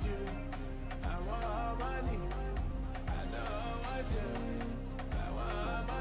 want you. I want all money. I don't want you. I want all money.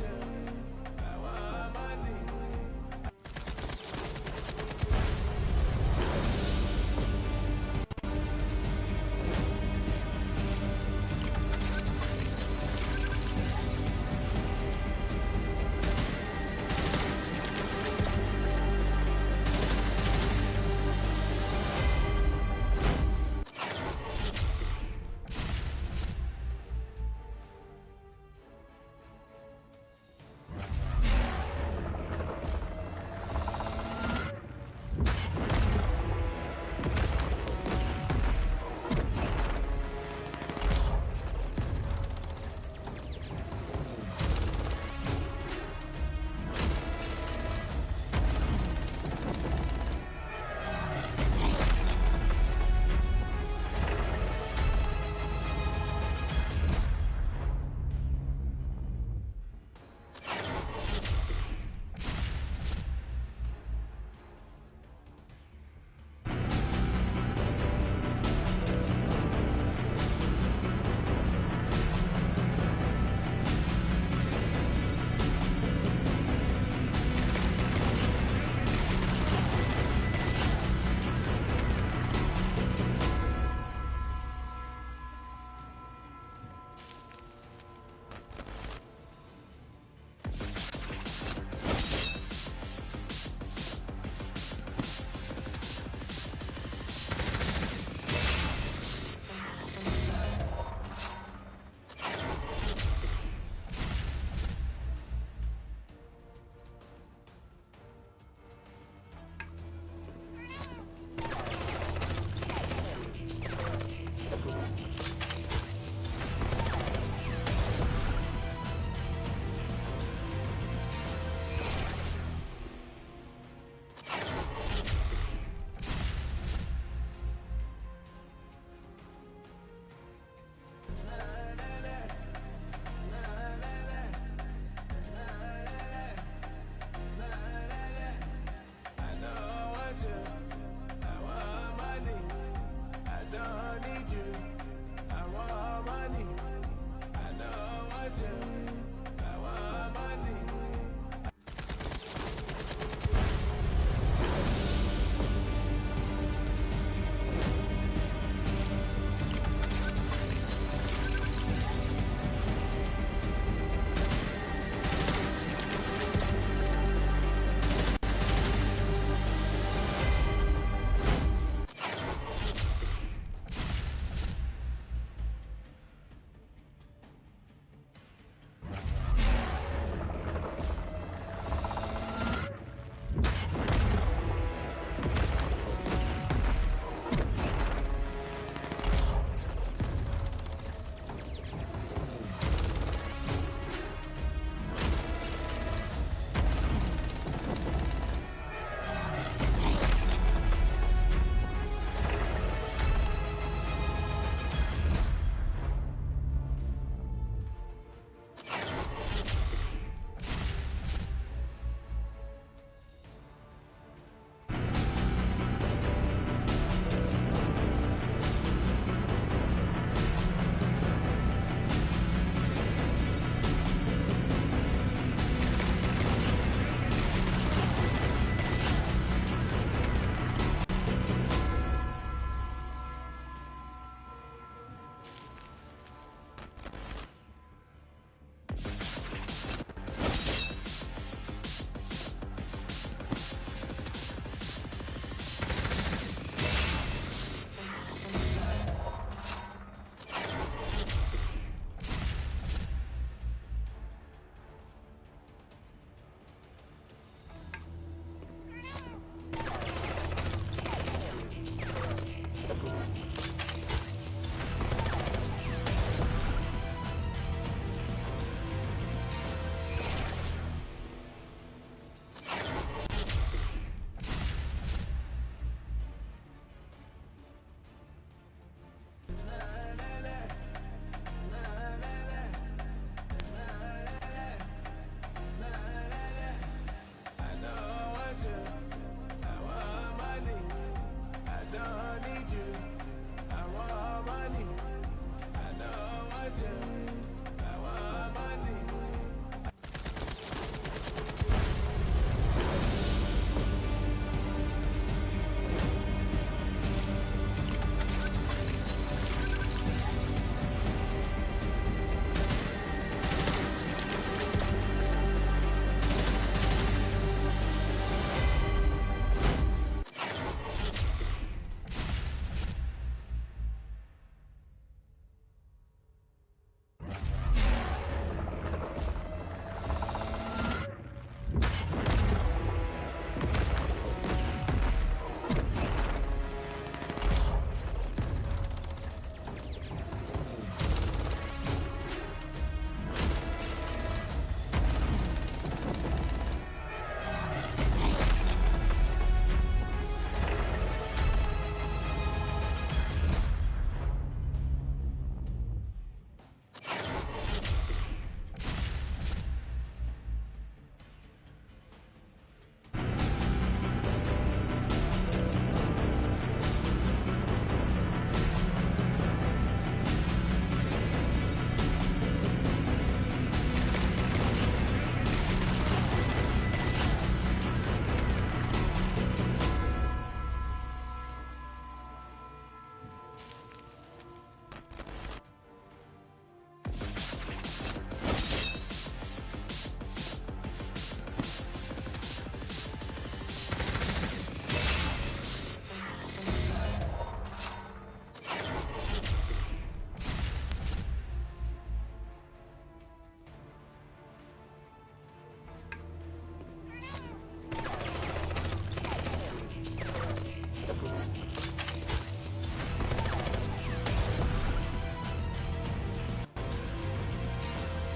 watching. I want money.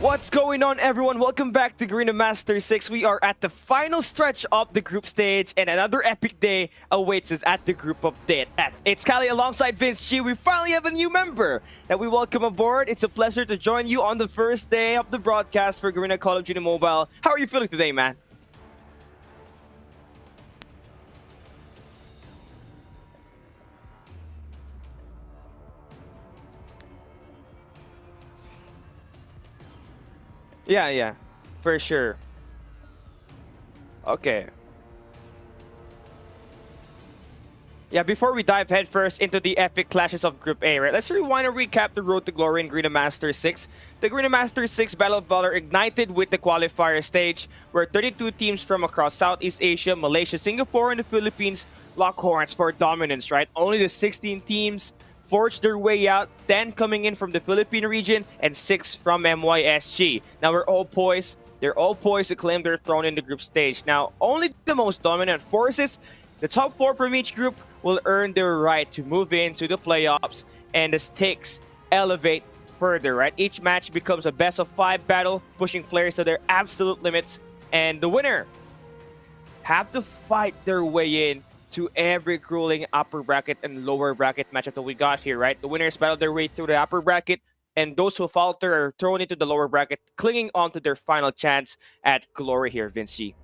What's going on, everyone? Welcome back to Garena Masters VI. We are at the final stretch of the group stage, and another epic day awaits us at the group update. It's Kali alongside Vince G. We finally have a new member that we welcome aboard. It's a pleasure to join you on the first day of the broadcast for Garena Call of Duty Mobile. How are you feeling today, man? Yeah, for sure. Okay. Yeah, before we dive headfirst into the epic clashes of Group A, right? Let's rewind and recap the road to glory in Garena Masters VI. The Garena Masters VI Battle of Valor ignited with the qualifier stage, where 32 teams from across Southeast Asia, Malaysia, Singapore, and the Philippines lock horns for dominance, right? Only the 16 teams forged their way out, 10 coming in from the Philippine region, and 6 from MYSG. Now we're all poised. They're all poised to claim their throne in the group stage. Now, only the most dominant forces, the top 4 from each group, will earn their right to move into the playoffs, and the stakes elevate further, right? Each match becomes a best of 5 battle, pushing players to their absolute limits, and the winner have to fight their way in to every grueling upper bracket and lower bracket matchup that we got here, right? The winners battle their way through the upper bracket, and those who falter are thrown into the lower bracket, clinging on to their final chance at glory here, Vince G.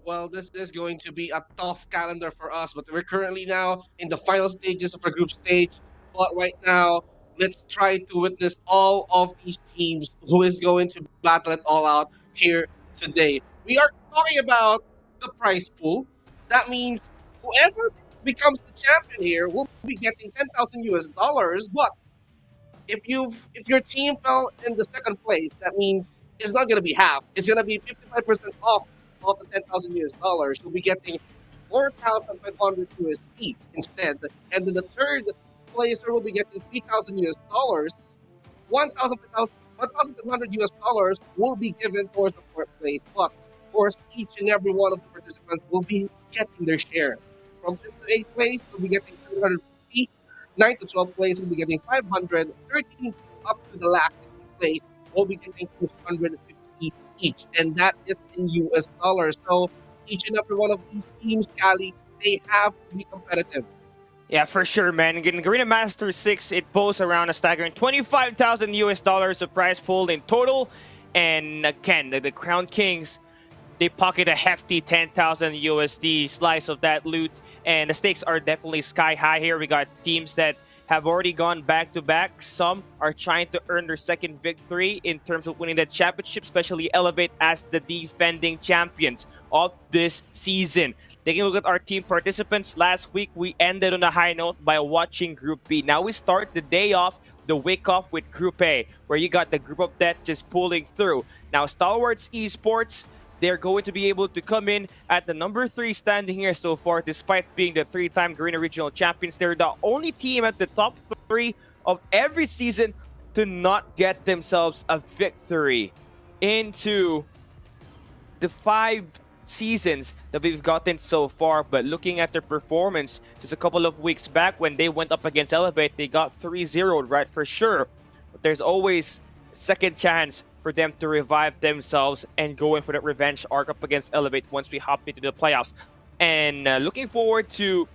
Well, this is going to be a tough calendar for us, but we're currently now in the final stages of our group stage. But right now, let's try to witness all of these teams who is going to battle it all out here today. We are talking about the prize pool. That means whoever becomes the champion here will be getting 10,000 US dollars. But if your team fell in the second place, that means it's not gonna be half. It's gonna be 55% off of the 10,000 US dollars. You'll be getting 4,500 USD instead, and then the third placer will be getting 3,000 US dollars. 1,500 US dollars will be given towards the fourth place, but of course, each and every one of the participants will be getting their shares. From 5th to 8th place, will be getting 750. 9 to 12th place will be getting 500, 13 up to the last 60th place will be getting 250 each, and that is in US dollars. So each and every one of these teams, Cali, they have to be competitive. Yeah, for sure, man. In Garena Masters VI, it boasts around a staggering 25,000 US dollars of prize pool in total. And again, the Crown Kings, they pocket a hefty 10,000 USD slice of that loot, and the stakes are definitely sky high here. We got teams that have already gone back to back. Some are trying to earn their second victory in terms of winning the championship, especially Elevate as the defending champions of this season. Taking a look at our team participants, last week we ended on a high note by watching Group B. Now we start the day off, the week off with Group A, where you got the group of death just pulling through. Now Stalwarts eSports, they're going to be able to come in at the number 3 standing here so far, despite being the 3-time Garena Regional Champions. They're the only team at the top 3 of every season to not get themselves a victory into the 5 seasons that we've gotten so far. But looking at their performance just a couple of weeks back when they went up against Elevate, they got 3-0'd, right, for sure. But there's always a second chance for them to revive themselves and go in for that revenge arc up against Elevate once we hop into the playoffs. And looking forward to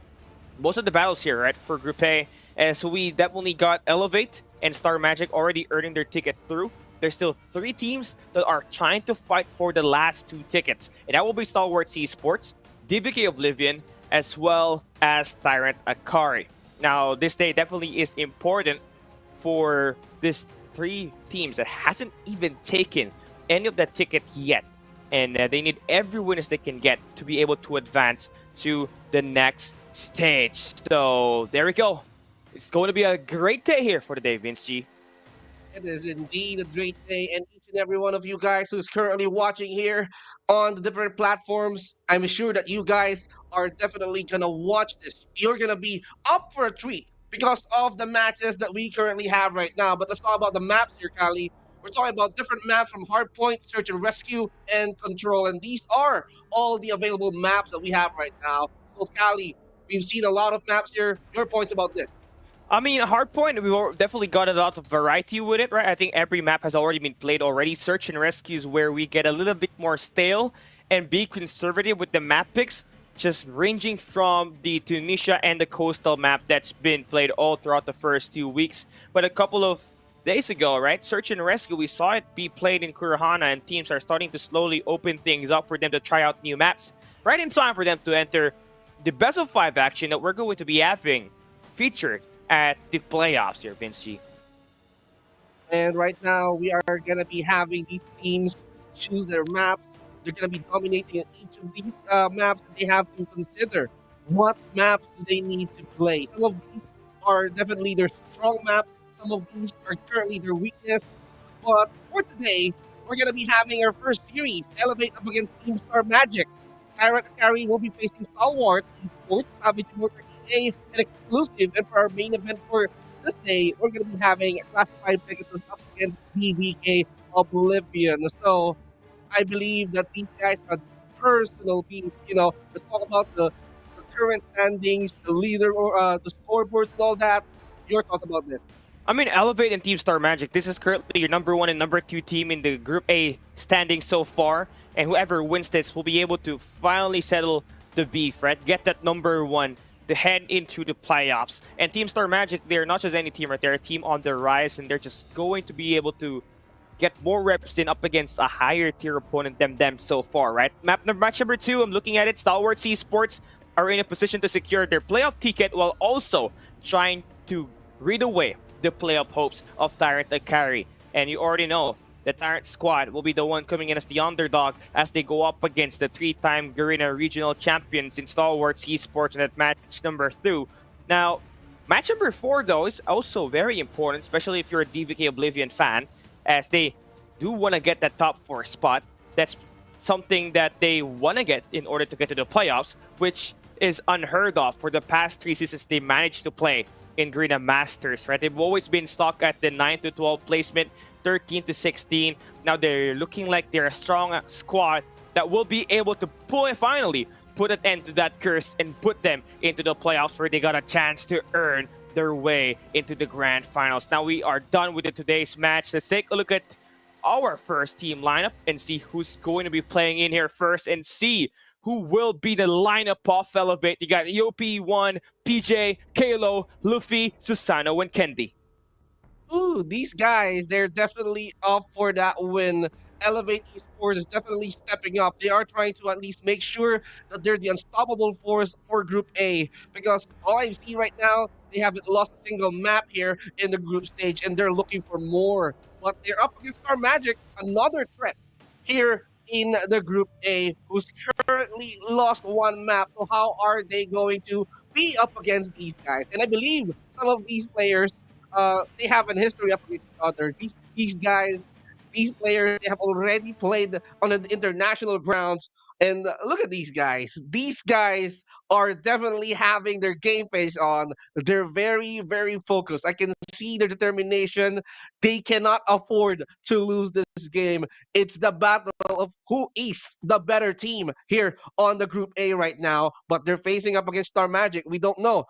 most of the battles here, right, for Group A. And so we definitely got Elevate and Star Magic already earning their ticket through. There's still 3 teams that are trying to fight for the last 2 tickets. And that will be Stalwarts eSports, DBK Oblivion, as well as Tyrant Akari. Now, this day definitely is important for this 3 teams that hasn't even taken any of that ticket yet. And they need every win as they can get to be able to advance to the next stage. So there we go. It's going to be a great day here for the day, Vince G. It is indeed a great day, and each and every one of you guys who's currently watching here on the different platforms, I'm sure that you guys are definitely gonna watch this. You're gonna be up for a treat because of the matches that we currently have right now. But let's talk about the maps here, Kali. We're talking about different maps from Hardpoint, Search and Rescue, and Control, and these are all the available maps that we have right now. So, Kali, we've seen a lot of maps here. Your points about this? I mean, Hardpoint, definitely got a lot of variety with it, right? I think every map has already been played already. Search and Rescue is where we get a little bit more stale and be conservative with the map picks, just ranging from the Tunisia and the coastal map that's been played all throughout the first 2 weeks. But a couple of days ago, right, Search and Rescue, we saw it be played in Kurahana, and teams are starting to slowly open things up for them to try out new maps. Right in time for them to enter the best of 5 action that we're going to be having featured at the playoffs here, Vinci. And right now, we are going to be having these teams choose their maps. They're going to be dominating each of these maps, and they have to consider what maps do they need to play. Some of these are definitely their strong maps. Some of these are currently their weakness. But for today, we're going to be having our first series, Elevate up against Team Star Magic. Tyrant Akari will be facing Stalwart, eSports, Savage Motor EA, and exclusive. And for our main event for this day, we're going to be having Classified Pegasus up against BBK Oblivion. So I believe that these guys have personal being, let's talk about the current standings, the leader, or the scoreboards and all that. Your thoughts about this? I mean, Elevate and Team Star Magic, this is currently your number 1 and number 2 team in the Group A standing so far. And whoever wins this will be able to finally settle the beef, right? Get that number 1 to head into the playoffs. And Team Star Magic, they're not just any team, right? They're a team on the rise, and they're just going to be able to get more reps in up against a higher tier opponent than them so far, right? Match number 2, I'm looking at it. Stalwart eSports are in a position to secure their playoff ticket while also trying to read away the playoff hopes of Tyrant Akari. And you already know the Tyrant squad will be the one coming in as the underdog as they go up against the 3-time Garena regional champions in Stalwart eSports in that match number 2. Now, match number 4, though, is also very important, especially if you're a DVK Oblivion fan, as they do want to get that top 4 spot. That's something that they want to get in order to get to the playoffs, which is unheard of for the past 3 seasons they managed to play in Garena Masters, right? They've always been stuck at the 9 to 12 placement, 13 to 16. Now they're looking like they're a strong squad that will be able to finally put an end to that curse and put them into the playoffs where they got a chance to earn their way into the grand finals. Now we are done with today's match. Let's take a look at our first team lineup and see who's going to be playing in here first and see who will be the lineup of Elevate. You got Yopi1, PJ, Kalo, Luffy, Susano, and Kendi. Ooh, these guys, they're definitely up for that win. Elevate Esports is definitely stepping up. They are trying to at least make sure that they're the unstoppable force for Group A. Because all I see right now, they haven't lost a single map here in the group stage, and they're looking for more. But they're up against Star Magic, another threat here in the Group A, who's currently lost 1 map. So how are they going to be up against these guys? And I believe some of these players they have an history up with each other. These guys, these players, they have already played on an international grounds. And look at these guys. These guys are definitely having their game face on. They're very, very focused. I can see their determination. They cannot afford to lose this game. It's the battle of who is the better team here on the Group A right now. But they're facing up against Star Magic. We don't know.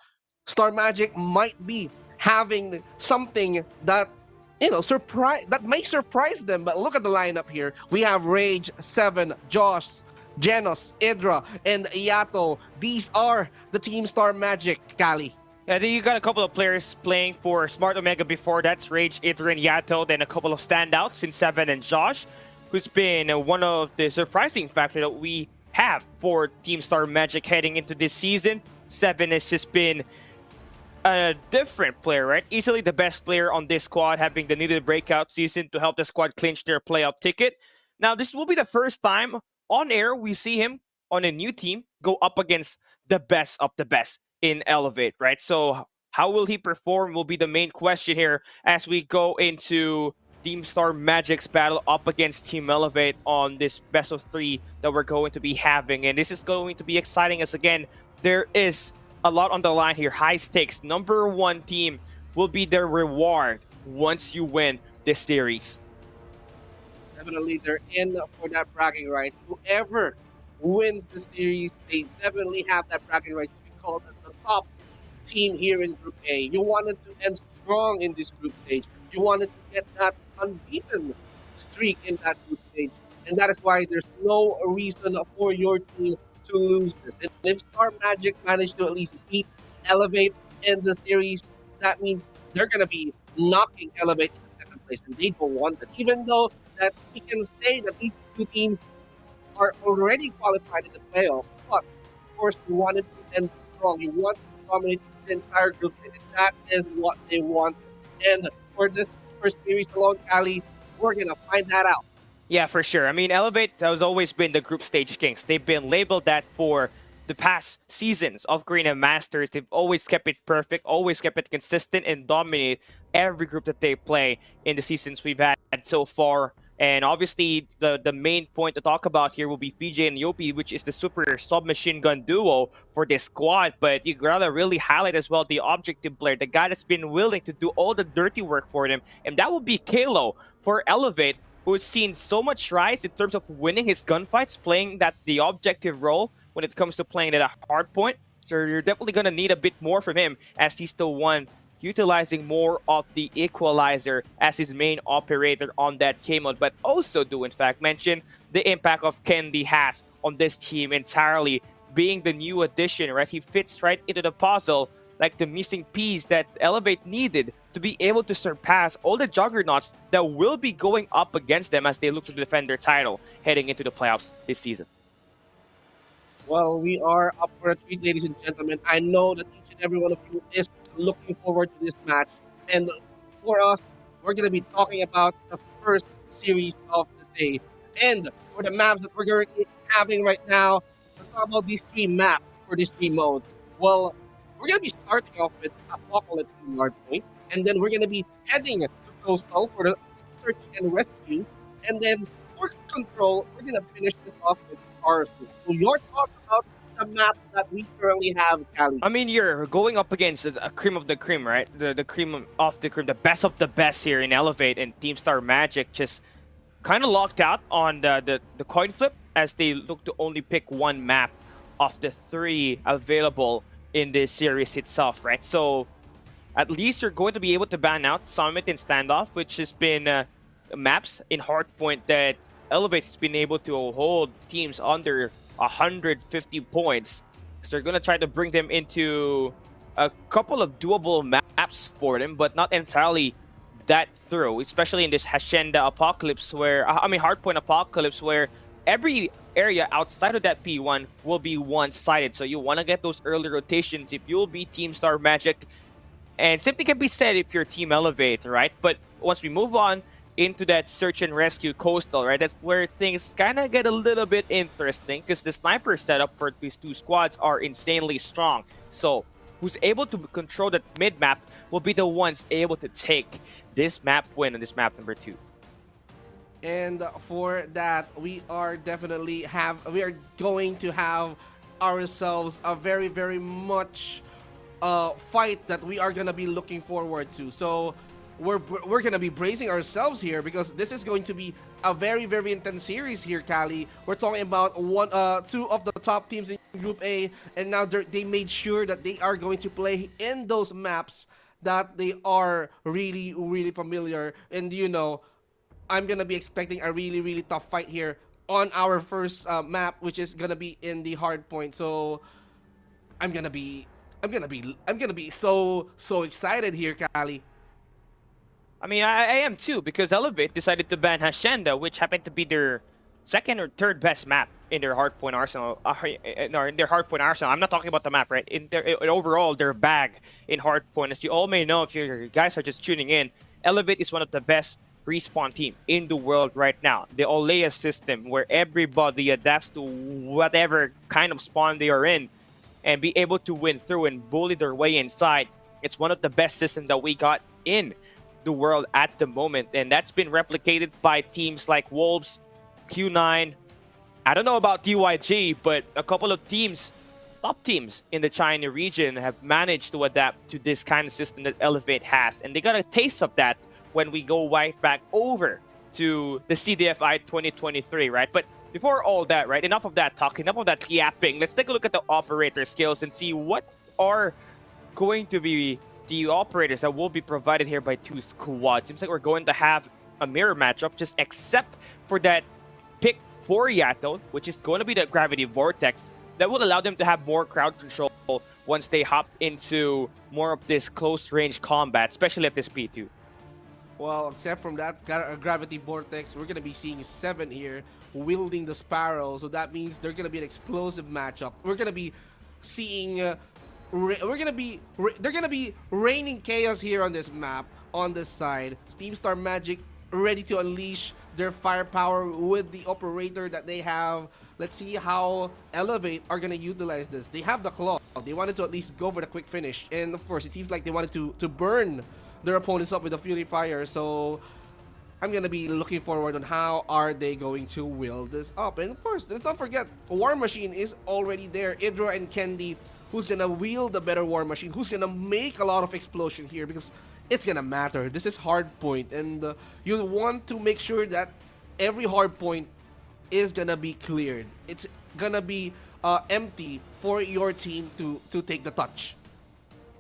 Star Magic might be having something that surprise that may surprise them. But look at the lineup here. We have Rage, Seven, Josh, Genos, Idra, and Yato. These are the Team Star Magic, Kali. Yeah, then you got a couple of players playing for Smart Omega before. That's Rage, Idra, and Yato. Then a couple of standouts in Seven and Josh, who's been one of the surprising factors that we have for Team Star Magic heading into this season. Seven has just been a different player, right? Easily the best player on this squad, having the needed breakout season to help the squad clinch their playoff ticket. Now, this will be the first time on air we see him on a new team go up against the best of the best in Elevate, right? So how will he perform will be the main question here as we go into Team Star Magic's battle up against Team Elevate on this best of 3 that we're going to be having. And this is going to be exciting as, again, there is a lot on the line here. High stakes. Number 1 team will be their reward once you win this series. Definitely, they're in for that bragging right. Whoever wins the series, they definitely have that bragging right to be called as the top team here in Group A. You wanted to end strong in this group stage. You wanted to get that unbeaten streak in that group stage. And that is why there's no reason for your team to lose this. And if Star Magic managed to at least beat Elevate in the series, that means they're going to be knocking Elevate in the second place. And they don't want it. Even though that we can say that these two teams are already qualified in the playoffs. But of course, you wanted to end strong. You want to dominate the entire group stage, and that is what they want. And for this first series alone, Cali, we're gonna find that out. Yeah, for sure. I mean, Elevate has always been the group stage kings. They've been labeled that for the past seasons of Garena Masters. They've always kept it perfect, always kept it consistent, and dominate every group that they play in the seasons we've had so far. And obviously, the main point to talk about here will be PJ and Yopi, which is the super submachine gun duo for this squad. But you gotta really highlight as well the objective player, the guy that's been willing to do all the dirty work for them. And that would be Kalo for Elevate, who's seen so much rise in terms of winning his gunfights, playing the objective role when it comes to playing at a hard point. So you're definitely gonna need a bit more from him, as he's the one utilizing more of the equalizer as his main operator on that K mode, but also do in fact mention the impact of Kendi has on this team entirely, being the new addition, right? He fits right into the puzzle like the missing piece that Elevate needed to be able to surpass all the juggernauts that will be going up against them as they look to defend their title heading into the playoffs this season. Well, we are up for a treat, ladies and gentlemen. I know that each and every one of you is looking forward to this match. And for us, we're going to be talking about the first series of the day. And for the maps that we're currently having right now, let's talk about these three maps for these three modes. Well, we're going to be starting off with Apocalypse and Hardpoint. And then we're going to be heading to Coastal for the search and rescue. And then for Control, we're going to finish this off with Arsenal. So your thoughts about the maps that we currently have, Cali? I mean, you're going up against a cream of the cream, right? The cream of the cream, the best of the best here in Elevate, and Team Star Magic just kind of locked out on the coin flip as they look to only pick one map of the three available in this series itself, right? So at least you're going to be able to ban out Summit and Standoff, which has been maps in Hardpoint that Elevate has been able to hold teams under 150 points. So they're going to try to bring them into a couple of doable maps for them, but not entirely that thorough, especially in this Hacienda Apocalypse where, Hardpoint Apocalypse, where every area outside of that P1 will be one-sided. So you want to get those early rotations if you'll be Team Star Magic. And simply can be said if you're Team Elevate, right? But once we move on into that search and rescue Coastal, right? That's where things kind of get a little bit interesting because the sniper setup for these two squads are insanely strong. So who's able to control that mid map will be the ones able to take this map win on this map number 2. And for that, we are going to have ourselves a very, very much fight that we are gonna be looking forward to. So we're gonna be bracing ourselves here because this is going to be a very, very intense series here, Cali. We're talking about two of the top teams in Group A, and now they made sure that they are going to play in those maps that they are really, really familiar. And you know, I'm gonna be expecting a really, really tough fight here on our first map, which is gonna be in the Hardpoint. So I'm gonna be so excited here, Cali. I mean, I am too, because Elevate decided to ban Hacienda, which happened to be their second or third best map in their Hardpoint arsenal. In their Hardpoint arsenal. I'm not talking about the map, right? In overall, their bag in Hardpoint. As you all may know, if you guys are just tuning in, Elevate is one of the best respawn team in the world right now. The Olea system, where everybody adapts to whatever kind of spawn they are in and be able to win through and bully their way inside. It's one of the best systems that we got in the world at the moment, and that's been replicated by teams like Wolves, Q9. I don't know about DYG, but a couple of teams, top teams in the China region, have managed to adapt to this kind of system that Elevate has, and they got a taste of that when we go right back over to the CDFI 2023, right? But before all that, right, enough of that talk, enough of that yapping. Let's take a look at the operator skills and see what are going to be the operators that will be provided here by two squads. Seems like we're going to have a mirror matchup, just except for that pick for Yato, which is going to be the Gravity Vortex, that will allow them to have more crowd control once they hop into more of this close-range combat, especially at this P2. Well, except from that Gravity Vortex, we're going to be seeing 7 here wielding the Sparrow, so that means they're going to be an explosive matchup. We're going to be seeing... they're gonna be raining chaos here on this map, on this side. Team Star Magic ready to unleash their firepower with the operator that they have. Let's see how Elevate are gonna utilize this. They have the claw. They wanted to at least go for the quick finish, and of course it seems like they wanted to burn their opponents up with the Fury Fire. So I'm gonna be looking forward on how are they going to wield this up. And of course, let's not forget, War Machine is already there. Idra and Kendi, who's gonna wield the better War Machine, who's gonna make a lot of explosion here, because it's gonna matter. This is Hardpoint, and you want to make sure that every Hardpoint is gonna be cleared. It's gonna be empty for your team to take the touch.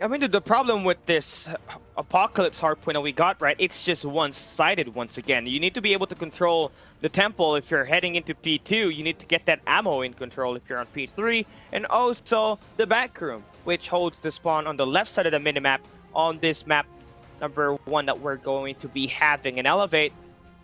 I mean, the problem with this Apocalypse Hardpoint that we got, right, it's just one-sided once again. You need to be able to control the temple if you're heading into P2. You need to get that ammo in control if you're on P3. And also the back room, which holds the spawn on the left side of the minimap on this map number 1 that we're going to be having. And Elevate,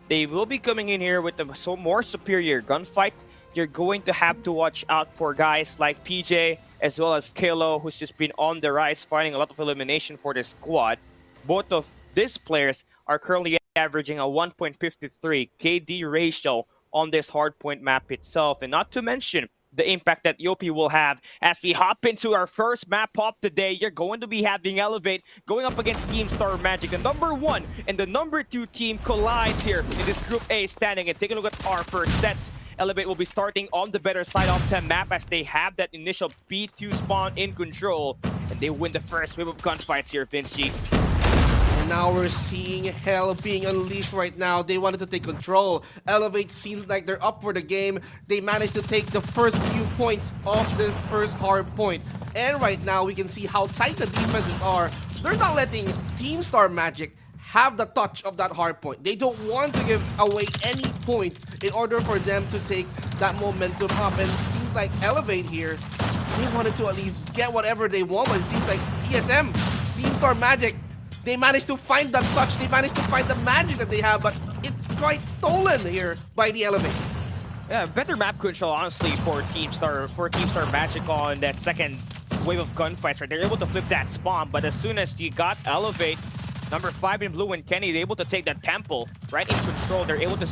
they will be coming in here with a more superior gunfight. You're going to have to watch out for guys like PJ, as well as Kalo, who's just been on the rise, finding a lot of elimination for this squad. Both of these players are currently averaging a 1.53 KD ratio on this Hardpoint map itself. And not to mention the impact that Yopi will have as we hop into our first map pop today. You're going to be having Elevate going up against Team Star Magic. The number 1 and the number 2 team collides here in this Group A standing. And take a look at our first set. Elevate will be starting on the better side of the map as they have that initial B2 spawn in control. And they win the first wave of gunfights here, Vince G. And now we're seeing hell being unleashed right now. They wanted to take control. Elevate seems like they're up for the game. They managed to take the first few points of this first hard point. And right now we can see how tight the defenses are. They're not letting Team Star Magic have the touch of that hard point. They don't want to give away any points in order for them to take that momentum up. And it seems like Elevate here, they wanted to at least get whatever they want, but it seems like TSM, Team Star Magic, they managed to find that touch, they managed to find the magic that they have, but it's quite stolen here by the Elevate. Yeah, better map control, honestly, for Team Star Magic on that second wave of gunfights, right? They're able to flip that spawn, but as soon as you got Elevate, number 5 in blue and Kenny, they're able to take that temple right in control. They're able to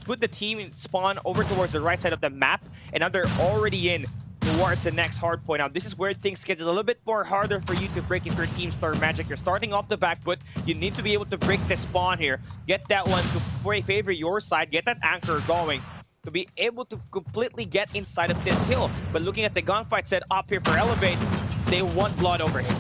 put the team in spawn over towards the right side of the map, and now they're already in towards the next hard point. Now, this is where things get a little bit more harder for you to break if you're Team Star Magic. You're starting off the back foot. You need to be able to break the spawn here. Get that one to favor your side. Get that anchor going to be able to completely get inside of this hill. But looking at the gunfight set up here for Elevate, they want blood over here.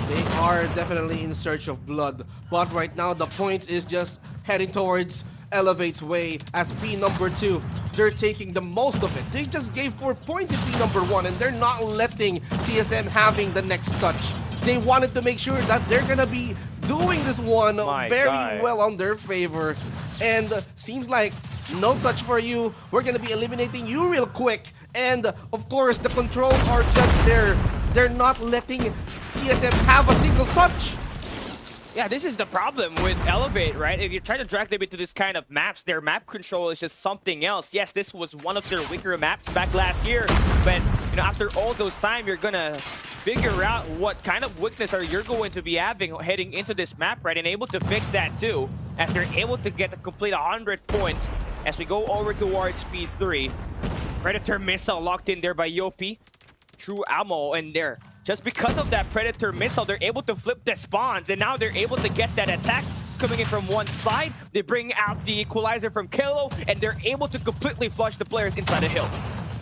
They are definitely in search of blood, but right now the point is just heading towards Elevate's way as B number 2. They're taking the most of it. They just gave 4 points to B number 1, and they're not letting TSM having the next touch. They wanted to make sure that they're gonna be doing this one very well on their favor, and seems like no touch for you. We're gonna be eliminating you real quick, and of course the controls are just there. They're not letting TSM have a single touch. Yeah, this is the problem with Elevate, right? If you try to drag them into this kind of maps, their map control is just something else. Yes, this was one of their weaker maps back last year, but you know, after all those time, you're gonna figure out what kind of weakness are you going to be having heading into this map, right? And able to fix that too, as they're able to get a complete 100 points as we go over towards speed 3. Predator missile locked in there by Yopi. True ammo in there. Just because of that Predator missile, they're able to flip the spawns, and now they're able to get that attack coming in from one side. They bring out the equalizer from Kalo, and they're able to completely flush the players inside the hill.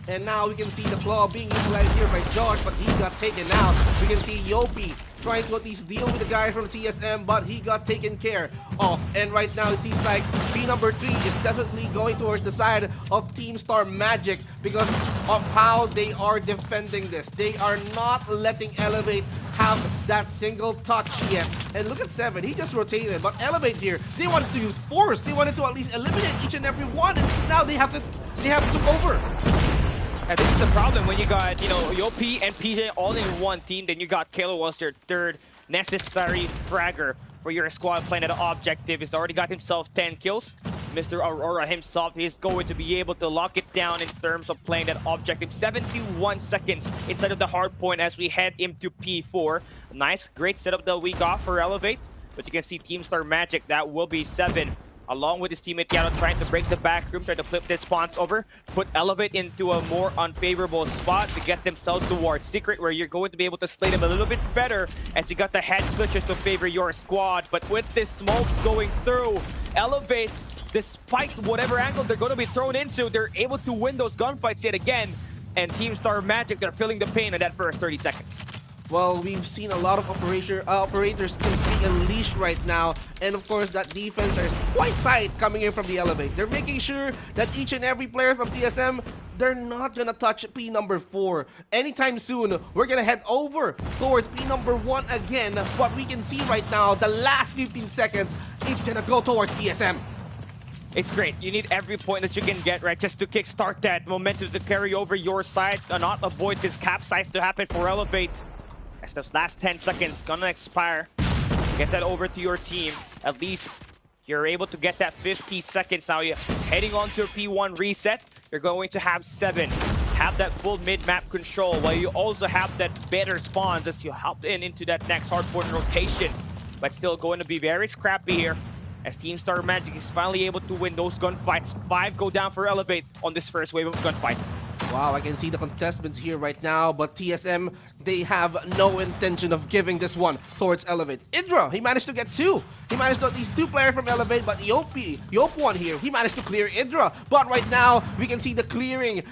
And now we can see the claw being utilized here by Josh, but he got taken out. We can see Yopi trying to at least deal with the guys from the TSM, but he got taken care of. And right now it seems like B number 3 is definitely going towards the side of Team Star Magic, because of how they are defending this. They are not letting Elevate have that single touch yet. And look at Seven, he just rotated, but Elevate here, they wanted to use force. They wanted to at least eliminate each and every one, and now they have to took over. And this is the problem when you got, you know, Yopi and PJ all in one team, then you got Kalo as your third necessary fragger for your squad playing at the objective. He's already got himself 10 kills. Mr. Aurora himself is going to be able to lock it down in terms of playing that objective. 71 seconds inside of the hard point as we head into P4. Nice, great setup that we got for Elevate. But you can see Team Star Magic, that will be 7. Along with his teammate Yano trying to break the back room, trying to flip this spawns over, put Elevate into a more unfavorable spot to get themselves towards Secret, where you're going to be able to slay them a little bit better as you got the head glitches to favor your squad. But with this smokes going through, Elevate, despite whatever angle they're going to be thrown into, they're able to win those gunfights yet again. And Team Star Magic, they're feeling the pain in that first 30 seconds. Well, we've seen a lot of operator skills being unleashed right now, and of course that defense is quite tight coming in from the Elevate. They're making sure that each and every player from TSM, they're not gonna touch P number 4 anytime soon. We're gonna head over towards P number 1 again, but we can see right now the last 15 seconds, it's gonna go towards TSM. It's great. You need every point that you can get, right, just to kickstart that momentum to carry over your side and not avoid this capsize to happen for Elevate. As those last 10 seconds gonna expire, get that over to your team. At least you're able to get that 50 seconds now. You're heading on to a P1 reset. You're going to have 7. Have that full mid-map control, while you also have that better spawns as you hop into that next hardpoint rotation. But still going to be very scrappy here, as Team Star Magic is finally able to win those gunfights. 5 go down for Elevate on this first wave of gunfights. Wow, I can see the contestants here right now, but TSM, they have no intention of giving this one towards Elevate. Idra, he managed to get 2. He managed to at least 2 players from Elevate, but Yopi here, he managed to clear Idra. But right now, we can see the clearing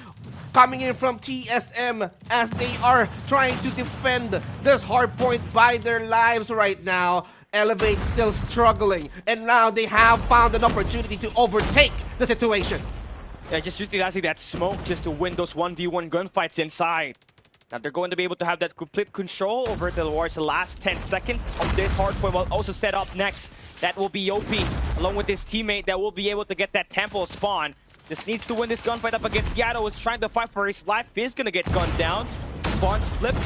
coming in from TSM as they are trying to defend this hardpoint by their lives right now. Elevate still struggling, and now they have found an opportunity to overtake the situation. Yeah, just utilizing that smoke just to win those 1v1 gunfights inside. Now they're going to be able to have that complete control over towards the last 10 seconds of this hardpoint. Will also set up next. That will be Yopi, along with his teammate that will be able to get that temple spawn. Just needs to win this gunfight up against Yato, who's trying to fight for his life. He's going to get gunned down. Spawns flip.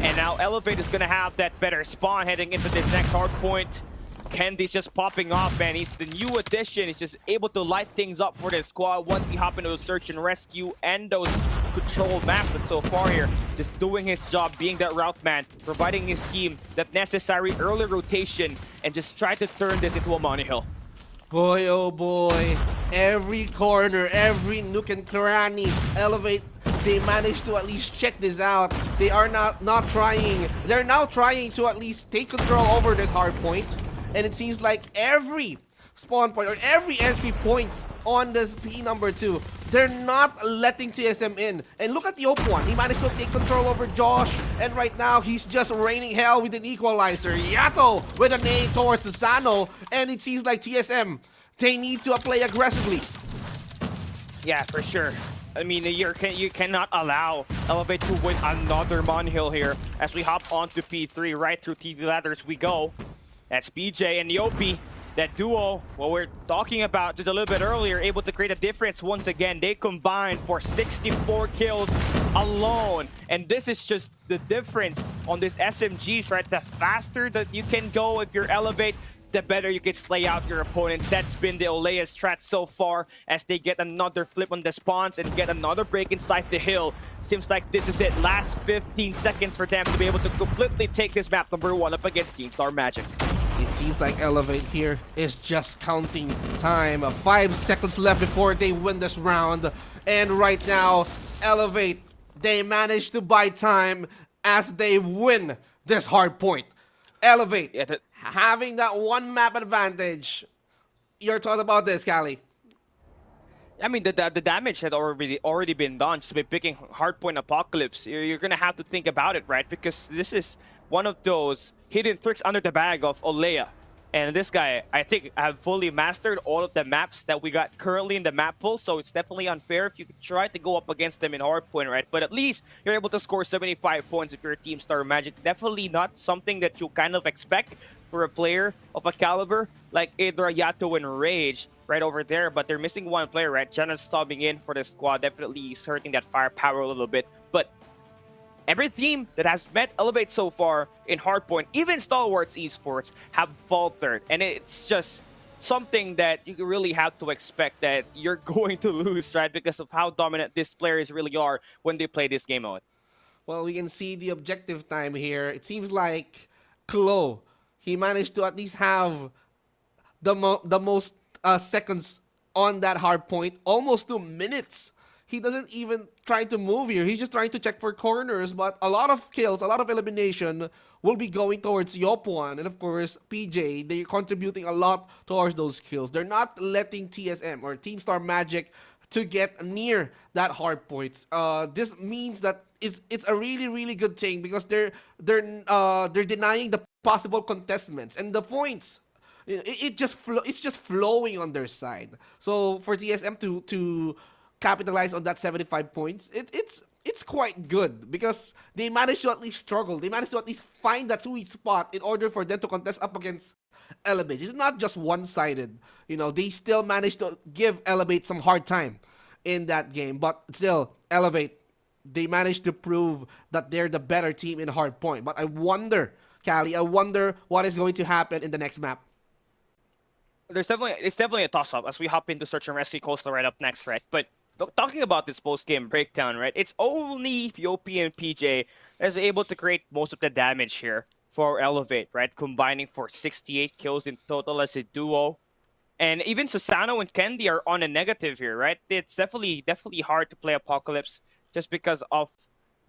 And now Elevate is going to have that better spawn heading into this next hardpoint. Candy's just popping off, man. He's the new addition. He's just able to light things up for this squad once we hop into the search and rescue and those control maps. But so far here, just doing his job, being that route man, providing his team that necessary early rotation, and just try to turn this into a money hill. Boy, oh boy, every corner, every nook and cranny, Elevate, they managed to at least check this out. They are not trying. They're now trying to at least take control over this hard point. And it seems like every spawn point or every entry points on this P number 2, they're not letting TSM in. And look at the Op one. He managed to take control over Josh, and right now he's just raining hell with an equalizer. Yato with a nade towards Susano, and it seems like TSM, they need to play aggressively. Yeah, for sure. I mean, you cannot allow Elevate to win another money hill here as we hop onto P3. Right through TV ladders we go. That's BJ and Yopi, that duo, what we're talking about just a little bit earlier, able to create a difference once again. They combined for 64 kills alone. And this is just the difference on this SMGs, right? The faster that you can go if you're Elevate, the better you can slay out your opponents. That's been the Olea strat so far as they get another flip on the spawns and get another break inside the hill. Seems like this is it. Last 15 seconds for them to be able to completely take this map number 1 up against Team Star Magic. It seems like Elevate here is just counting time. 5 seconds left before they win this round. And right now, Elevate, they managed to buy time as they win this hard point. Elevate, Yeah, having that one map advantage. Your thoughts about this, Callie? I mean, the damage had already been done. Just by picking Hardpoint Apocalypse, you're gonna have to think about it, right? Because this is one of those hidden tricks under the bag of Olea. And this guy, I think, have fully mastered all of the maps that we got currently in the map pool, so it's definitely unfair if you try to go up against them in Hardpoint, right? But at least you're able to score 75 points if you're Team Star Magic. Definitely not something that you kind of expect for a player of a caliber like Idra, Yato, and Rage right over there, but they're missing one player, right? Jana's subbing in for the squad, definitely is hurting that firepower a little bit, but every team that has met Elevate so far in Hardpoint, even Stalwarts Esports, have faltered. And it's just something that you really have to expect that you're going to lose, right? Because of how dominant these players really are when they play this game mode. Well, we can see the objective time here. It seems like Klo, he managed to at least have the most seconds on that hard point, almost 2 minutes. He doesn't even try to move here. He's just trying to check for corners, but a lot of kills, a lot of elimination will be going towards Yopuan. And of course, PJ, they're contributing a lot towards those kills. They're not letting TSM or Team Star Magic to get near that hard point. This means that it's a really good thing because they're denying the possible contestments and the points. It's just flowing on their side. So for TSM to capitalize on that 75 points, it's quite good because they managed to at least struggle. They managed to at least find that sweet spot in order for them to contest up against Elevate. It's not just one-sided. You know, they still managed to give Elevate some hard time in that game, but still, Elevate, they managed to prove that they're the better team in Hardpoint. But I wonder, Callie, I wonder what is going to happen in the next map. It's definitely a toss-up as we hop into Search and Rescue Coastal right up next, right? But talking about this post-game breakdown, right? It's only Yopi and PJ that's able to create most of the damage here for Elevate, right? Combining for 68 kills in total as a duo. And even Susano and Kendi are on a negative here, right? It's definitely hard to play Apocalypse just because of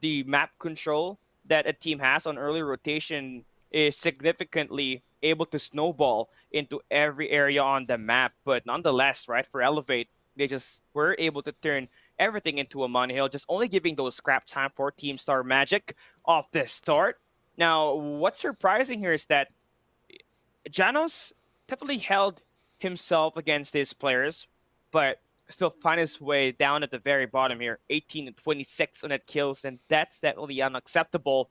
the map control that a team has on early rotation is significantly able to snowball into every area on the map. But nonetheless, right, for Elevate, they just were able to turn everything into a money hill, just only giving those scrap time for Team Star Magic off the start. Now, what's surprising here is that Janos definitely held himself against these players, but still find his way down at the very bottom here. 18 and 26 on that kills, and that's definitely unacceptable.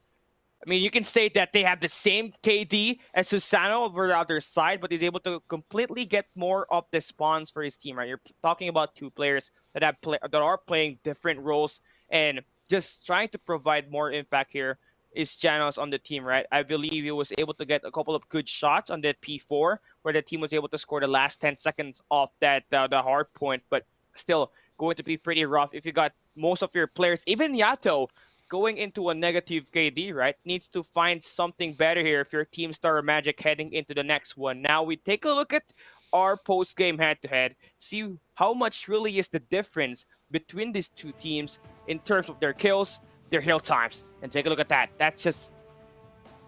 I mean, you can say that they have the same KD as Susano over the other side, but he's able to completely get more of the spawns for his team, right? You're talking about two players that are playing different roles and just trying to provide more impact here is Janos on the team, right? I believe he was able to get a couple of good shots on that P4 where the team was able to score the last 10 seconds off that the hard point, but still going to be pretty rough if you got most of your players, even Yato, going into a negative KD, right? Needs to find something better here if you're Team Star Magic heading into the next one. Now we take a look at our post-game head-to-head, see how much really is the difference between these two teams in terms of their kills, their hill times. And take a look at that. That's just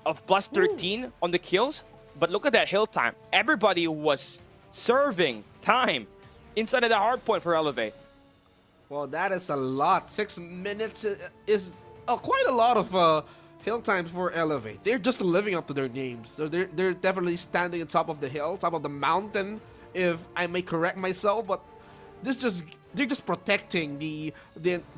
a plus 13 on the kills, but look at that hill time. Everybody was serving time inside of the hard point for Elevate. Well, that is a lot. 6 minutes is quite a lot of hill times for Elevate. They're just living up to their names. So they're definitely standing on top of the hill, top of the mountain, if I may correct myself. But they're just protecting the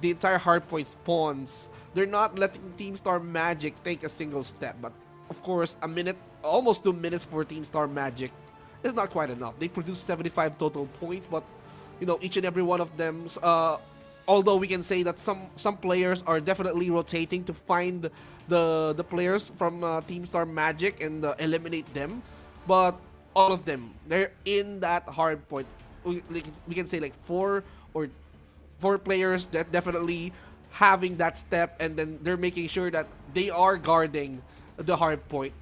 entire hardpoint spawns. They're not letting Team Star Magic take a single step. But of course, a minute, almost 2 minutes for Team Star Magic is not quite enough. They produced 75 total points, but you know, each and every one of them, although we can say that some players are definitely rotating to find the players from Team Star Magic and eliminate them, but all of them, they're in that hard point. We can say like four players that definitely having that step, and then they're making sure that they are guarding the hard point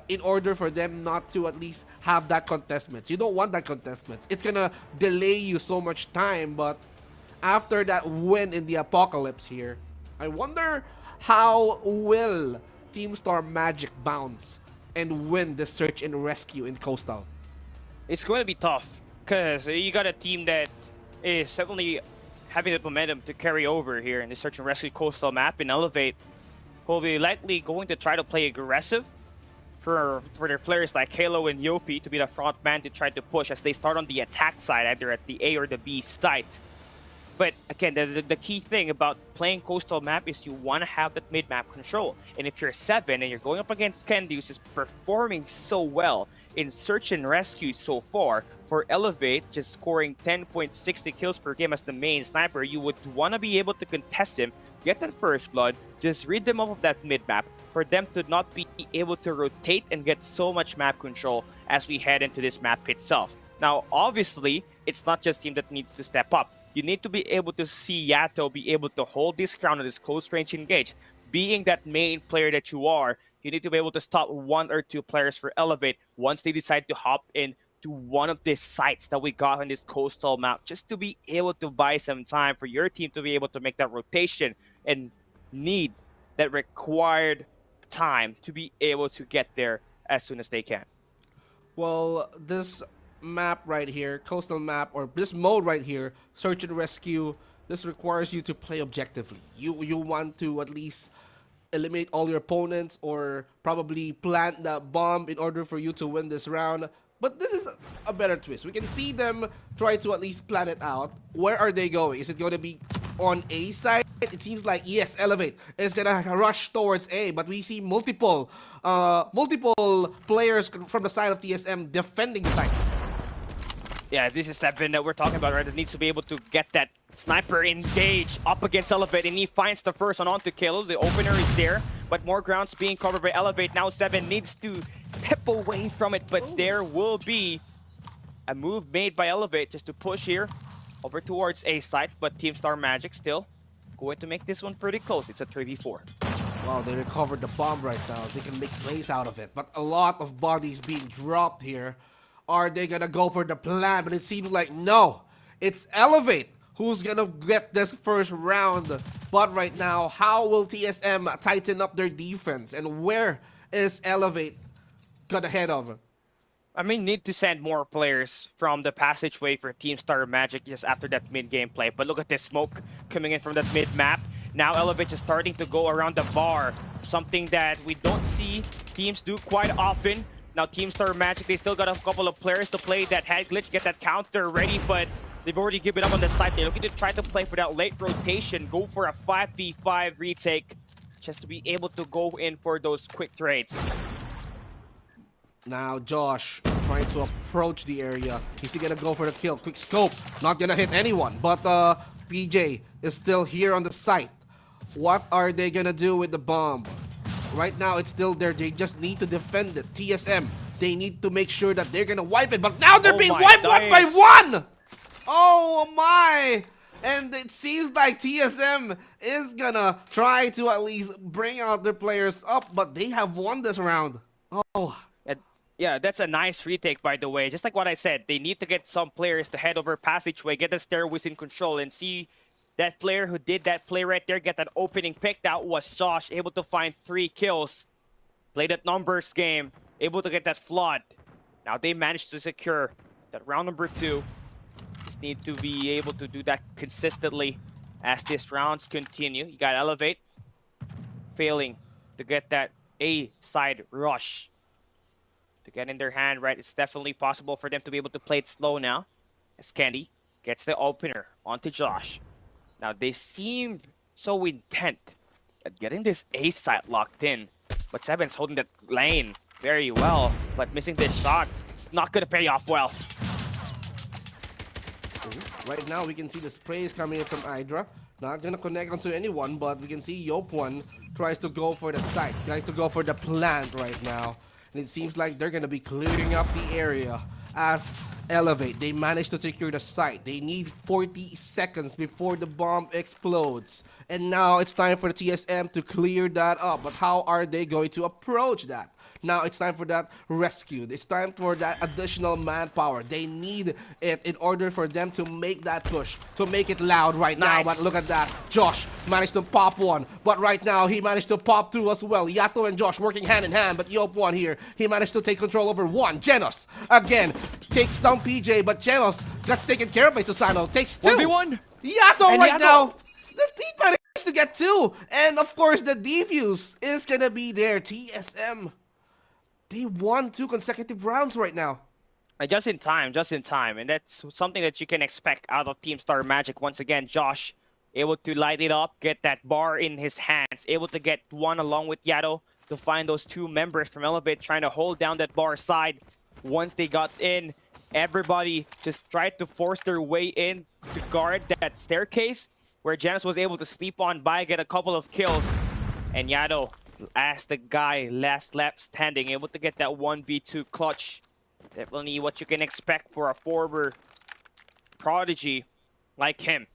in order for them not to at least have that contestments. You don't want that contestments. It's gonna delay you so much time, but after that win in the Apocalypse here, I wonder how will Team Star Magic bounce and win the search and rescue in Coastal. It's going to be tough because you got a team that is definitely having the momentum to carry over here in the search and rescue Coastal map and Elevate, who will be likely going to try to play aggressive for their players like Halo and Yopi to be the front man to try to push as they start on the attack side, either at the A or the B site. But again, the key thing about playing coastal map is you want to have that mid-map control. And if you're 7 and you're going up against Candy, who's just performing so well in search and rescue so far, for Elevate, just scoring 10.60 kills per game as the main sniper, you would want to be able to contest him, get that first blood, just rid them off of that mid-map, for them to not be able to rotate and get so much map control as we head into this map itself. Now, obviously, it's not just him that needs to step up. You need to be able to see Yato be able to hold this ground on this close range engage. Being that main player that you are, you need to be able to stop 1 or 2 players for Elevate once they decide to hop in to one of these sites that we got on this coastal map, just to be able to buy some time for your team to be able to make that rotation and need that required time to be able to get there as soon as they can. Well, this map right here, coastal map, or this mode right here, search and rescue, this requires you to play objectively. You want to at least eliminate all your opponents or probably plant that bomb in order for you to win this round. But this is a better twist. We can see them try to at least plan it out. Where are they going? Is it going to be on A side? It seems like, yes, Elevate is gonna rush towards A, but we see multiple players from the side of TSM defending the site. Yeah, this is 7 that we're talking about, right? That needs to be able to get that sniper engage up against Elevate, and he finds the first one onto kill. The opener is there, but more grounds being covered by Elevate. Now 7 needs to step away from it, but there will be a move made by Elevate just to push here over towards A site, but Team Star Magic still going to make this one pretty close. It's a 3v4. Wow, they recovered the bomb right now. They can make plays out of it, but a lot of bodies being dropped here. Are they gonna go for the plan? But it seems like no. It's Elevate who's gonna get this first round. But right now, how will TSM tighten up their defense? And where is Elevate gonna head over? I mean, need to send more players from the passageway for Team Star Magic just after that mid-game play. But look at this smoke coming in from that mid-map. Now Elevate is starting to go around the bar. Something that we don't see teams do quite often. Now Team Star Magic, they still got a couple of players to play that head glitch, get that counter ready, but they've already given up on the side. They're looking to try to play for that late rotation, go for a 5v5 retake, just to be able to go in for those quick trades. Now Josh trying to approach the area. He's gonna go for the kill. Quick scope, not gonna hit anyone, but PJ is still here on the site. What are they gonna do with the bomb? Right now, it's still there. They just need to defend it. TSM, they need to make sure that they're gonna wipe it. But now they're being wiped 1 by 1! Oh my! And it seems like TSM is gonna try to at least bring out their players up. But they have won this round. Oh. Yeah, that's a nice retake, by the way. Just like what I said, they need to get some players to head over passageway, get the stairways in control, and see that player who did that play right there, get that opening pick. That was Josh, able to find 3 kills. Played that numbers game, able to get that flood. Now they managed to secure that round number 2. Just need to be able to do that consistently as these rounds continue. You got Elevate failing to get that A side rush to get in their hand, right? It's definitely possible for them to be able to play it slow now as Candy gets the opener onto Josh. Now, they seem so intent at getting this A site locked in, but 7's holding that lane very well, but missing the shots. It's not going to pay off well. Right now, we can see the sprays coming in from Hydra. Not going to connect onto anyone, but we can see Yop1 tries to go for the site, tries to go for the plant right now. And it seems like they're going to be clearing up the area as Elevate. They managed to secure the site. They need 40 seconds before the bomb explodes. And now it's time for the TSM to clear that up. But how are they going to approach that? Now it's time for that rescue. It's time for that additional manpower. They need it in order for them to make that push, to make it loud right now. But look at that. Josh managed to pop 1, but right now he managed to pop 2 as well. Yato and Josh working hand in hand, but Yop1 here, he managed to take control over 1. Genos again takes down PJ, but Genos gets taken care of by Susano. Takes 2. 1v1. Yato and right now. The team managed to get 2, and of course the defuse is gonna be there. TSM They won 2 consecutive rounds right now. Just in time, just in time. And that's something that you can expect out of Team Star Magic. Once again, Josh able to light it up, get that bar in his hands, able to get one along with Yato to find those two members from Elevate trying to hold down that bar side. Once they got in, everybody just tried to force their way in to guard that staircase where Janus was able to sleep on by, get a couple of kills. And Yato, as the guy last left standing, able to get that 1v2 clutch. Definitely what you can expect for a forward prodigy like him.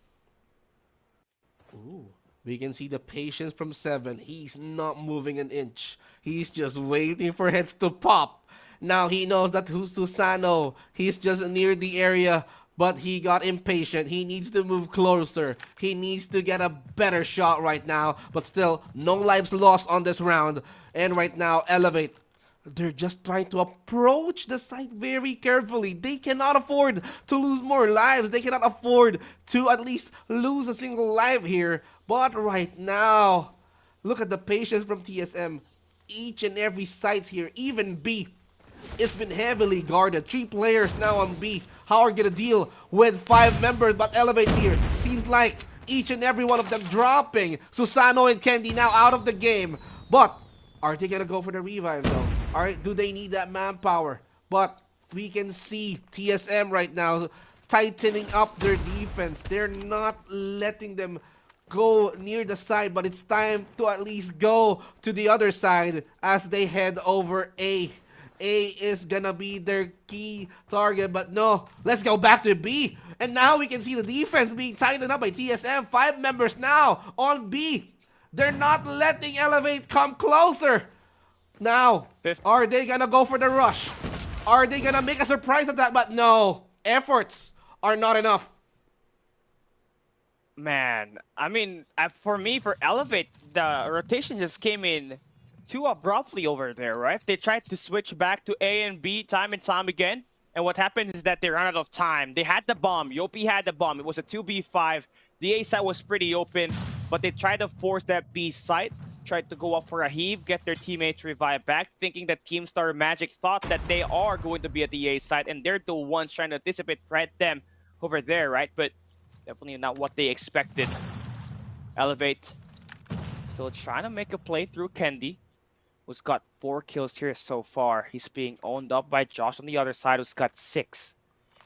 Ooh. We can see the patience from Seven. He's not moving an inch. He's just waiting for heads to pop. Now he knows that Susano, he's just near the area, but he got impatient. He needs to move closer. He needs to get a better shot right now, but still, no lives lost on this round. And right now, Elevate. They're just trying to approach the site very carefully. They cannot afford to lose more lives. They cannot afford to at least lose a single life here. But right now, look at the patience from TSM. Each and every site here, even B, it's been heavily guarded. 3 players now on B. How are you gonna deal with 5 members? But Elevate here, seems like each and every one of them dropping. Susano and Candy now out of the game. But are they gonna go for the revive though? Alright, do they need that manpower? But we can see TSM right now tightening up their defense. They're not letting them go near the side, but it's time to at least go to the other side as they head over A. A is gonna be their key target, but no, let's go back to B. And now we can see the defense being tightened up by TSM. 5 members now on B. They're not letting Elevate come closer. Now, are they gonna go for the rush? Are they gonna make a surprise attack? But no, efforts are not enough. Man, I mean, for me, for Elevate, the rotation just came in too abruptly over there, right? They tried to switch back to A and B time and time again. And what happened is that they ran out of time. They had the bomb. Yopi had the bomb. It was a 2v5. The A side was pretty open, but they tried to force that B side. Tried to go up for a heave, get their teammates revived back, thinking that Team Star Magic thought that they are going to be at the A side, and they're the ones trying to anticipate right them over there, right? But definitely not what they expected. Elevate still trying to make a play through Kendi, who's got 4 kills here so far. He's being owned up by Josh on the other side, who's got 6.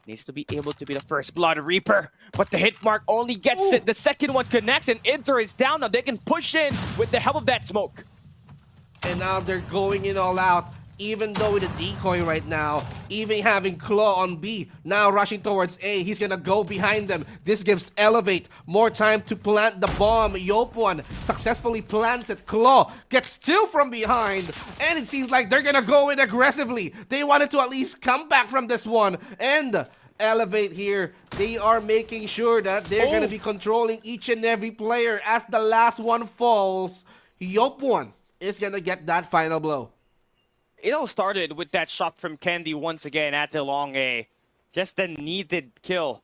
Needs to be able to be the first Blood Reaper, but the hit mark only gets it. The second one connects, and Inter is down. Now they can push in with the help of that smoke. And now they're going in all out. Even though with a decoy right now, even having Claw on B, now rushing towards A, he's gonna go behind them. This gives Elevate more time to plant the bomb. Yopuan successfully plants it. Claw gets 2 from behind, and it seems like they're gonna go in aggressively. They wanted to at least come back from this one, and Elevate here, they are making sure that they're gonna be controlling each and every player. As the last one falls, Yopuan is gonna get that final blow. It all started with that shot from Candy once again at the long A. Just a needed kill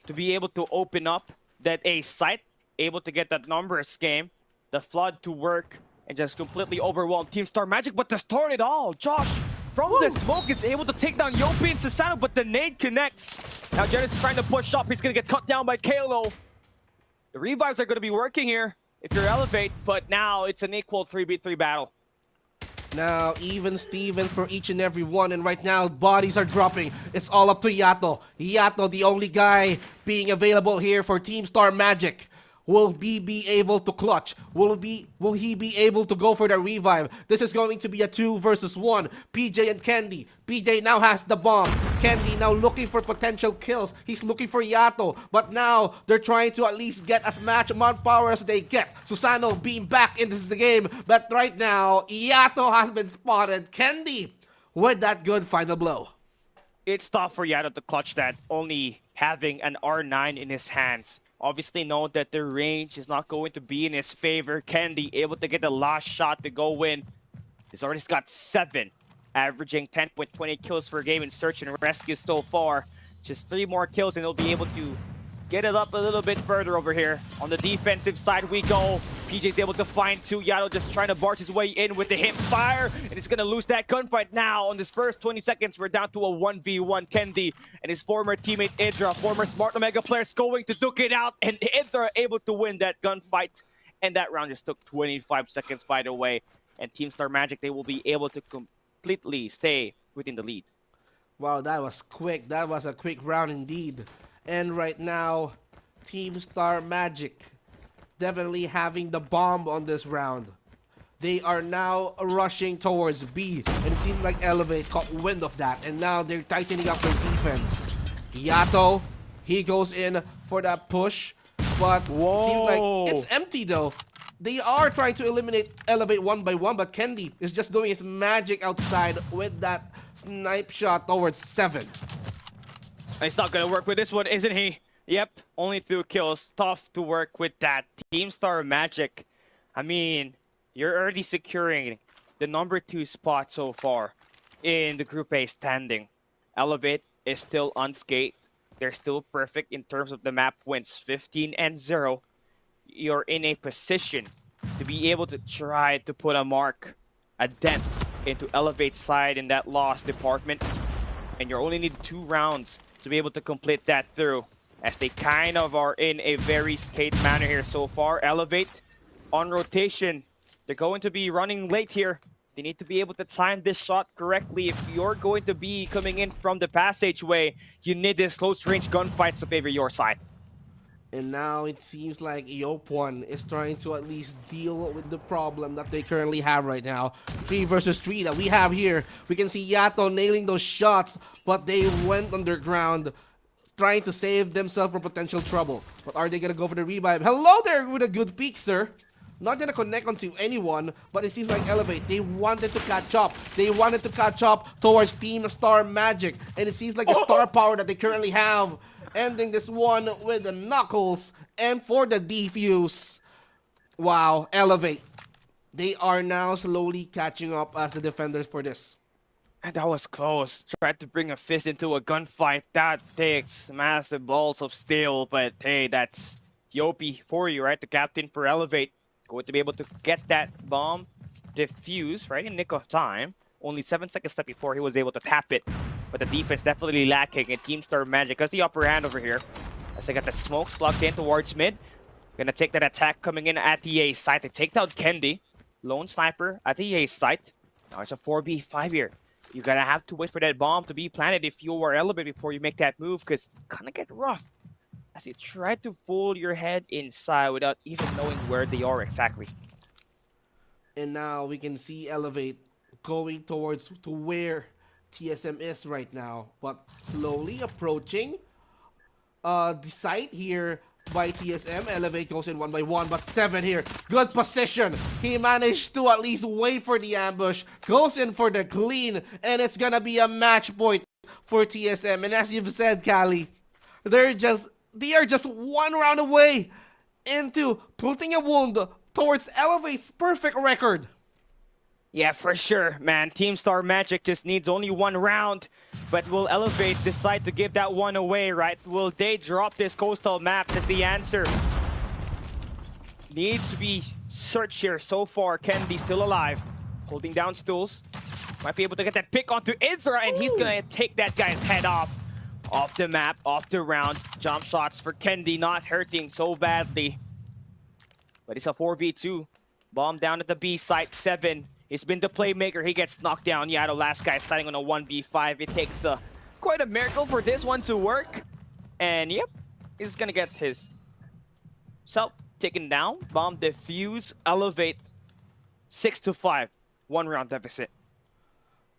to be able to open up that A site, able to get that numbers game, the flood to work, and just completely overwhelm Team Star Magic. But to start it all, Josh, from the smoke, is able to take down Yopi and Susano, but the nade connects. Now Janus is trying to push up. He's going to get cut down by Kalo. The revives are going to be working here if you're Elevate, but now it's an equal 3v3 battle. Now, even Stevens for each and every one, and right now, bodies are dropping. It's all up to Yato. Yato, the only guy being available here for Team Star Magic. Will he be able to clutch? Will he be able to go for the revive? This is going to be a 2 versus 1. PJ and Candy. PJ now has the bomb. Candy now looking for potential kills. He's looking for Yato. But now, they're trying to at least get as much manpower as they get. Susano being back into the game. But right now, Yato has been spotted. Candy with that good final blow. It's tough for Yato to clutch that, only having an R9 in his hands. Obviously know that the range is not going to be in his favor. Candy able to get the last shot to go win. He's already got 7, averaging 10.20 kills per game in search and rescue so far. Just 3 more kills and he'll be able to get it up a little bit further over here. On the defensive side we go. PJ's able to find two. Yato just trying to barge his way in with the hip fire, and he's gonna lose that gunfight now. On this first 20 seconds, we're down to a 1v1. Kendi and his former teammate Idra, former Smart Omega players, going to duke it out, and Idra able to win that gunfight. And that round just took 25 seconds, by the way. And Team Star Magic, they will be able to completely stay within the lead. Wow, that was quick. That was a quick round indeed. And right now, Team Star Magic definitely having the bomb on this round. They are now rushing towards B, and it seems like Elevate caught wind of that, and now they're tightening up their defense. Yato, he goes in for that push, but it seems like it's empty though. They are trying to eliminate Elevate one by one, but Kendi is just doing his magic outside with that snipe shot towards 7. He's not gonna work with this one, isn't he? Yep, only 2 kills. Tough to work with that. Team Star Magic, I mean, you're already securing the number 2 spot so far in the Group A standing. Elevate is still unscathed. They're still perfect in terms of the map wins, 15-0. You're in a position to be able to try to put a mark, a dent into Elevate's side in that loss department. And you only need 2 rounds to be able to complete that through, as they kind of are in a very skate manner here so far. Elevate on rotation. They're going to be running late here. They need to be able to time this shot correctly. If you're going to be coming in from the passageway, you need this close range gunfights to favor your side. And now it seems like Yopwan is trying to at least deal with the problem that they currently have right now. 3 versus 3 that we have here. We can see Yato nailing those shots, but they went underground, trying to save themselves from potential trouble. But are they gonna go for the revive? Hello there with a good peek, sir. Not gonna connect onto anyone, but it seems like Elevate, they wanted to catch up. They wanted to catch up towards Team Star Magic, and it seems like the star power that they currently have, ending this one with the knuckles and for the defuse. Wow, Elevate. They are now slowly catching up as the defenders for this. And that was close. Tried to bring a fist into a gunfight. That takes massive balls of steel. But hey, that's Yopi for you, right? The captain for Elevate. Going to be able to get that bomb defuse, right? In nick of time. Only 7 seconds left before he was able to tap it. But the defense definitely lacking. And Team Star Magic has the upper hand over here, as they got the smokes locked in towards mid. Gonna take that attack coming in at the A site. They take down Kendi. Lone sniper at the A site. Now it's a 4v5 here. You're gonna have to wait for that bomb to be planted if you are Elevate before you make that move, because it's gonna get rough as you try to fool your head inside without even knowing where they are exactly. And now we can see Elevate going towards to where TSM is right now, but slowly approaching the site here by TSM. Elevate goes in 1 by 1, but 7 here. Good position. He managed to at least wait for the ambush. Goes in for the clean, and it's gonna be a match point for TSM. And as you've said, Kali, they are just 1 round away into putting a wound towards Elevate's perfect record. Yeah, for sure, man. Team Star Magic just needs only 1 round. But will Elevate decide to give that one away, right? Will they drop this coastal map? That's the answer. Needs to be searched here. So far, Kendi still alive. Holding down stools. Might be able to get that pick onto Ithra, and he's gonna take that guy's head off. Off the map, off the round. Jump shots for Kendi, not hurting so badly. But it's a 4v2. Bomb down at the B site, 7. He's been the playmaker. He gets knocked down. Yeah, the last guy standing on a 1v5. It takes quite a miracle for this one to work. And yep, he's gonna get his self taken down. Bomb defuse. Elevate 6-5. 1 round deficit.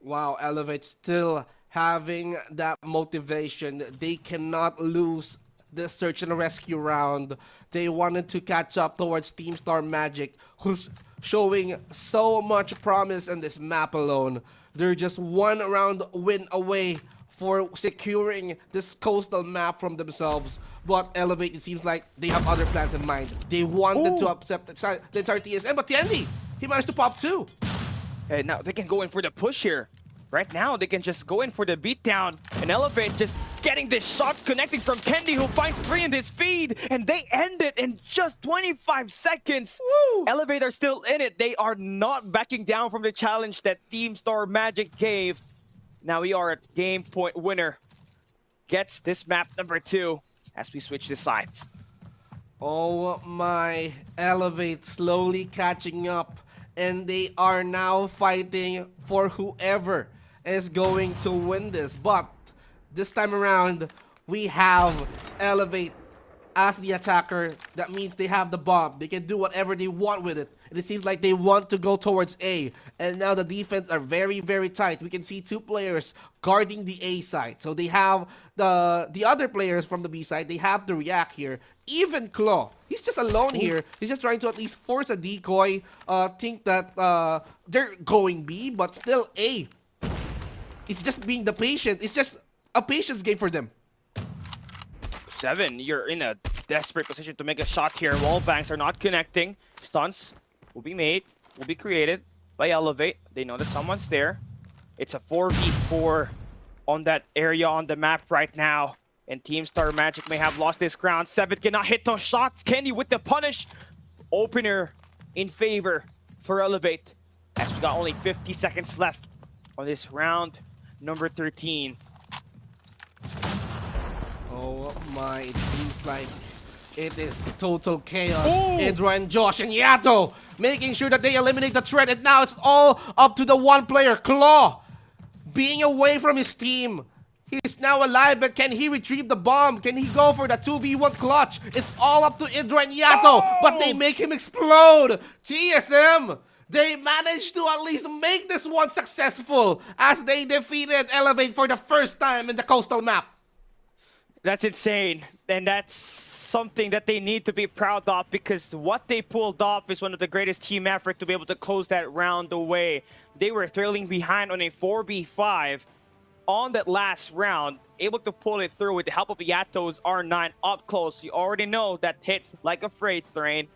Wow, Elevate still having that motivation. They cannot lose this search and rescue round. They wanted to catch up towards Team Star Magic, who's showing so much promise in this map alone. They're just 1 round win away for securing this coastal map from themselves. But Elevate, it seems like they have other plans in mind. They wanted to upset the entire TSM, but Tiendy, he managed to pop 2. And now they can go in for the push here. Right now, they can just go in for the beatdown and Elevate just getting the shots connecting from Kendi, who finds 3 in this feed, and they end it in just 25 seconds. Woo! Elevate are still in it. They are not backing down from the challenge that Team Star Magic gave. Now we are at game point winner. Gets this map number 2 as we switch the sides. Oh my, Elevate slowly catching up, and they are now fighting for whoever is going to win this. But this time around, we have Elevate as the attacker. That means they have the bomb. They can do whatever they want with it. And it seems like they want to go towards A. And now the defense are very, very tight. We can see 2 players guarding the A side. So they have the other players from the B side. They have to react here. Even Claw, he's just alone here. He's just trying to at least force a decoy. Think that they're going B, but still A. It's just being the patient. It's just a patience game for them. 7, you're in a desperate position to make a shot here. Wall banks are not connecting. Stunts will be made, will be created by Elevate. They know that someone's there. It's a 4v4 on that area on the map right now. And Team Star Magic may have lost this ground. 7 cannot hit those shots. Kenny with the punish. Opener in favor for Elevate. As we got only 50 seconds left on this round number 13. Oh my, it seems like it is total chaos. Ooh. Idra and Josh and Yato making sure that they eliminate the threat, and now it's all up to the one player, Claw, being away from his team. He's now alive, but can he retrieve the bomb? Can he go for the 2v1 clutch? It's all up to Idra and Yato, but they make him explode. TSM, they managed to at least make this one successful as they defeated Elevate for the first time in the coastal map. That's insane, and that's something that they need to be proud of, because what they pulled off is one of the greatest team effort to be able to close that round away. They were trailing behind on a 4v5 on that last round, able to pull it through with the help of Yato's R9 up close. You already know that hits like a freight train,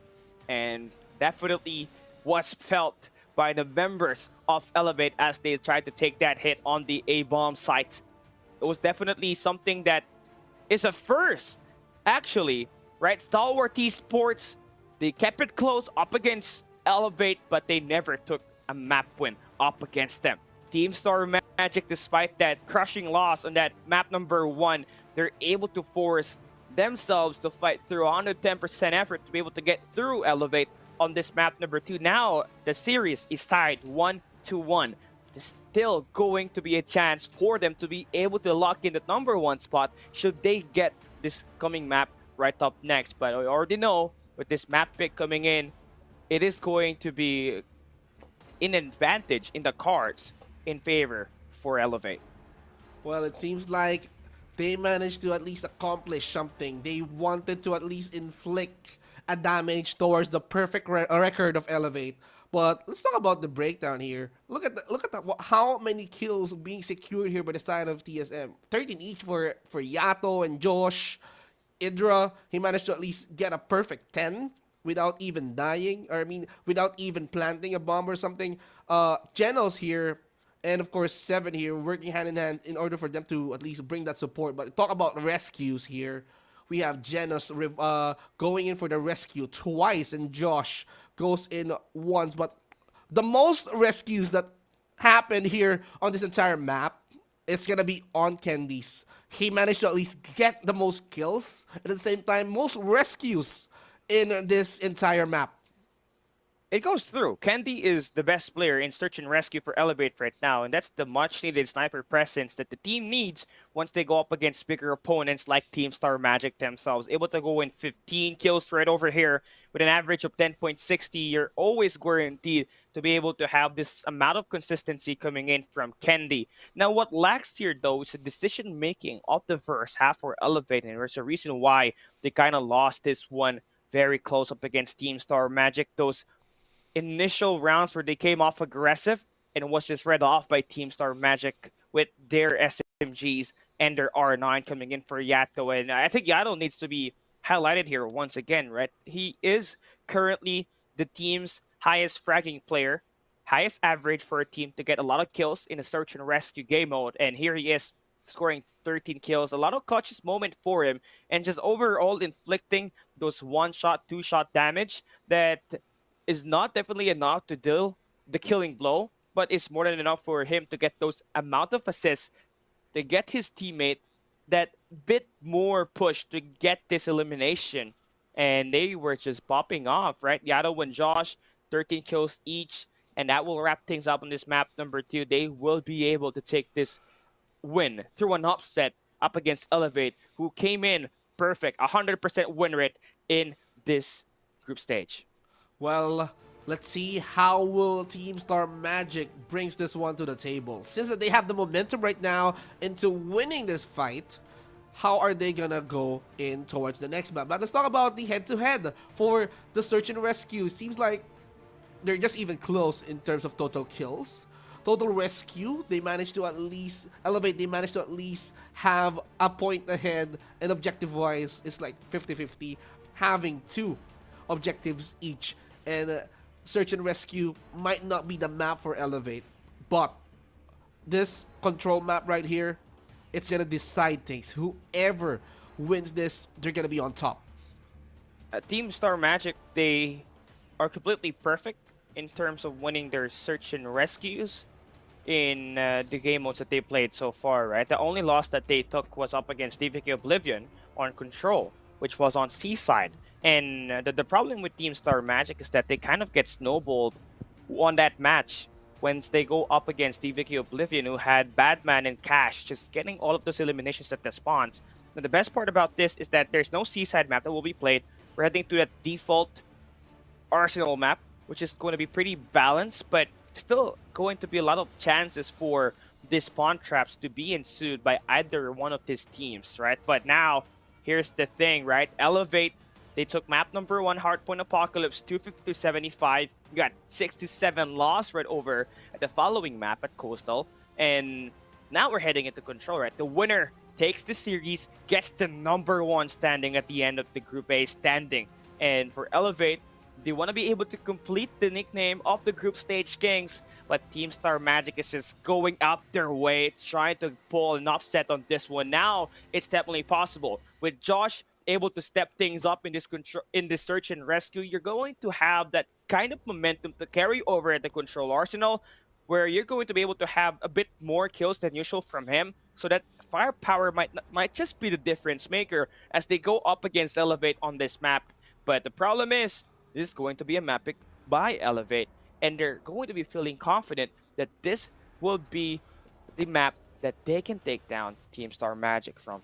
and definitely was felt by the members of Elevate as they tried to take that hit on the A-bomb site. It was definitely something that is a first, actually, right? Stalwart eSports, they kept it close up against Elevate, but they never took a map win up against them. Team Star Magic, despite that crushing loss on that map number 1, they're able to force themselves to fight through 110% effort to be able to get through Elevate on this map number 2. Now, the series is tied 1-1. There's still going to be a chance for them to be able to lock in the number 1 spot should they get this coming map right up next. But I already know with this map pick coming in, it is going to be an advantage in the cards in favor for Elevate. Well, it seems like they managed to at least accomplish something. They wanted to at least inflict a damage towards the perfect record of Elevate. But let's talk about the breakdown here. Look at how many kills being secured here by the side of TSM. 13 each for Yato and Josh. Idra, he managed to at least get a perfect 10 without even dying, or I mean, without even planting a bomb or something. Genos here, and of course 7 here, working hand in hand in order for them to at least bring that support. But talk about rescues here. We have Genos going in for the rescue twice, and Josh goes in once. But the most rescues that happen here on this entire map, it's gonna be on Kendi's. He managed to at least get the most kills, at the same time, most rescues in this entire map. It goes through. Kendi is the best player in search and rescue for Elevate right now, and that's the much-needed sniper presence that the team needs once they go up against bigger opponents like Team Star Magic themselves. Able to go in 15 kills right over here with an average of 10.60. You're always guaranteed to be able to have this amount of consistency coming in from Kendi. Now, what lacks here, though, is the decision-making of the first half for Elevate, and there's a reason why they kind of lost this one very close up against Team Star Magic. Those initial rounds where they came off aggressive and was just read off by Team Star Magic with their SMGs and their R9 coming in for Yato. And I think Yato needs to be highlighted here once again, right? He is currently the team's highest fragging player, highest average for a team to get a lot of kills in a search and rescue game mode. And here he is scoring 13 kills. A lot of clutches moment for him, and just overall inflicting those one-shot, two-shot damage that is not definitely enough to deal the killing blow, but it's more than enough for him to get those amount of assists to get his teammate that bit more push to get this elimination. And they were just popping off, right? Yato and Josh, 13 kills each, and that will wrap things up on this map number 2. They will be able to take this win through an upset up against Elevate, who came in perfect, 100% win rate in this group stage. Well, let's see how will Team Star Magic brings this one to the table. Since that they have the momentum right now into winning this fight, how are they gonna go in towards the next map? But let's talk about the head-to-head for the search and rescue. Seems like they're just even close in terms of total kills. Total rescue, they managed to at least elevate, they managed to at least have a point ahead, and objective-wise, it's like 50-50, having 2 objectives each. And search and rescue might not be the map for elevate, but this control map right here, it's gonna decide things. Whoever wins this, they're gonna be on top. Team Star Magic, they are completely perfect in terms of winning their search and rescues in the game modes that they played so far, right? The only loss that they took was up against DVK Oblivion on Control, which was on Seaside. And the problem with Team Star Magic is that they kind of get snowballed on that match once they go up against DVK Oblivion, who had Badman and Cash, just getting all of those eliminations at the spawns. Now, the best part about this is that there's no Seaside map that will be played. We're heading to that default Arsenal map, which is going to be pretty balanced, but still going to be a lot of chances for these spawn traps to be ensued by either one of these teams, right? But now, here's the thing, right? Elevate, they took map number 1, Hardpoint Apocalypse, 250 to 75. You got 67 loss right over at the following map at Coastal. And now we're heading into Control, right? The winner takes the series, gets the number 1 standing at the end of the Group A standing. And for Elevate, they want to be able to complete the nickname of the Group Stage Kings, but Team Star Magic is just going out their way, trying to pull an upset on this one. Now, it's definitely possible. With Josh able to step things up in this search and rescue, you're going to have that kind of momentum to carry over at the Control Arsenal, where you're going to be able to have a bit more kills than usual from him, so that firepower might just be the difference maker as they go up against Elevate on this map. But the problem is, this is going to be a map pick by Elevate, and they're going to be feeling confident that this will be the map that they can take down Team Star Magic from.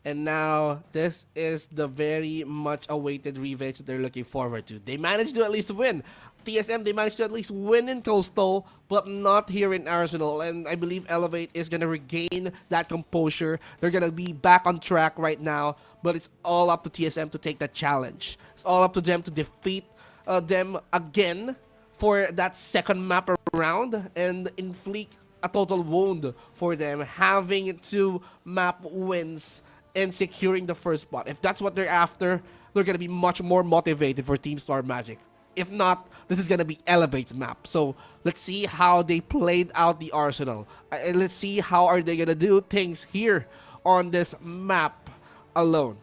And now, this is the very much awaited revenge that they're looking forward to. They managed to at least win. TSM, they managed to at least win in Coastal, but not here in Arsenal. And I believe Elevate is going to regain that composure. They're going to be back on track right now, but it's all up to TSM to take that challenge. It's all up to them to defeat them again for that second map around and inflict a total wound for them, having 2 map wins and securing the first spot. If that's what they're after, they're going to be much more motivated for Team Star Magic. If not, this is going to be Elevate's map. So let's see how they played out the Arsenal. And let's see how are they going to do things here on this map alone.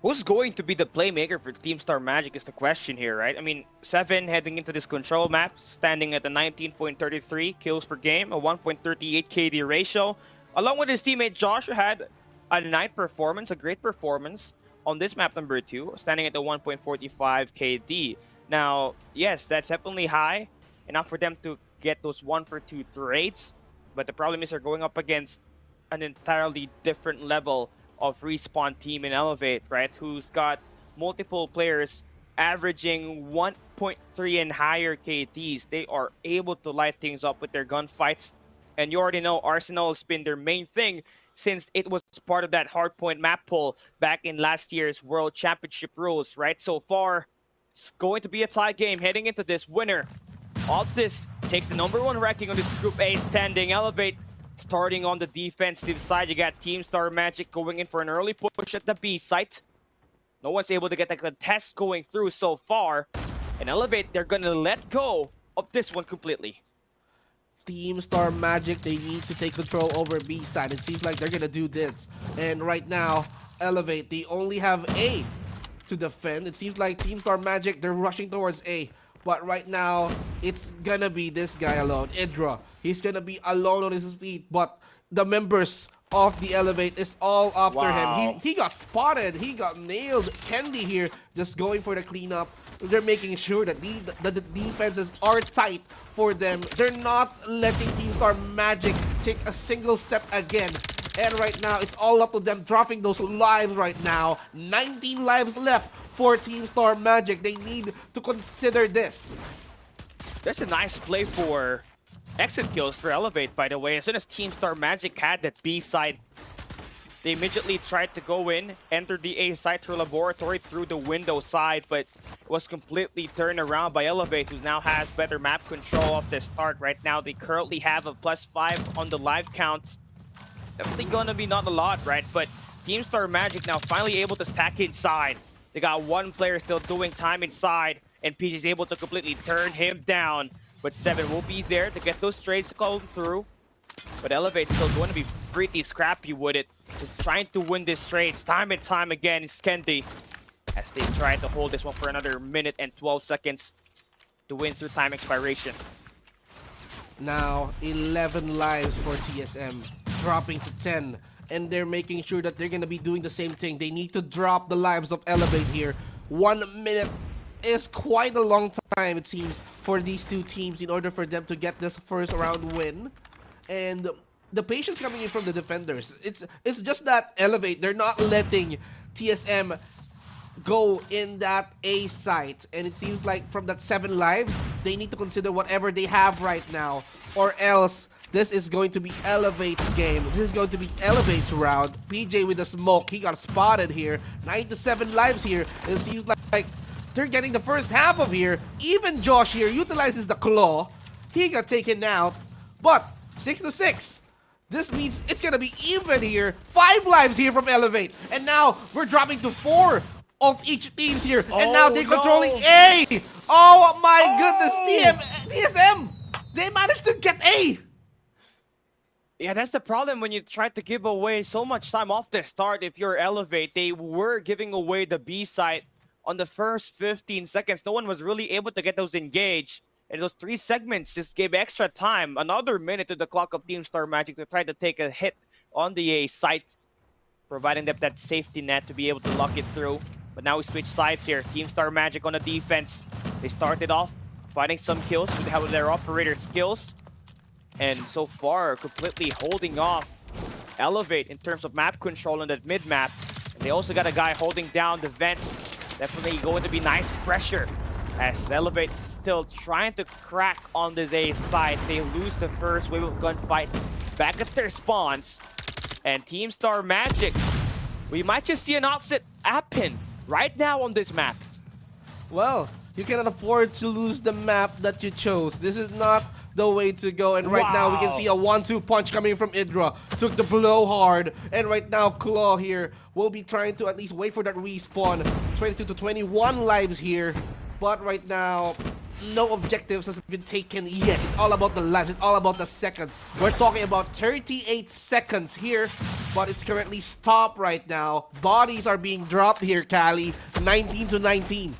Who's going to be the playmaker for Team Star Magic is the question here, right? I mean, Seven heading into this Control map, standing at a 19.33 kills per game, a 1.38 KD ratio. Along with his teammate Josh, who had a great performance on this map number 2, standing at the 1.45 KD. Now, yes, that's definitely high, enough for them to get those 1-for-2 trades, but the problem is they're going up against an entirely different level of Respawn team in Elevate, right? Who's got multiple players averaging 1.3 and higher KDs. They are able to light things up with their gunfights. And you already know Arsenal has been their main thing since it was part of that Hardpoint map poll back in last year's World Championship rules, right? So far, it's going to be a tie game heading into this. Winner of this takes the number 1 ranking on this Group A standing. Elevate starting on the defensive side. You got Team Star Magic going in for an early push at the B site. No one's able to get the contest going through so far. And Elevate, they're going to let go of this one completely. Team Star Magic, they need to take control over B side. It seems like they're gonna do this. And right now, Elevate, they only have A to defend. It seems like Team Star Magic, they're rushing towards A. But right now, it's gonna be this guy alone, Idra. He's gonna be alone on his feet, but the members of the Elevate is all after him. He got spotted, he got nailed. Candy here just going for the cleanup. They're making sure that the defenses are tight for them. They're not letting Team Star Magic take a single step again. And right now, it's all up to them dropping those lives right now. 19 lives left for Team Star Magic. They need to consider this. That's a nice play for exit kills for Elevate, by the way. As soon as Team Star Magic had that B side, they immediately tried to go in, enter the A side through Laboratory through the window side, but it was completely turned around by Elevate, who now has better map control off the start. Right now, they currently have a +5 on the live counts. Definitely gonna be not a lot, right? But Team Star Magic now finally able to stack inside. They got one player still doing time inside, and PG is able to completely turn him down. But 7 will be there to get those trades to come through. But Elevate's still going to be pretty scrappy with it. Just trying to win this trades time and time again. Skendi, as they try to hold this one for another minute and 12 seconds to win through time expiration. Now, 11 lives for TSM, dropping to 10. And they're making sure that they're going to be doing the same thing. They need to drop the lives of Elevate here. 1 minute is quite a long time, it seems, for these two teams in order for them to get this first round win. And the patience coming in from the defenders. It's just that Elevate, they're not letting TSM go in that A site. And it seems like from that 7 lives, they need to consider whatever they have right now. Or else, this is going to be Elevate's game. This is going to be Elevate's round. PJ with the smoke. He got spotted here. 97 lives here. It seems like they're getting the first half of here. Even Josh here utilizes the claw. He got taken out. But 6-6. This means it's going to be even here. 5 lives here from Elevate. And now we're dropping to 4 of each teams here. And now they're controlling A. Oh my goodness. TSM. They managed to get A. Yeah, that's the problem when you try to give away so much time off the start. If you're Elevate, they were giving away the B site on the first 15 seconds. No one was really able to get those engaged. And those 3 segments just gave extra time. Another minute to the clock of Team Star Magic to try to take a hit on the A site, providing them that safety net to be able to lock it through. But now we switch sides here. Team Star Magic on the defense. They started off finding some kills with how their operator skills. And so far, completely holding off Elevate in terms of map control on that mid-map. And they also got a guy holding down the vents. Definitely going to be nice pressure as Elevate is still trying to crack on this A side. They lose the first wave of gunfights back at their spawns. And Team Star Magic, we might just see an upset happen right now on this map. Well, you cannot afford to lose the map that you chose. This is not the way to go. And right now we can see a 1-2 punch coming from Idra. Took the blow hard. And right now Claw here will be trying to at least wait for that respawn. 22 to 21 lives here. But right now, no objectives has been taken yet. It's all about the lives. It's all about the seconds. We're talking about 38 seconds here. But it's currently stopped right now. Bodies are being dropped here, Cali. 19 to 19.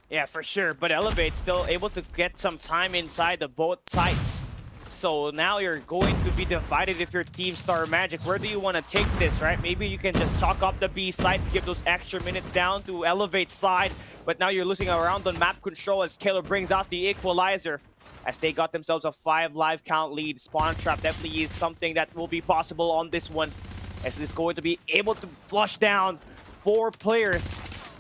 Yeah, for sure. But Elevate still able to get some time inside the both sites. So now you're going to be divided if you're Team Star Magic. Where do you want to take this, right? Maybe you can just chalk up the B side, give those extra minutes down to Elevate side. But now you're losing around on map control as Killer brings out the equalizer. As they got themselves a 5 live count lead. Spawn trap definitely is something that will be possible on this one. As it's going to be able to flush down 4 players.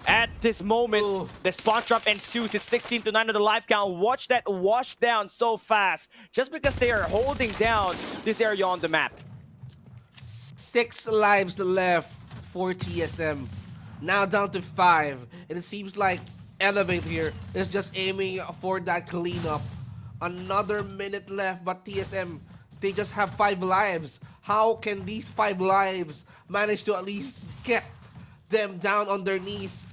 At this moment, the spawn trap ensues. It's 16 to 9 on the live count. Watch that wash down so fast. Just because they are holding down this area on the map. 6 lives left for TSM. Now down to 5. And it seems like Elevate here is just aiming for that cleanup. Another minute left, but TSM, they just have 5 lives. How can these 5 lives manage to at least get them down on their knees?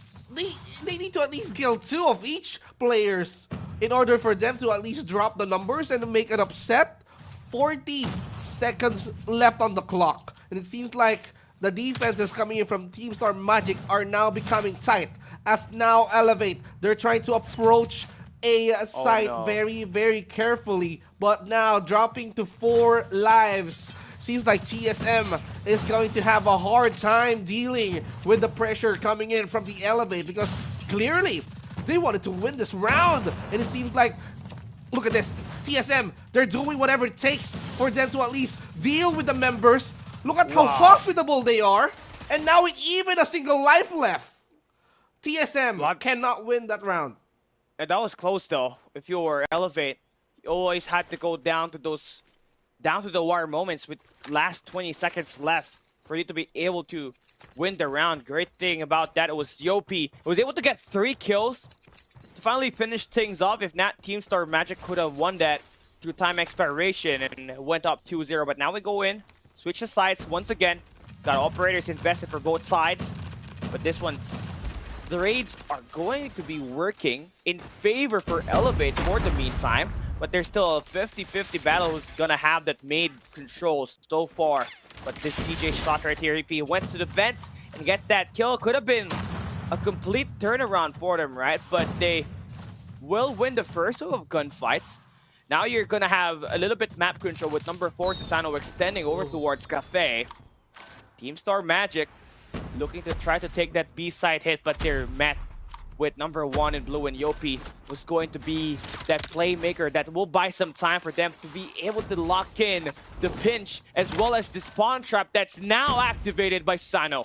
They need to at least kill 2 of each players in order for them to at least drop the numbers and make an upset. 40 seconds left on the clock. And it seems like the defenses coming in from Team Star Magic are now becoming tight. As now Elevate, they're trying to approach a site very, very carefully. But now dropping to 4 lives. Seems like TSM is going to have a hard time dealing with the pressure coming in from the Elevate, because clearly they wanted to win this round. And it seems like, look at this, TSM, they're doing whatever it takes for them to at least deal with the members. Look at how hospitable they are. And now with even a single life left, TSM cannot win that round. And that was close though. If you were Elevate, you always had to go down to the wire moments with last 20 seconds left for you to be able to win the round. Great thing about that, it was Yopi was able to get 3 kills to finally finish things off. If not, Team Star Magic could have won that through time expiration and went up 2-0. But now we go in, switch the sides once again. Got operators invested for both sides. But this one's, the raids are going to be working in favor for Elevate for the meantime. But there's still a 50-50 battle who's gonna have that made controls so far. But this TJ shot right here, if he went to the vent and get that kill, could have been a complete turnaround for them, right? But they will win the first of gunfights. Now you're gonna have a little bit map control with number 4 Tisano extending over towards Cafe. Team Star Magic looking to try to take that B side hit, but they're met with number 1 in blue, and Yopi was going to be that playmaker that will buy some time for them to be able to lock in the pinch as well as the spawn trap that's now activated by Sano.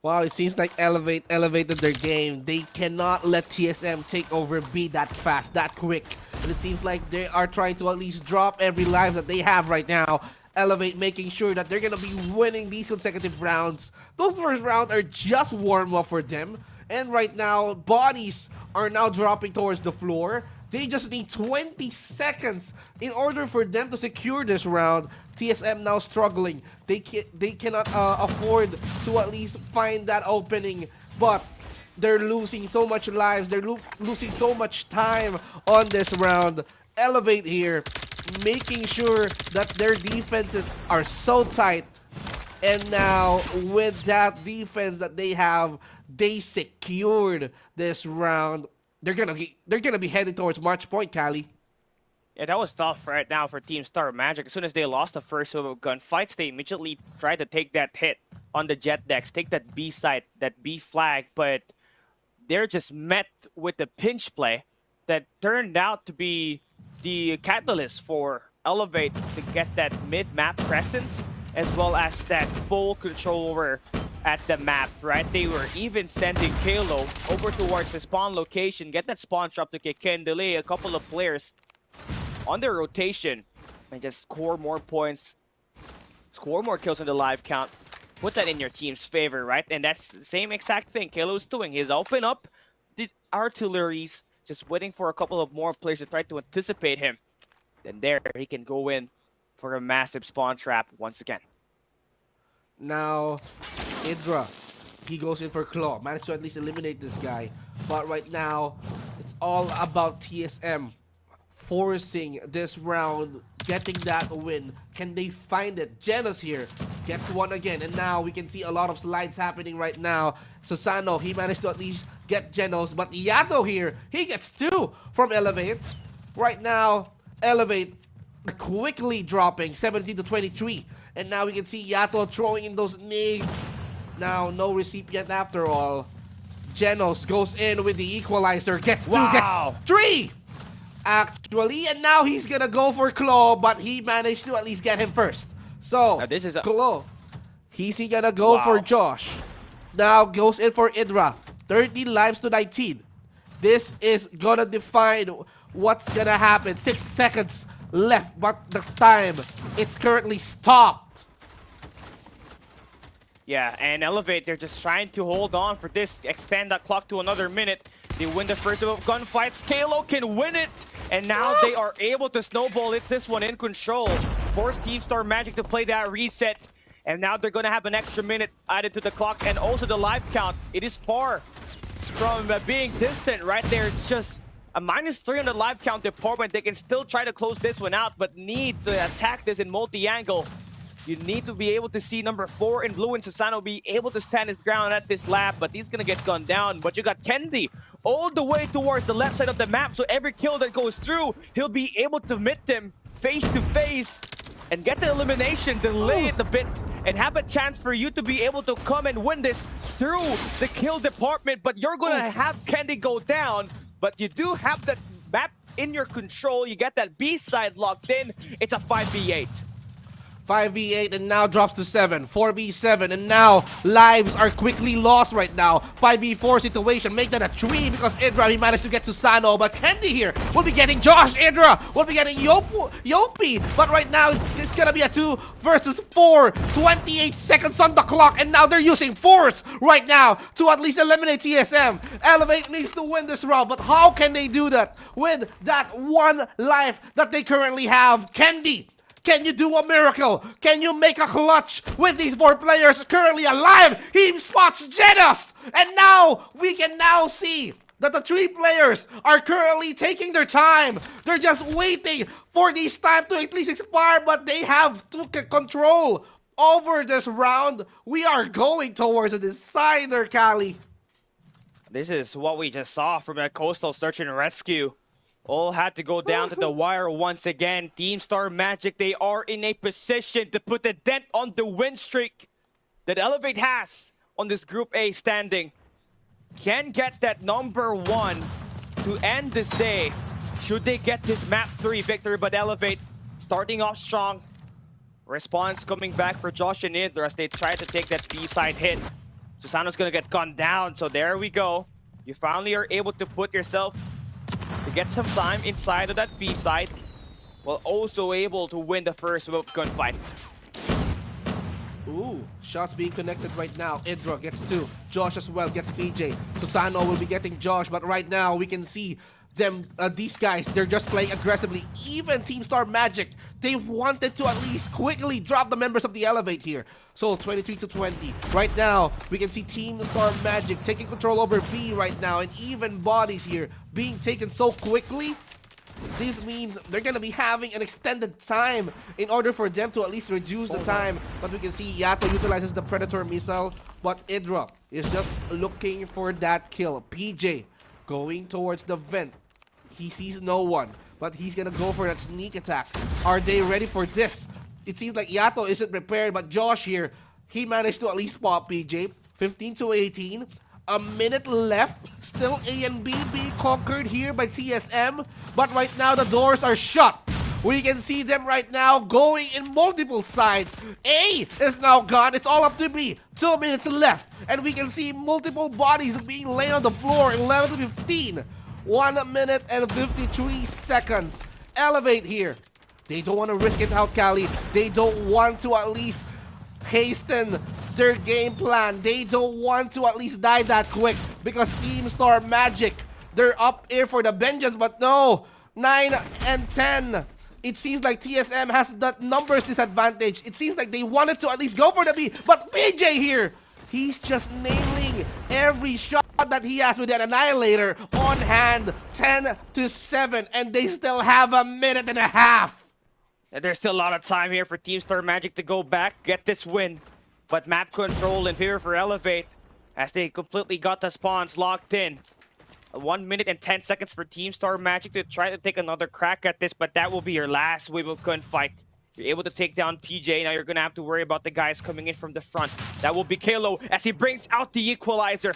Wow, it seems like Elevate elevated their game. They cannot let TSM take over B that fast, that quick. And it seems like they are trying to at least drop every life that they have right now. Elevate making sure that they're going to be winning these consecutive rounds. Those first rounds are just warm up for them. And right now, bodies are now dropping towards the floor. They just need 20 seconds in order for them to secure this round. TSM now struggling. They cannot afford to at least find that opening. But they're losing so much lives. They're losing so much time on this round. Elevate here, making sure that their defenses are so tight. And now, with that defense that they have, they secured this round. They're gonna be heading towards March Point, Cali. Yeah, that was tough right now for Team Star Magic. As soon as they lost the first wave of gunfights, they immediately tried to take that hit on the jet decks, take that B site, that B flag, but they're just met with the pinch play that turned out to be the catalyst for Elevate to get that mid-map presence, as well as that full control over at the map, right? They were even sending Kalo over towards the spawn location, get that spawn trap to kick in, delay a couple of players on their rotation, and just score more points, score more kills in the live count, put that in your team's favor, right? And that's the same exact thing Kalo's doing. He's open up the artilleries, just waiting for a couple of more players to try to anticipate him. Then there, he can go in for a massive spawn trap once again. Now, Idra, he goes in for Claw. Managed to at least eliminate this guy. But right now, it's all about TSM forcing this round, getting that win. Can they find it? Genos here gets one again. And now we can see a lot of slides happening right now. Susano, he managed to at least get Genos. But Yato here, he gets 2 from Elevate. Right now, Elevate quickly dropping 17 to 23. And now we can see Yato throwing in those nades. Now, no recipient after all. Genos goes in with the equalizer. Gets 2, gets 3! Actually, and now he's gonna go for Claw, but he managed to at least get him first. So, now this is Claw. He's gonna go for Josh. Now goes in for Idra. 30 lives to 19. This is gonna define what's gonna happen. 6 seconds left, but the time, it's currently stopped. Yeah, and Elevate, they're just trying to hold on for this, extend that clock to another minute. They win the first of gunfights. Kalo can win it, and now they are able to snowball. It's this one in control. Force Team Star Magic to play that reset, and now they're gonna have an extra minute added to the clock, and also the live count. It is far from being distant right there. Just a -3 on the live count department. They can still try to close this one out, but need to attack this in multi-angle. You need to be able to see number 4 in blue and Susano be able to stand his ground at this lap, but he's gonna get gunned down. But you got Kendi all the way towards the left side of the map, so every kill that goes through, he'll be able to meet them face to face and get the elimination, delay it a bit, and have a chance for you to be able to come and win this through the kill department. But you're gonna have Kendi go down, but you do have that map in your control. You get that B side locked in. It's a 5v8. 5v8 and now drops to 7, 4v7, and now lives are quickly lost right now. 5v4 situation, make that a 3 because Idra, he managed to get Susano, but Kendi here will be getting Josh. Idra will be getting Yopi, but right now it's gonna be a 2 versus 4, 28 seconds on the clock, and now they're using Force right now to at least eliminate TSM. Elevate needs to win this round, but how can they do that with that one life that they currently have? Kendi, can you do a miracle? Can you make a clutch with these 4 players currently alive? He spots Genos! And now, we can now see that the 3 players are currently taking their time. They're just waiting for this time to at least expire, but they have to control over this round. We are going towards a decider, Kali. This is what we just saw from a Coastal Search and Rescue. All had to go down to the wire once again. Team Star Magic, they are in a position to put a dent on the win streak that Elevate has on this Group A standing. Can get that number 1 to end this day should they get this map 3 victory, but Elevate starting off strong. Response coming back for Josh and Idra as they try to take that B-side hit. Susano's gonna get gunned down, so there we go. You finally are able to put yourself to get some time inside of that B side, while also able to win the first gunfight. Ooh, shots being connected right now. Idra gets 2. Josh as well gets PJ. Susano will be getting Josh, but right now we can see them, these guys, they're just playing aggressively. Even Team Star Magic, they wanted to at least quickly drop the members of the Elevate here. So 23-20. Right now, we can see Team Star Magic taking control over B right now, and even bodies here being taken so quickly. This means they're gonna be having an extended time in order for them to at least reduce the time. But we can see Yato utilizes the Predator missile, but Idra is just looking for that kill. PJ going towards the vent. He sees no one, but he's gonna go for that sneak attack. Are they ready for this? It seems like Yato isn't prepared, but Josh here, he managed to at least spot PJ. 15-18. A minute left. Still A and B being conquered here by CSM. But right now the doors are shut. We can see them right now going in multiple sides. A is now gone. It's all up to B. 2 minutes left. And we can see multiple bodies being laid on the floor. 11-15. 1 minute and 53 seconds. Elevate here. They don't want to risk it out, Kali. They don't want to at least hasten their game plan. They don't want to at least die that quick because Team Star Magic, they're up here for the vengeance, but no. 9 and 10. It seems like TSM has that numbers disadvantage. It seems like they wanted to at least go for the B, but PJ here, he's just nailing every shot that he has with that Annihilator on hand. 10-7, and they still have a minute and a half. And there's still a lot of time here for Team Star Magic to go back, get this win. But map control in favor for Elevate as they completely got the spawns locked in. 1 minute and 10 seconds for Team Star Magic to try to take another crack at this, but that will be your last wave of gunfight. You're able to take down PJ. Now you're going to have to worry about the guys coming in from the front. That will be Kalo as he brings out the equalizer.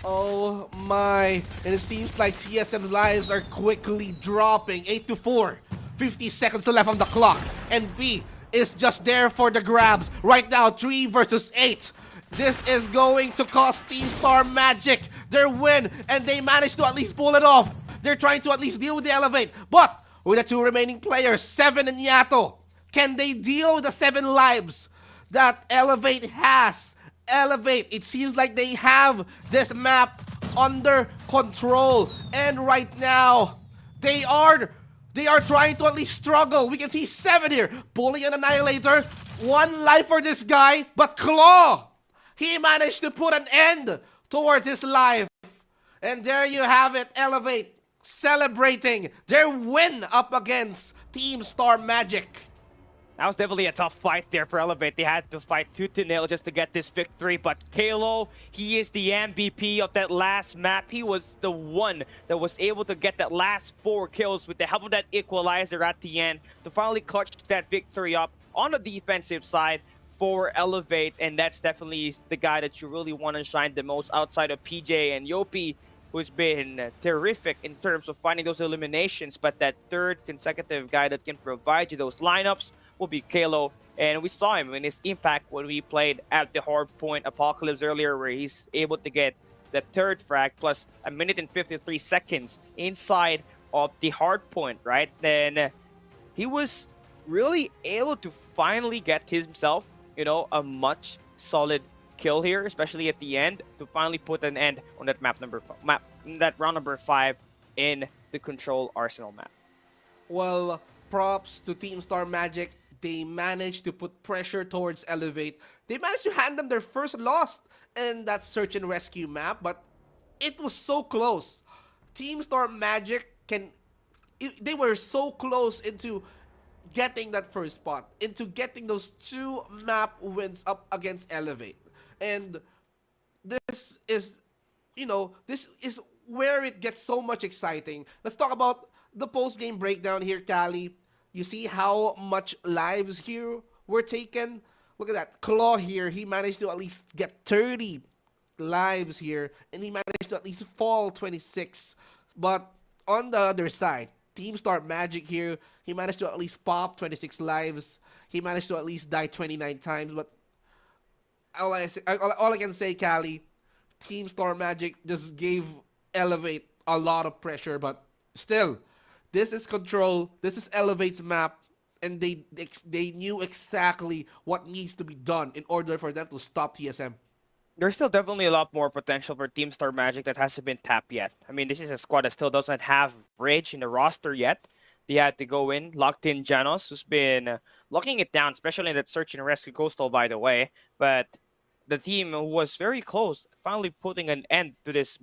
Oh my. And it seems like TSM's lives are quickly dropping. 8-4. 50 seconds left on the clock. And B is just there for the grabs. Right now, 3 versus 8. This is going to cost Team Star Magic their win. And they managed to at least pull it off. They're trying to at least deal with the Elevate. But with the 2 remaining players, 7 and Yato, can they deal with the 7 lives that Elevate has? Elevate, it seems like they have this map under control, and right now they are trying to at least struggle. We can see 7 here pulling an Annihilator. 1 life for this guy, but Claw, he managed to put an end towards his life. And there you have it, Elevate celebrating their win up against Team Star Magic. That was definitely a tough fight there for Elevate. They had to fight tooth and nail just to get this victory. But Kalo, he is the MVP of that last map. He was the one that was able to get that last 4 kills with the help of that equalizer at the end to finally clutch that victory up on the defensive side for Elevate. And that's definitely the guy that you really want to shine the most outside of PJ and Yopi, who's been terrific in terms of finding those eliminations. But that third consecutive guy that can provide you those lineups will be Kalo. And we saw him in his impact when we played at the Hardpoint Apocalypse earlier, where he's able to get the third frag plus 1 minute and 53 seconds inside of the Hardpoint, right? Then he was really able to finally get himself, a much solid kill here, especially at the end, to finally put an end on that that round number 5 in the Control Arsenal map. Well, props to Team Star Magic. They managed to put pressure towards Elevate. They managed to hand them their first loss in that search and rescue map, but it was so close. Team Star Magic they were so close into getting that first spot, into getting those 2 map wins up against Elevate. And this is, this is where it gets so much exciting. Let's talk about the post-game breakdown here, Cali. You see how much lives here were taken? Look at that. Claw here, he managed to at least get 30 lives here, and he managed to at least fall 26. But on the other side, Team Star Magic here, he managed to at least pop 26 lives. He managed to at least die 29 times. But all I can say, Cali, Team Star Magic just gave Elevate a lot of pressure, but still, this is Control, this is Elevate's map, and they knew exactly what needs to be done in order for them to stop TSM. There's still definitely a lot more potential for Team Star Magic that hasn't been tapped yet. I mean, this is a squad that still doesn't have Bridge in the roster yet. They had to go in, locked in Janos, who's been locking it down, especially in that search and rescue coastal, by the way. But the team was very close, finally putting an end to this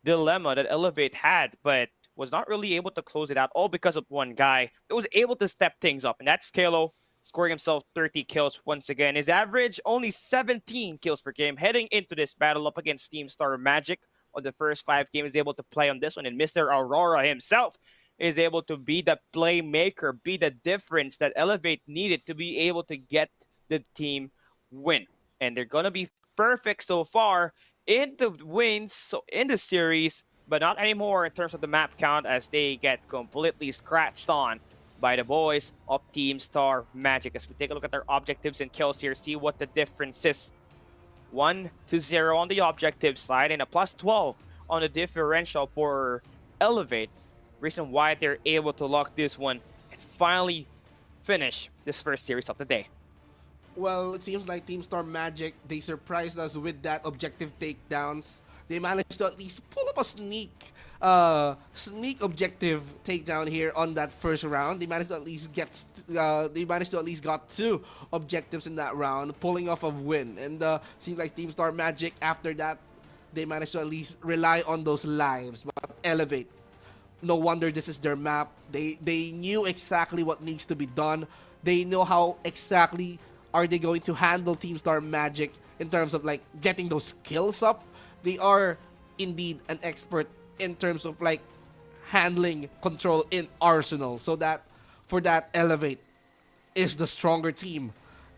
dilemma that Elevate had, but was not really able to close it out, all because of one guy that was able to step things up, and that's Kalo, scoring himself 30 kills once again. His average, only 17 kills per game, heading into this battle up against Team Star Magic. On the first 5 games, able to play on this one, and Mr. Aurora himself is able to be the playmaker, be the difference that Elevate needed to be able to get the team win. And they're going to be perfect so far in the wins so in the series, but not anymore in terms of the map count, as they get completely scratched on by the boys of Team Star Magic. As we take a look at their objectives and kills here, see what the difference is. 1-0 on the objective side and a +12 on the differential for Elevate. Reason why they're able to lock this one and finally finish this first series of the day. Well, it seems like Team Star Magic, they surprised us with that objective takedowns. They managed to at least pull up a sneak objective takedown here on that first round. They managed to at least got 2 objectives in that round, pulling off a win. And seems like Team Star Magic, after that, they managed to at least rely on those lives. But Elevate, no wonder this is their map. They knew exactly what needs to be done. They know how exactly are they going to handle Team Star Magic in terms of like getting those skills up. They are indeed an expert in terms of like handling Control in Arsenal. So that for that, Elevate is the stronger team.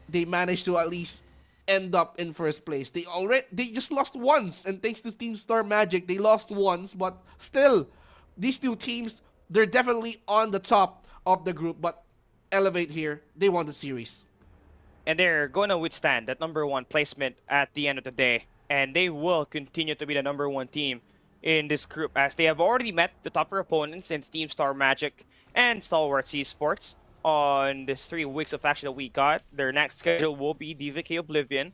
They managed to at least end up in first place. They just lost once, and thanks to Team Star Magic, they lost once, but still, these 2 teams, they're definitely on the top of the group. But Elevate here, they won the series. And they're going to withstand that #1 placement at the end of the day. And they will continue to be the #1 team in this group, as they have already met the tougher opponents since Team Star Magic and Stalwarts eSports on this 3 weeks of action that we got. Their next schedule will be DVK Oblivion,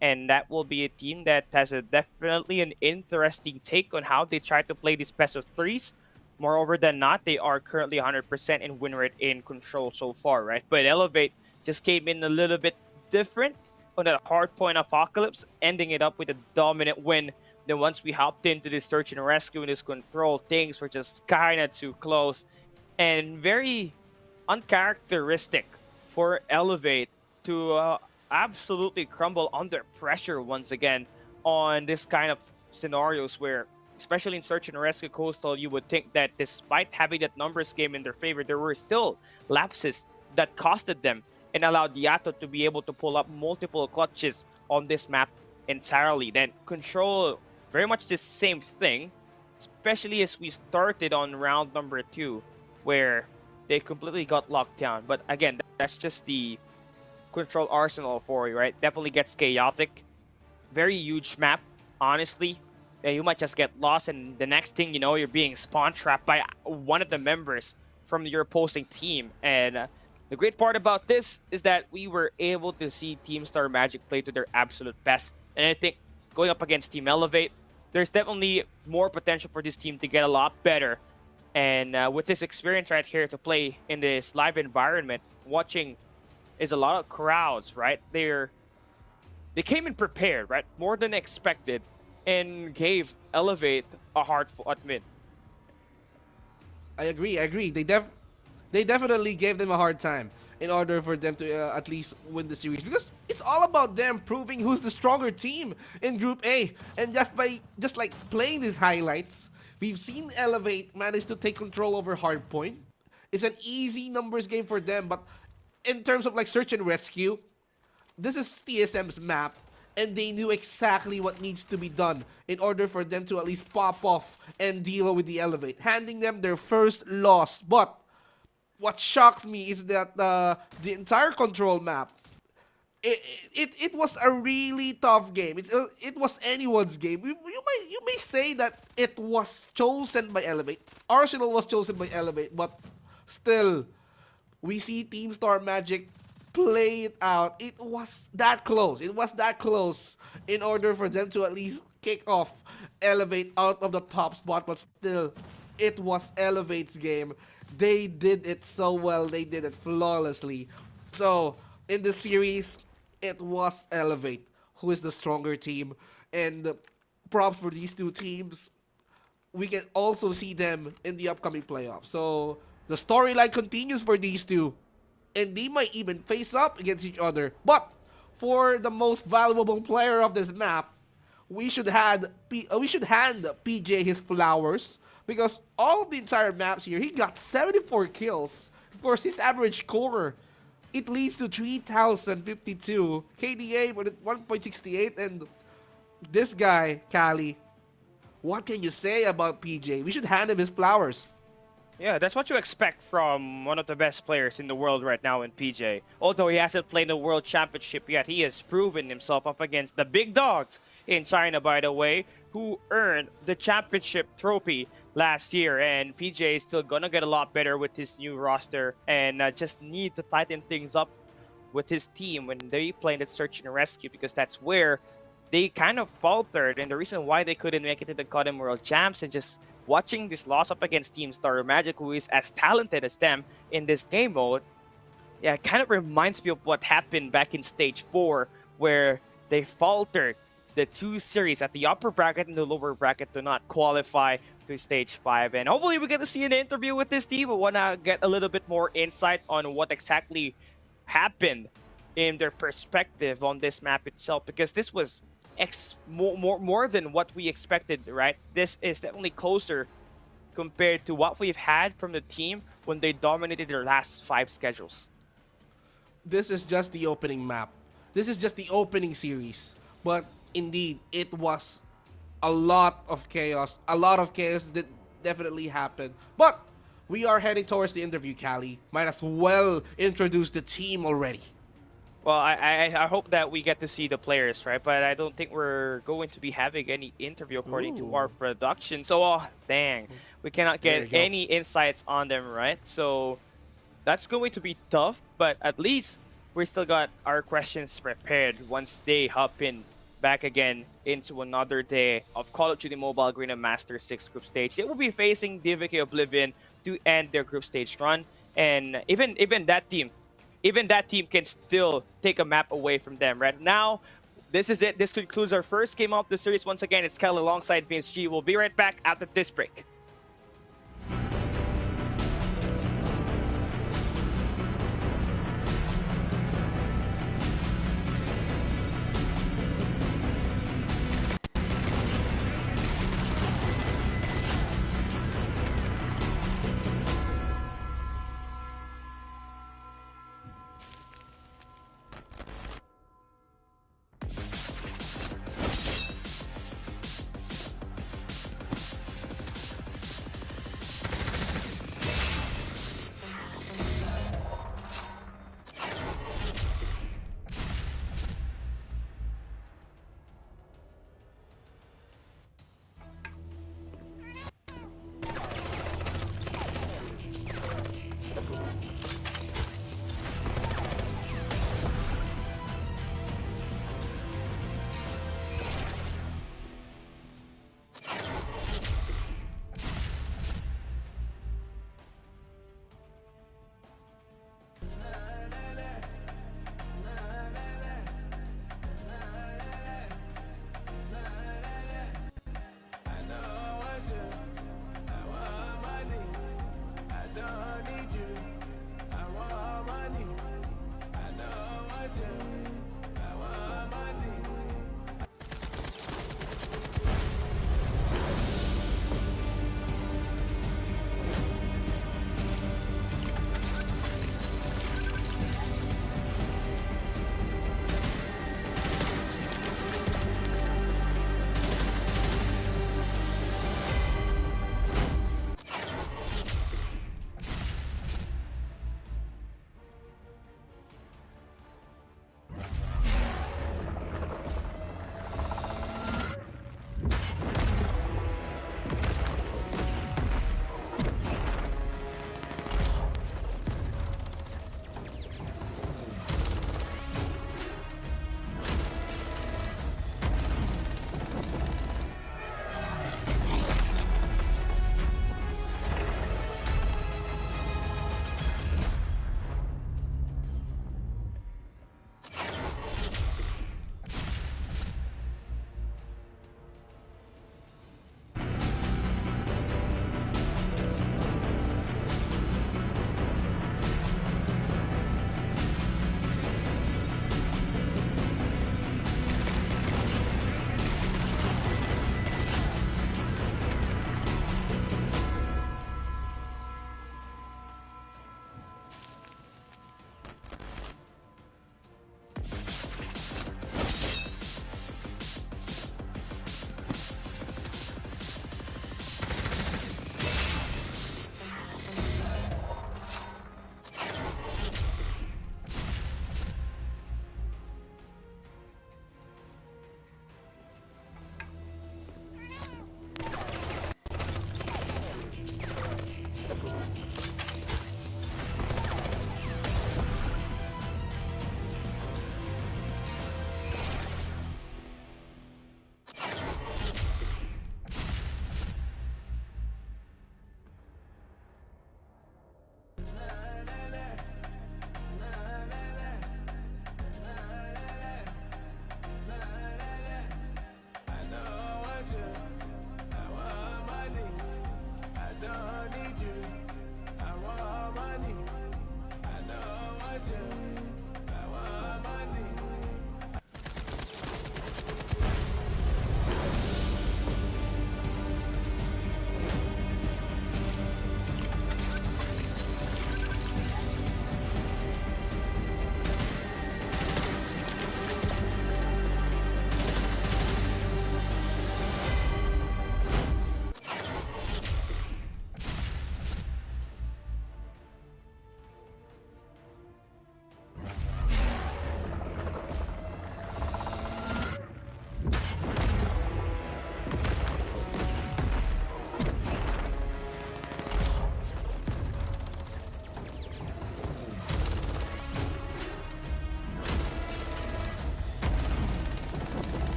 and that will be a team that has definitely an interesting take on how they try to play these best of 3s. Moreover than not, they are currently 100% in win rate in Control so far, right? But Elevate just came in a little bit different on that Hardpoint Apocalypse, ending it up with a dominant win Then once we hopped into this search and rescue and this control, things were just kind of too close and very uncharacteristic for Elevate to absolutely crumble under pressure once again on this kind of scenarios where, especially in search and rescue coastal, you would think that despite having that numbers game in their favor, there were still lapses that costed them and allowed Yato to be able to pull up multiple clutches on this map entirely. Then control very much the same thing, especially as we started on round number 2 where they completely got locked down. But again, that's just the control arsenal for you, right? Definitely gets chaotic. Very huge map, honestly. You might just get lost, and the next thing you know, you're being spawn trapped by one of the members from your opposing team. And the great part about this is that we were able to see Team Star Magic play to their absolute best. And I think going up against Team Elevate, there's definitely more potential for this team to get a lot better. And with this experience right here to play in this live environment, watching is a lot of crowds, right? They came in prepared, right? More than expected, and gave Elevate a hard fought win. I agree. I agree. They definitely gave them a hard time in order for them to at least win the series, because it's all about them proving who's the stronger team in Group A. And just like playing these highlights, we've seen Elevate manage to take control over Hardpoint. It's an easy numbers game for them, but in terms of like search and rescue, this is TSM's map, and they knew exactly what needs to be done in order for them to at least pop off and deal with the Elevate, handing them their first loss. But what shocks me is that the entire control map, it was a really tough game. It was anyone's game. You may say that it was chosen by Elevate. Arsenal was chosen by Elevate, but still, we see Team Star Magic play it out. It was that close. It was that close in order for them to at least kick off Elevate out of the top spot, but still, it was Elevate's game. They did it so well. They did it flawlessly. So, in the series, it was Elevate who is the stronger team. And props for these two teams. We can also see them in the upcoming playoffs. So, the storyline continues for these two, and they might even face up against each other. But for the most valuable player of this map, we should hand PJ his flowers, because all of the entire maps here, he got 74 kills. Of course, his average score, it leads to 3,052 KDA with 1.68, and this guy, Kali, what can you say about PJ? We should hand him his flowers. Yeah, that's what you expect from one of the best players in the world right now in PJ. Although he hasn't played the World Championship yet, he has proven himself up against the big dogs in China, by the way, who earned the championship trophy last year. And PJ is still gonna get a lot better with his new roster, and just need to tighten things up with his team when they play in the search and rescue, because that's where they kind of faltered, and the reason why they couldn't make it to the COD World Champs. And just watching this loss up against Team Star Magic, who is as talented as them in this game mode, yeah, it kind of reminds me of what happened back in Stage 4, where they faltered the two series at the upper bracket and the lower bracket to not qualify to Stage 5. And hopefully we get to see an interview with this team. We want to get a little bit more insight on what exactly happened in their perspective on this map itself, because this was more than what we expected, right? This is definitely closer compared to what we've had from the team when they dominated their last 5 schedules. This is just the opening map. This is just the opening series. But indeed, it was a lot of chaos. A lot of chaos that definitely happened. But we are heading towards the interview, Kali. Might as well introduce the team already. Well, I hope that we get to see the players, right? But I don't think we're going to be having any interview according to our production. So, dang, we cannot get any insights on them, right? So that's going to be tough, but at least we still got our questions prepared once they hop in back again into another day of Call of Duty Mobile Garena Masters VI group stage. They will be facing DVK Oblivion to end their group stage run, and even that team can still take a map away from them. Right now, this is it. This concludes our first game of the series. Once again, it's Kel alongside Vince G. We'll be right back after this break.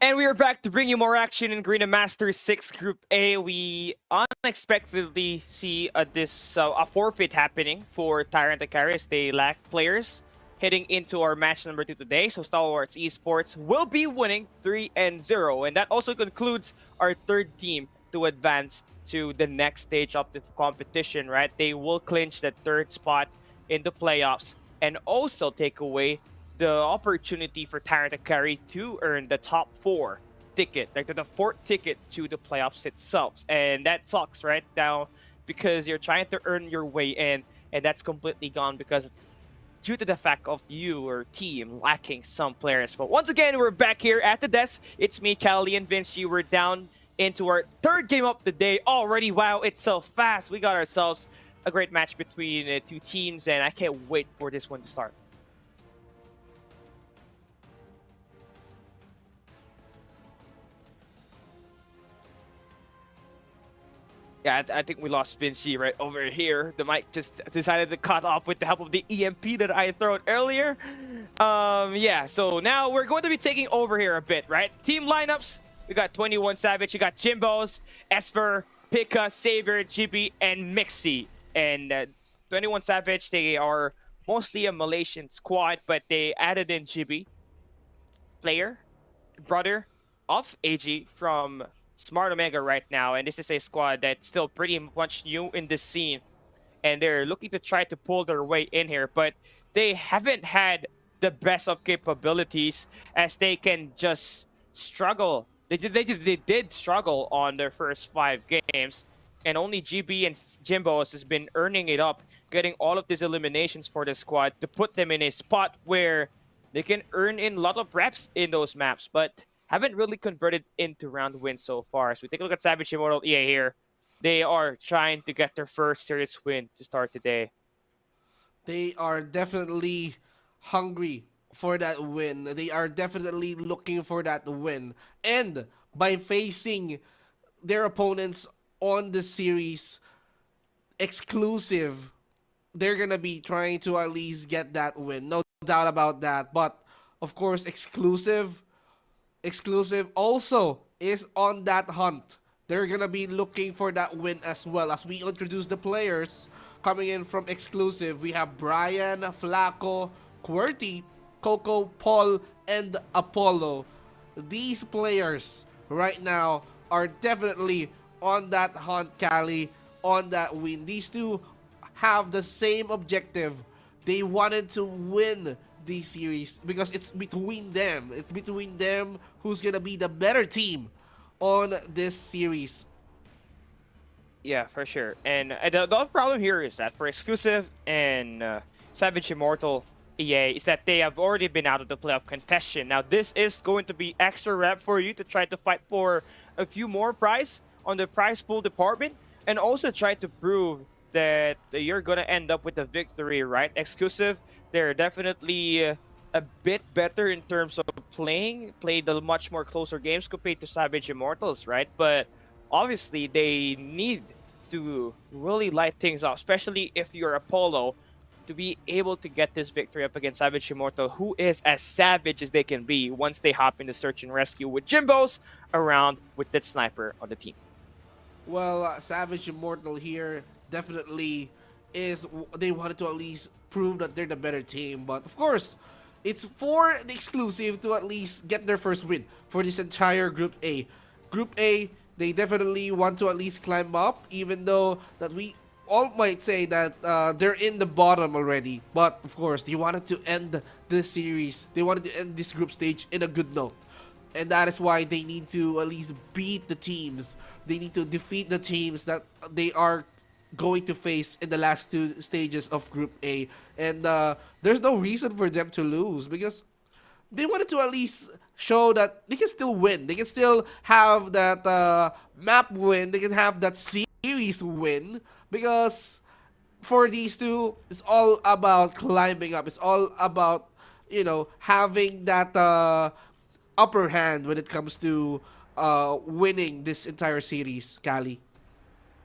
And we are back to bring you more action in Garena Masters VI Group A. We unexpectedly see a forfeit happening for Tyrant Icarus. They lack players heading into our match number 2 today. So Stalwarts eSports will be winning 3-0. And that also concludes our third team to advance to the next stage of the competition, right? They will clinch the third spot in the playoffs and also take away the opportunity for Tyrant Akari to earn the top 4 ticket, like the fourth ticket to the playoffs itself. And that sucks right now because you're trying to earn your way in, and that's completely gone because it's due to the fact of you or team lacking some players. But once again, we're back here at the desk. It's me, Callie, and Vince. We're down into our third game of the day already. Wow, it's so fast. We got ourselves a great match between two teams, and I can't wait for this one to start. Yeah, I think we lost Vinci right over here. The mic just decided to cut off with the help of the EMP that I threw earlier. Yeah, so now we're going to be taking over here a bit, right? Team lineups. We got 21 Savage, you got Jimbos, Esper, Pika, Savior, Gibi, and Mixie. And 21 Savage, they are mostly a Malaysian squad, but they added in Gibi, player, brother of AG from Smart Omega right now, and this is a squad that's still pretty much new in this scene, and they're looking to try to pull their way in here, but they haven't had the best of capabilities as they can just struggle. They did struggle on their first 5 games, and only GB and Jimbos has been earning it up, getting all of these eliminations for the squad to put them in a spot where they can earn in a lot of reps in those maps, but haven't really converted into round wins so far. So we take a look at Savage Immortal EA here. They are trying to get their first serious win to start today. They are definitely hungry for that win. They are definitely looking for that win. And by facing their opponents on the series exclusive, they're gonna be trying to at least get that win. No doubt about that. But of course, exclusive also is on that hunt. They're gonna be looking for that win as well. As we introduce the players coming in from exclusive, we have Brian, Flaco, QWERTY, Coco, Paul, and Apollo. These players right now are definitely on that hunt, Cali, on that win. These two have the same objective. They wanted to win the series because it's between them. It's between them who's gonna be the better team on this series. Yeah, for sure. And the problem here is that for exclusive and Savage Immortal EA is that they have already been out of the playoff contention. Now this is going to be extra rep for you to try to fight for a few more prize on the prize pool department, and also try to prove that you're gonna end up with a victory, right? Exclusive, they're definitely a bit better in terms of played a much more closer games compared to Savage Immortals, right? But obviously they need to really light things up, especially if you're Apollo, to be able to get this victory up against Savage Immortal, who is as savage as they can be once they hop into search and rescue with Jimbos around with that sniper on the team. Well, Savage Immortal here definitely is. They wanted to at least prove that they're the better team, but of course, it's for the exclusive to at least get their first win for this entire Group A. Group A, they definitely want to at least climb up, even though that we all might say that they're in the bottom already. But of course, they wanted to end this series. They wanted to end this group stage in a good note. And that is why they need to at least beat the teams. They need to defeat the teams that they are going to face in the last 2 stages of Group A. And there's no reason for them to lose because they wanted to at least show that they can still win. They can still have that map win. They can have that series win because for these two, it's all about climbing up. It's all about, you know, having that upper hand when it comes to winning this entire series, Cali.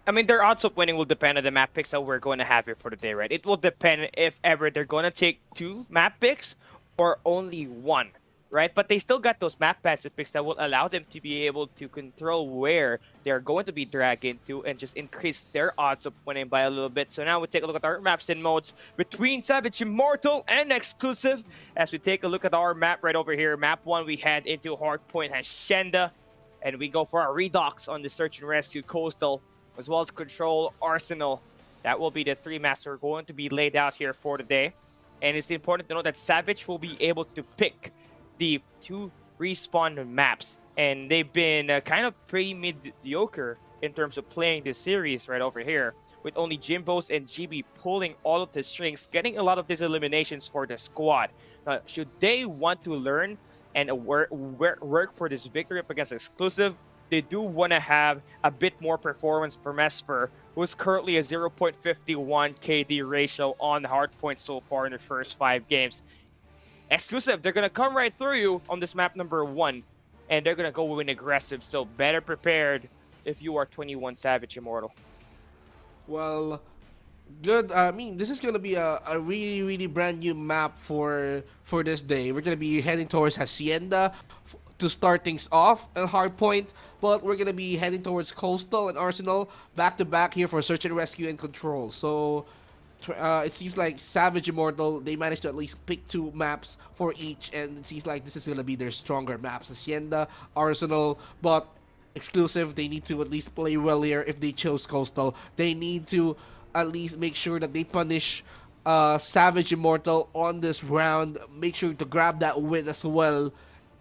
I mean, their odds of winning will depend on the map picks that we're going to have here for today, right? It will depend if ever they're going to take 2 map picks or only 1. right? But they still got those map pads picks that will allow them to be able to control where they're going to be dragged into and just increase their odds of winning by a little bit. So now we take a look at our maps and modes between Savage Immortal and Exclusive. As we take a look at our map right over here, map 1, we head into Hardpoint Hacienda, and we go for our Redux on the Search and Rescue Coastal, as well as Control Arsenal. That will be the 3 maps that are going to be laid out here for today. And it's important to know that Savage will be able to pick the 2 respawn maps, and they've been kind of pretty mediocre in terms of playing this series right over here, with only Jimbos and GB pulling all of the strings, getting a lot of these eliminations for the squad. Now, should they want to learn and work for this victory up against Exclusive, they do want to have a bit more performance from Esper, who's currently a 0.51 KD ratio on Hardpoint so far in the first 5 games. Exclusive, they're going to come right through you on this map number 1, and they're going to go in aggressive, so better prepared if you are 21 Savage Immortal. Well, good. I mean, this is gonna be a really, really brand new map for this day. We're gonna be heading towards Hacienda to start things off at Hardpoint, but we're gonna be heading towards Coastal and Arsenal back to back here for Search and Rescue and Control. So it seems like Savage Immortal, they managed to at least pick 2 maps for each, and it seems like this is gonna be their stronger maps: Hacienda, Arsenal, but Exclusive, they need to at least play well here. If they chose Coastal, they need to at least make sure that they punish Savage Immortal on this round. Make sure to grab that win as well.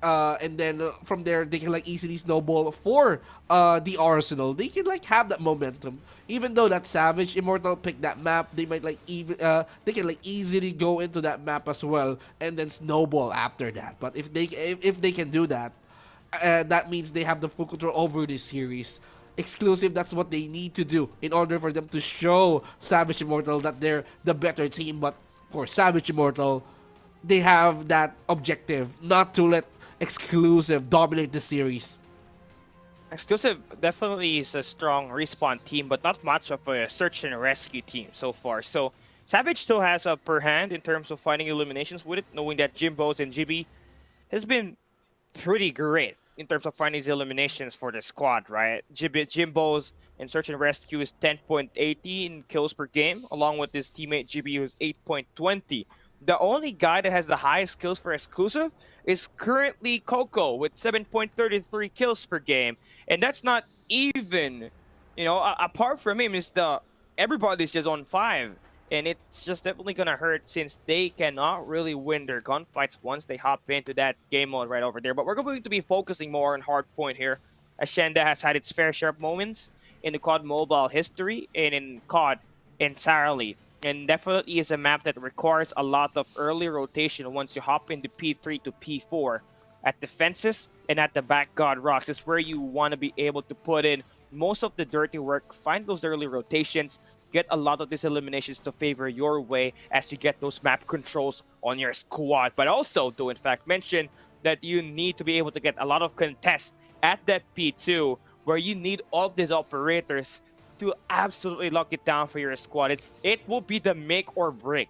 And then from there, they can like easily snowball for the Arsenal. They can like have that momentum. Even though that Savage Immortal picked that map, they might like even they can like easily go into that map as well and then snowball after that. But if they can do that, that means they have the full control over this series. Exclusive, that's what they need to do in order for them to show Savage Immortal that they're the better team. But for Savage Immortal, they have that objective not to let Exclusive dominate the series. Exclusive definitely is a strong respawn team, but not much of a search and rescue team so far. So Savage still has a upper hand in terms of finding eliminations with it, knowing that Jimbos and GB has been pretty great in terms of finding these eliminations for the squad, right? Jimbos in search and rescue is 10.80 in kills per game, along with his teammate GB, who's 8.20. The only guy that has the highest kills for Exclusive is currently Coco with 7.33 kills per game, and that's not even, apart from him, everybody's just on 5. And it's just definitely going to hurt since they cannot really win their gunfights once they hop into that game mode right over there. But we're going to be focusing more on Hardpoint here. Hacienda has had its fair share of moments in the COD mobile history and in COD entirely. And definitely is a map that requires a lot of early rotation once you hop into P3 to P4. At the fences and at the back god rocks is where you want to be able to put in most of the dirty work, find those early rotations, get a lot of these eliminations to favor your way as you get those map controls on your squad. But also, do in fact mention that you need to be able to get a lot of contests at that P2, where you need all of these operators to absolutely lock it down for your squad. It will be the make or break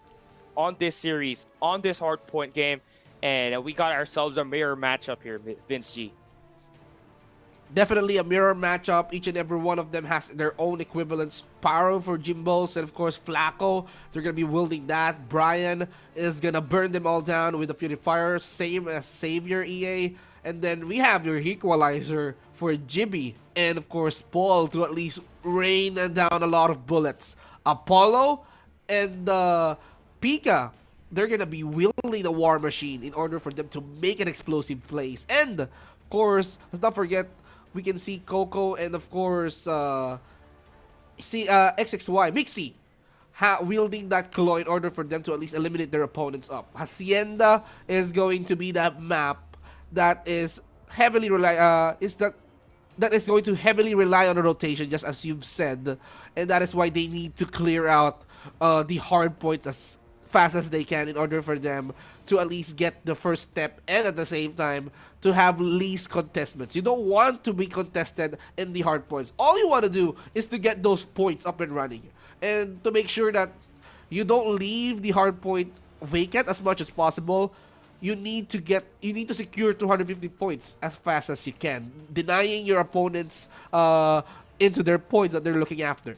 on this series, on this Hardpoint game, and we got ourselves a mirror matchup here, Vince G. Definitely a mirror matchup. Each and every one of them has their own equivalent. Sparrow for Jimbos, and of course Flacco, they're gonna be wielding that. Brian is gonna burn them all down with the Purifier, same as Savior EA. And then we have your Equalizer for Jibby, and of course Paul to at least rain down a lot of bullets. Apollo and Pika, they're gonna be wielding the War Machine in order for them to make an explosive place. And of course, let's not forget, we can see Coco and of course XXY Mixie wielding that claw in order for them to at least eliminate their opponents up. Hacienda is going to be that map that is heavily that is going to heavily rely on a rotation, just as you've said, and that is why they need to clear out the hard points as fast as they can in order for them to at least get the first step, and at the same time to have least contestments. You don't want to be contested in the hard points. All you want to do is to get those points up and running, and to make sure that you don't leave the hard point vacant as much as possible. you need to secure 250 points as fast as you can, denying your opponents into their points that they're looking after.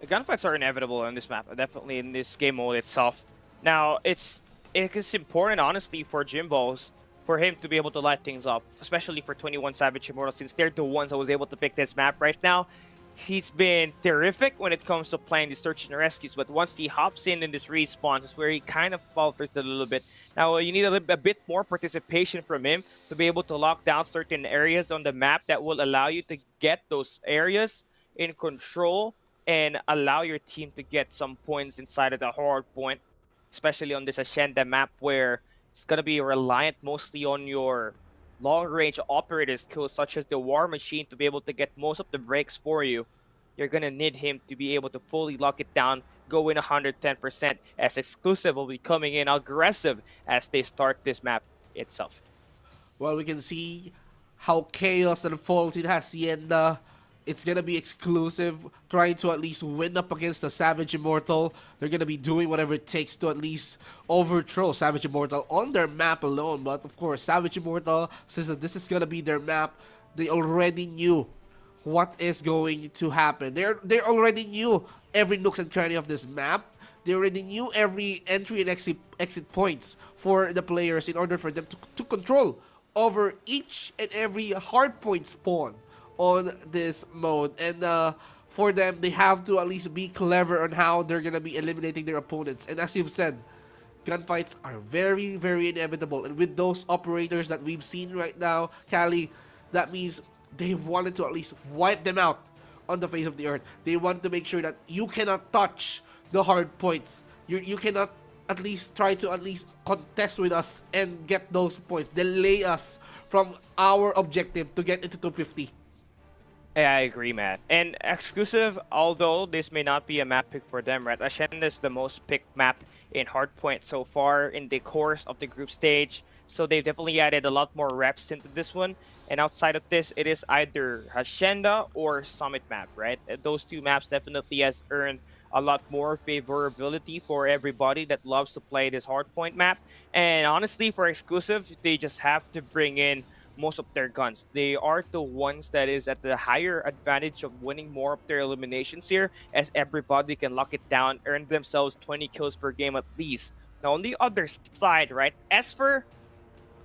The gunfights are inevitable on this map, definitely in this game mode itself. Now, it is important, honestly, for Jimbo's for him to be able to light things up, especially for 21 Savage Immortal, since they're the ones that was able to pick this map right now. He's been terrific when it comes to playing the search and rescues, but once he hops in this respawn, is where he kind of falters a little bit. Now, you need a bit more participation from him to be able to lock down certain areas on the map that will allow you to get those areas in control and allow your team to get some points inside of the hard point, especially on this Ascenda map where it's going to be reliant mostly on your long-range operator skills such as the War Machine to be able to get most of the breaks for you. You're going to need him to be able to fully lock it down, go in 110%, as Exclusive will be coming in aggressive as they start this map itself. Well, we can see how chaos unfolds in Hacienda. It's gonna be Exclusive trying to at least win up against the Savage Immortal. They're gonna be doing whatever it takes to at least overthrow Savage Immortal on their map alone. But of course, Savage Immortal, since this is gonna be their map, they already knew what is going to happen. They already knew every nooks and cranny of this map. They already knew every entry and exit points for the players in order for them to control over each and every hardpoint spawn on this mode. And for them, they have to at least be clever on how they're gonna be eliminating their opponents. And as you've said, gunfights are very, very inevitable. And with those operators that we've seen right now, Cali, that means they wanted to at least wipe them out on the face of the earth. They want to make sure that you cannot touch the hard points. You cannot at least try to at least contest with us and get those points. Delay us from our objective to get into 250. Yeah, I agree, Matt. And Exclusive, although this may not be a map pick for them, right? Ascend is the most picked map in Hardpoint so far in the course of the group stage. So they've definitely added a lot more reps into this one. And outside of this, it is either Hacienda or Summit map, right? Those two maps definitely has earned a lot more favorability for everybody that loves to play this Hardpoint map. And honestly, for Exclusive, they just have to bring in most of their guns. They are the ones that is at the higher advantage of winning more of their eliminations here, as everybody can lock it down, earn themselves 20 kills per game at least. Now on the other side, right, Esper,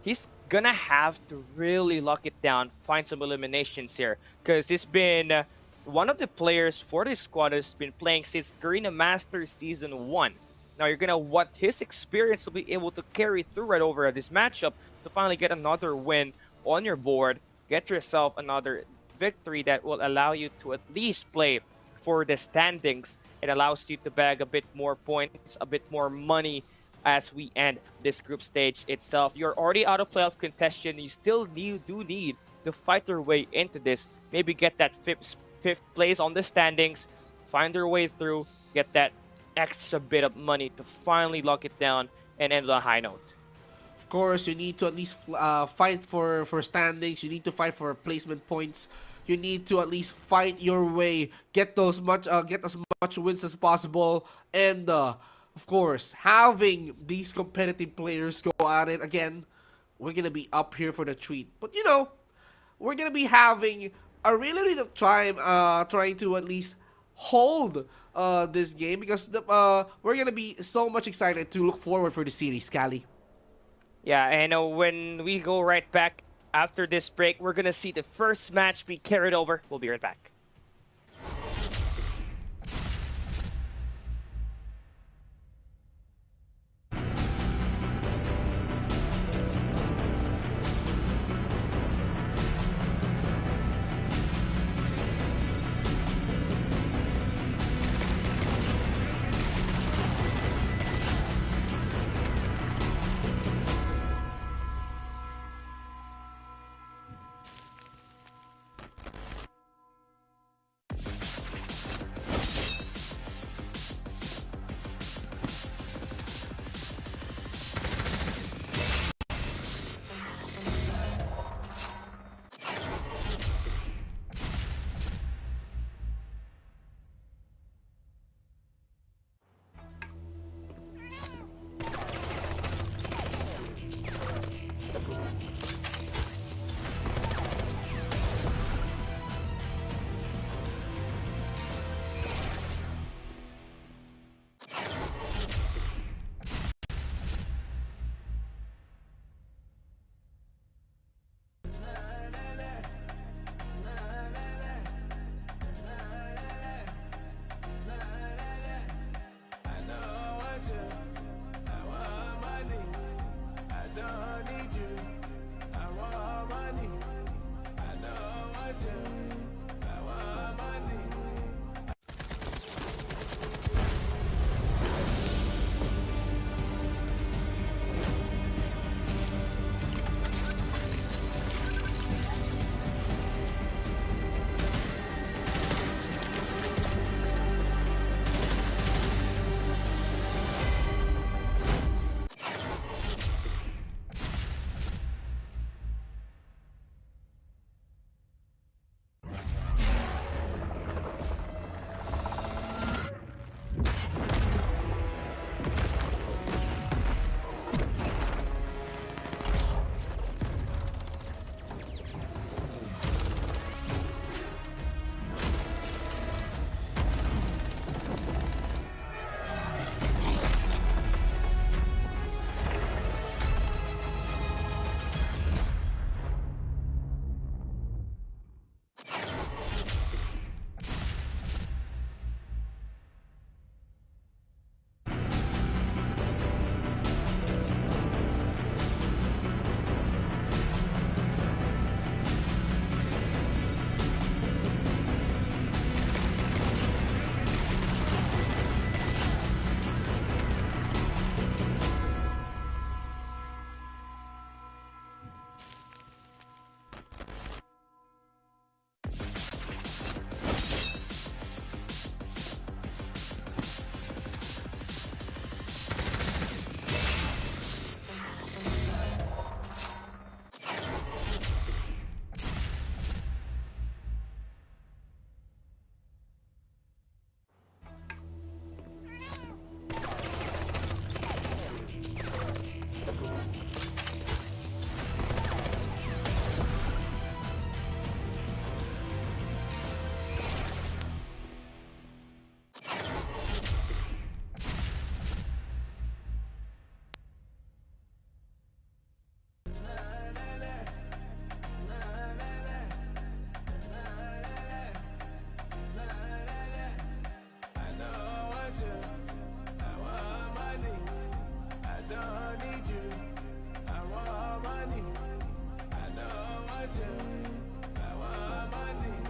he's gonna have to really lock it down, find some eliminations here, because he's been one of the players for this squad has been playing since Garena Masters Season 1. Now you're gonna want his experience to be able to carry through right over this matchup to finally get another win on your board, get yourself another victory that will allow you to at least play for the standings. It allows you to bag a bit more points, a bit more money as we end this group stage itself. You're already out of playoff contention. You still do need to fight your way into this. Maybe get that fifth place on the standings, find your way through, get that extra bit of money to finally lock it down and end on a high note. Of course, you need to at least fight for standings. You need to fight for placement points. You need to at least fight your way, get as much wins as possible, and of course, having these competitive players go at it again, we're gonna be up here for the treat. But you know, we're gonna be having a really tough time trying to at least hold this game because we're gonna be so much excited to look forward for the series, Cali. Yeah, and when we go right back after this break, we're gonna see the first match be carried over. We'll be right back. need you. I want money. I know I want you. I want money.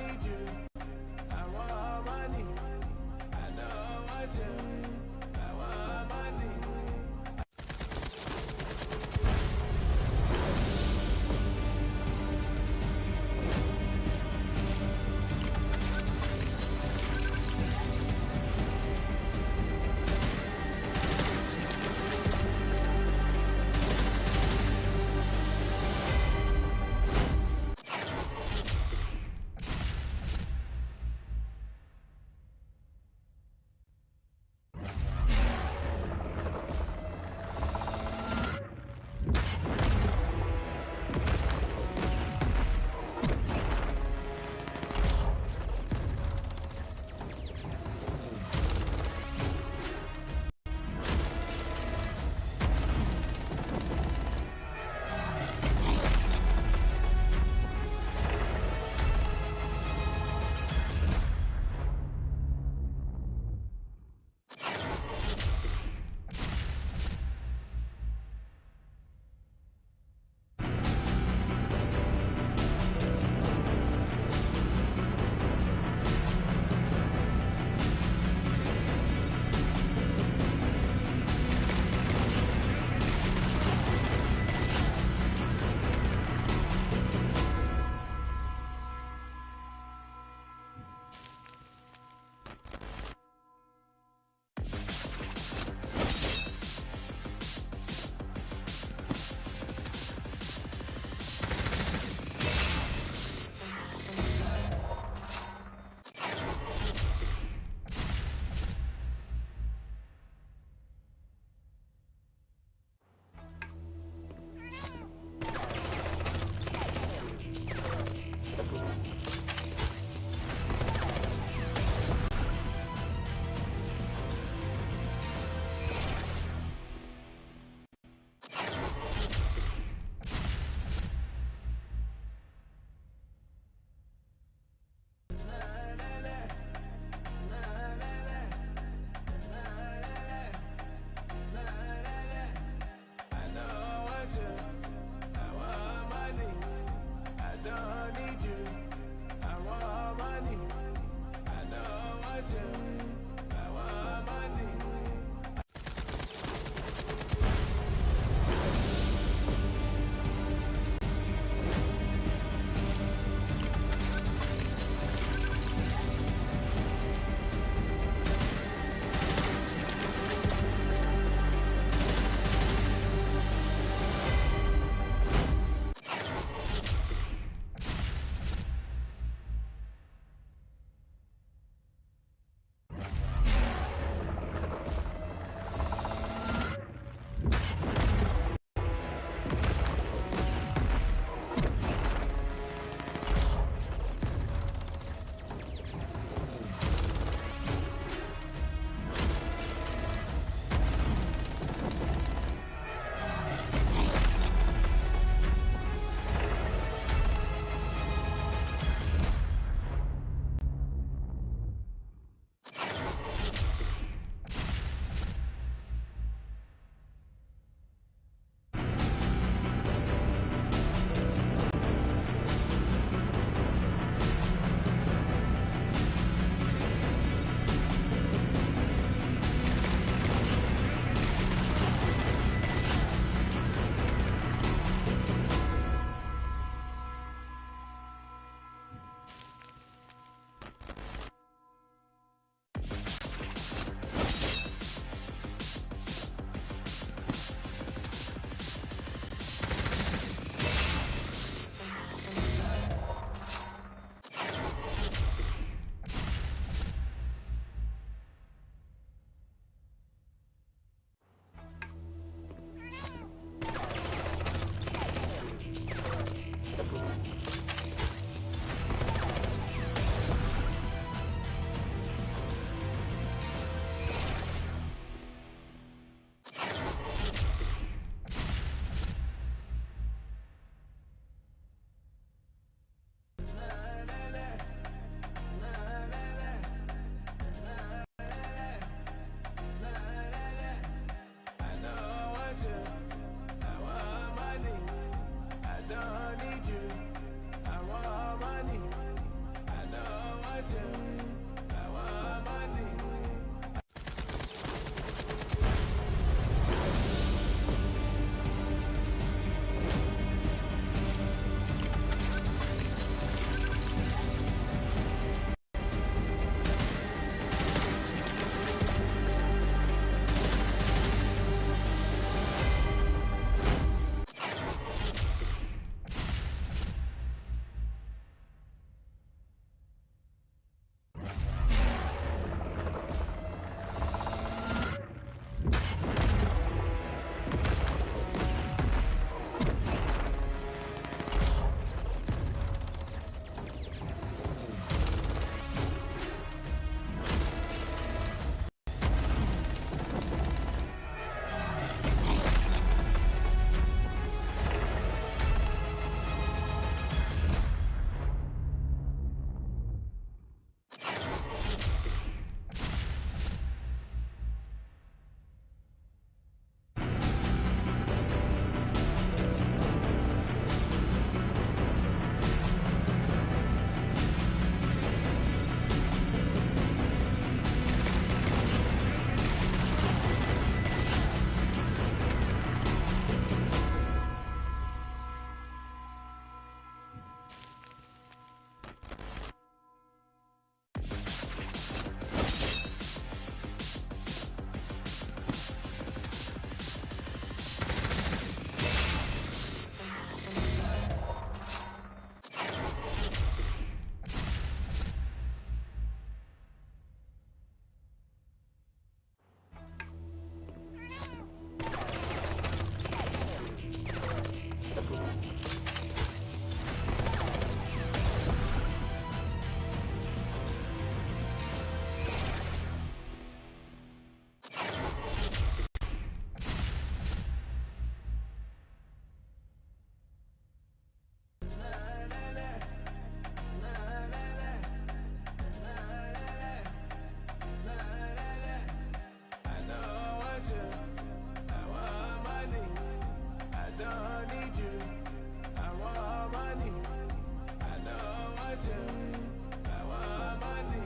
need you. I want money. I know what you. I want money. I want money.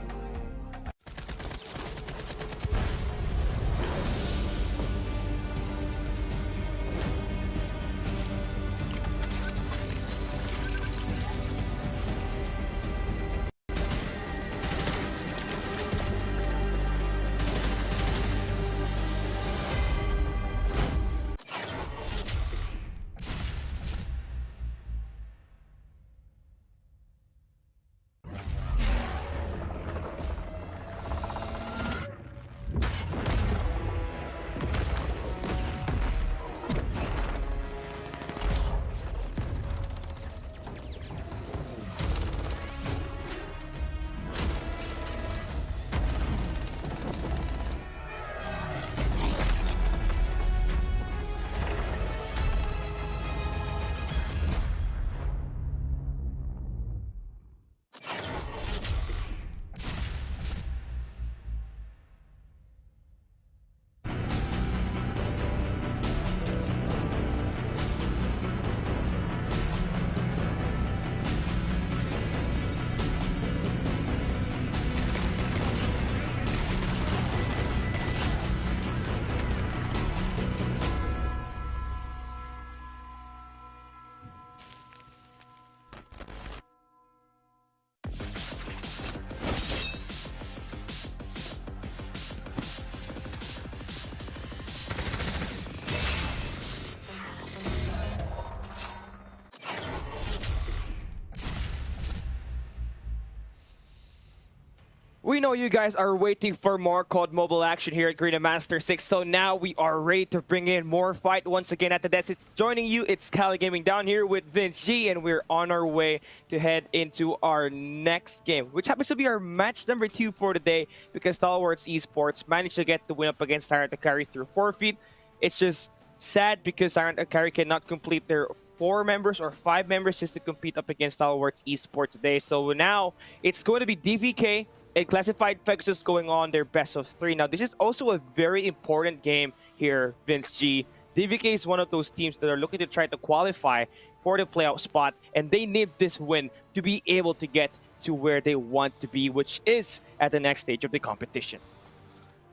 We know you guys are waiting for more COD mobile action here at Garena Masters VI, so now we are ready to bring in more fight once again at the desk. It's joining you, it's Cali Gaming down here with Vince G, and we're on our way to head into our next game, which happens to be our match number 2 for today, because Stalwarts eSports managed to get the win up against Tyrant Akari through forfeit. It's just sad because Tyrant Akari cannot complete their 4 members or 5 members just to compete up against Stalwarts eSports today. So now it's going to be DVK and Classified Pegasus going on their best of 3. Now, this is also a very important game here, Vince G. DVK is one of those teams that are looking to try to qualify for the playoff spot, and they need this win to be able to get to where they want to be, which is at the next stage of the competition.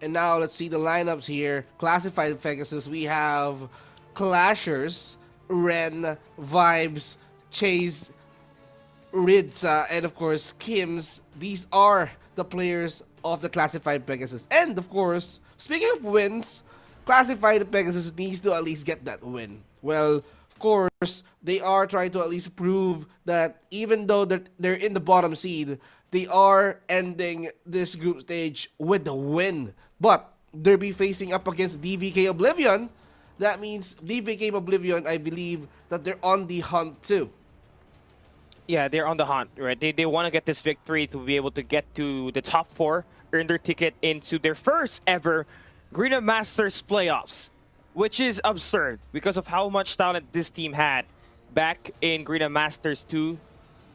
And now let's see the lineups here. Classified Pegasus, we have Clashers, Ren, Vibes, Chase, Ridza, and of course Kims. These are the players of the Classified Pegasus. And of course, speaking of wins, Classified Pegasus needs to at least get that win. Well, of course, they are trying to at least prove that even though they're in the bottom seed, they are ending this group stage with the win. But they'll be facing up against DVK Oblivion. That means DVK Oblivion, I believe that they're on the hunt too. Yeah, they're on the hunt, right? They want to get this victory to be able to get to the top 4, earn their ticket into their first ever Garena Masters playoffs, which is absurd because of how much talent this team had back in Garena Masters 2,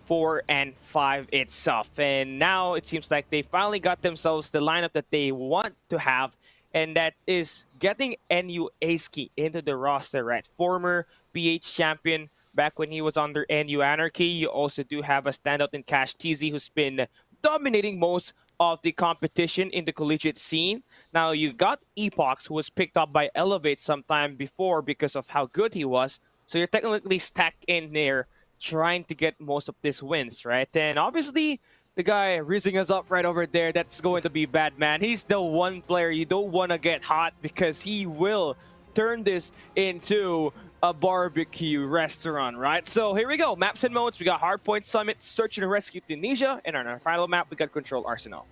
4, and 5 itself. And now it seems like they finally got themselves the lineup that they want to have, and that is getting NU Aski into the roster, right? Former PH champion back when he was under NU Anarchy. You also do have a standout in Cash TZ, who's been dominating most of the competition in the collegiate scene. Now you got Epox, who was picked up by Elevate sometime before because of how good he was. So you're technically stacked in there trying to get most of these wins, right? And obviously, the guy raising us up right over there, that's going to be bad, man. He's the one player you don't want to get hot because he will turn this into a barbecue restaurant, right? So here we go. Maps and modes. We got Hardpoint Summit, Search and Rescue Tunisia, and on our final map, we got Control Arsenal.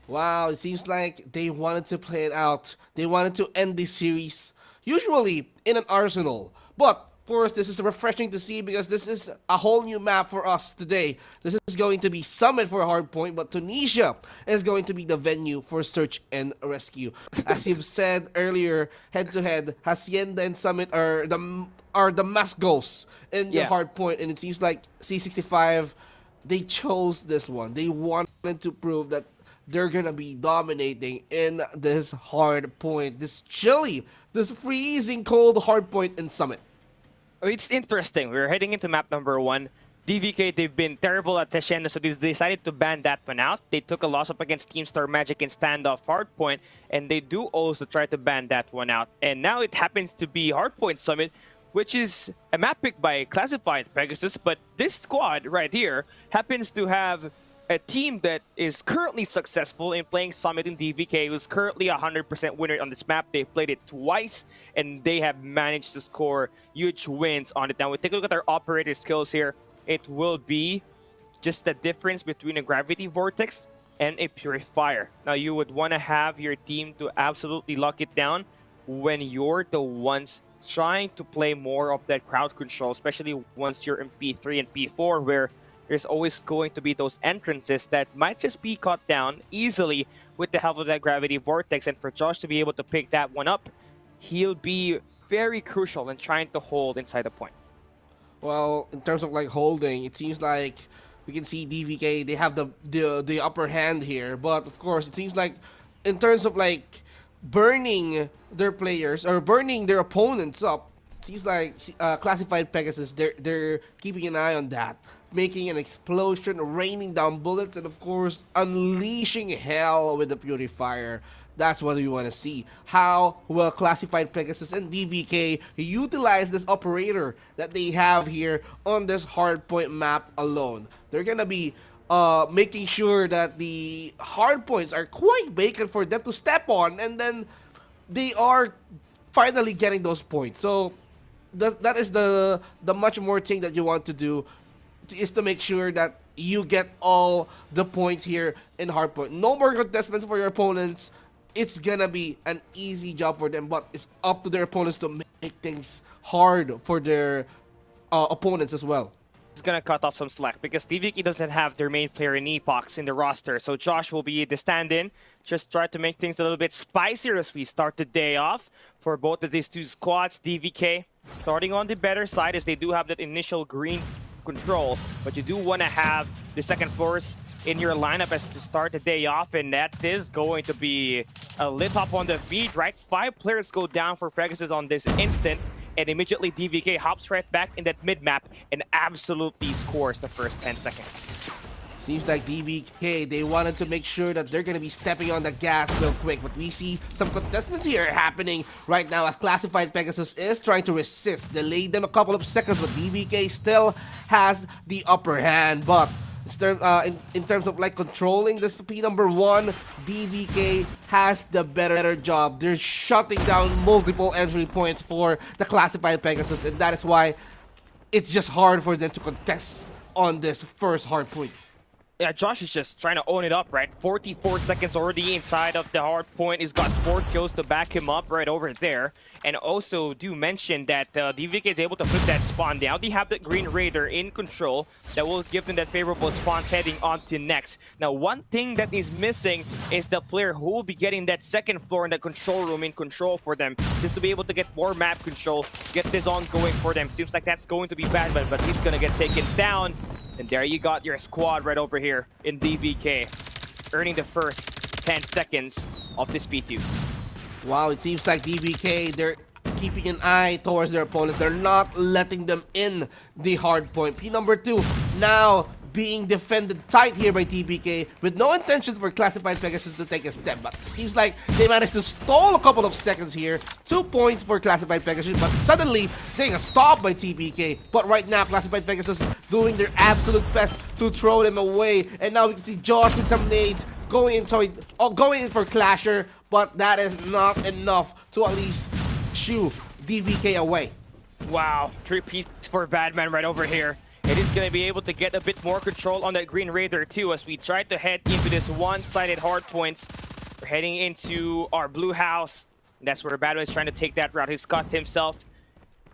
Wow, it seems like they wanted to play it out. They wanted to end this series, usually in an Arsenal. But of course, this is refreshing to see because this is a whole new map for us today. This is going to be Summit for Hardpoint, but Tunisia is going to be the venue for Search and Rescue. As you've said earlier, head-to-head, Hacienda and Summit are the must goes in the Hardpoint, and it seems like C65, they chose this one. They wanted to prove that they're gonna be dominating in this Hardpoint, this chilly, this freezing cold Hardpoint in Summit. It's interesting. We're heading into map number 1. DVK, they've been terrible at Teshendo, so they decided to ban that one out. They took a loss up against Team Star Magic in standoff Hardpoint, and they do also try to ban that one out. And now it happens to be Hardpoint Summit, which is a map pick by Classified Pegasus, but this squad right here happens to have a team that is currently successful in playing Summit in DVK, who's currently 100% winner on this map. They've played it twice, and they have managed to score huge wins on it. Now, we take a look at their operator skills here. It will be just the difference between a Gravity Vortex and a Purifier. Now, you would want to have your team to absolutely lock it down when you're the ones trying to play more of that crowd control, especially once you're in P3 and P4, where there's always going to be those entrances that might just be caught down easily with the help of that Gravity Vortex. And for Josh to be able to pick that one up, he'll be very crucial in trying to hold inside the point. Well, in terms of like holding, it seems like we can see DVK, they have the upper hand here. But of course, it seems like in terms of like burning their players or burning their opponents up, it seems like Classified Pegasus, they're keeping an eye on that, making an explosion, raining down bullets, and of course unleashing hell with the Purifier. That's what we want to see. How will Classified Pegasus and DVK utilize this operator that they have here on this hardpoint map alone? They're gonna be making sure that the hardpoints are quite vacant for them to step on, and then they are finally getting those points. So that is the much more thing that you want to do, is to make sure that you get all the points here in hardpoint. No more contestments for your opponents. It's gonna be an easy job for them, but it's up to their opponents to make things hard for their opponents as well. It's gonna cut off some slack because DVK doesn't have their main player in Epox in the roster, so Josh will be the stand-in. Just try to make things a little bit spicier as we start the day off for both of these two squads. DVK starting on the better side as they do have that initial green control, but you do want to have the second floors in your lineup as to start the day off, and that is going to be lit up on the feed, right? 5 players go down for Pegasus on this instant, and immediately DVK hops right back in that mid-map and absolutely scores the first 10 seconds. Seems like DVK, they wanted to make sure that they're going to be stepping on the gas real quick, but we see some contestants here happening right now as Classified Pegasus is trying to resist. Delayed them a couple of seconds, but DVK still has the upper hand. But in terms of like controlling the SP number 1, DVK has the better job. They're shutting down multiple entry points for the Classified Pegasus, and that is why it's just hard for them to contest on this first hard point. Yeah, Josh is just trying to own it up, right? 44 seconds already inside of the hard point. He's got 4 kills to back him up right over there. And also do mention that DVK is able to flip that spawn down. They have the Green Raider in control that will give them that favorable spawns heading on to next. Now, one thing that is missing is the player who will be getting that second floor in the control room in control for them, just to be able to get more map control, get this on going for them. Seems like that's going to be bad, but he's going to get taken down. And there you got your squad right over here in DVK, earning the first 10 seconds of this P2. Wow, it seems like DVK, they're keeping an eye towards their opponents. They're not letting them in the hard point. P number 2 now being defended tight here by DVK with no intention for Classified Pegasus to take a step. But it seems like they managed to stall a couple of seconds here. 2 points for Classified Pegasus, but suddenly they got stopped by DVK. But right now, Classified Pegasus doing their absolute best to throw them away. And now we can see Josh with some nades going in for Clasher, but that is not enough to at least shoo DVK away. Wow, 3 pieces for Badman right over here. It is going to be able to get a bit more control on that Green Raider too as we try to head into this one-sided hard points. We're heading into our blue house. And that's where Badman is trying to take that route. He's got himself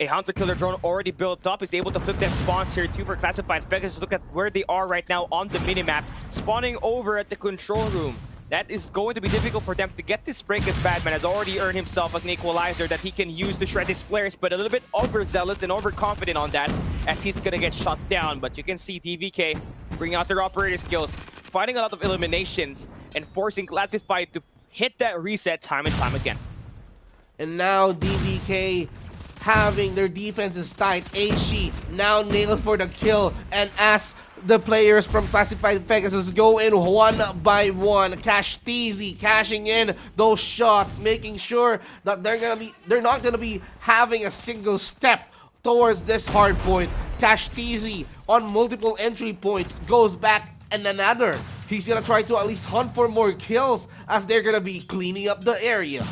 a hunter-killer drone already built up. He's able to flip that spawns here too for Classified Pegasus. Look at where they are right now on the minimap, spawning over at the control room. That is going to be difficult for them to get this break as Badman has already earned himself an equalizer that he can use to shred his players, but a little bit overzealous and overconfident on that as he's going to get shot down. But you can see DVK bring out their operator skills, finding a lot of eliminations and forcing Classified to hit that reset time and time again. And now DVK having their defenses tight. Aishi now nailed for the kill, and as the players from Classified Pegasus go in one by one, Cash Teasy cashing in those shots, making sure that they're not gonna be having a single step towards this hard point. Cash Teasy on multiple entry points goes back and another. He's gonna try to at least hunt for more kills as they're gonna be cleaning up the area.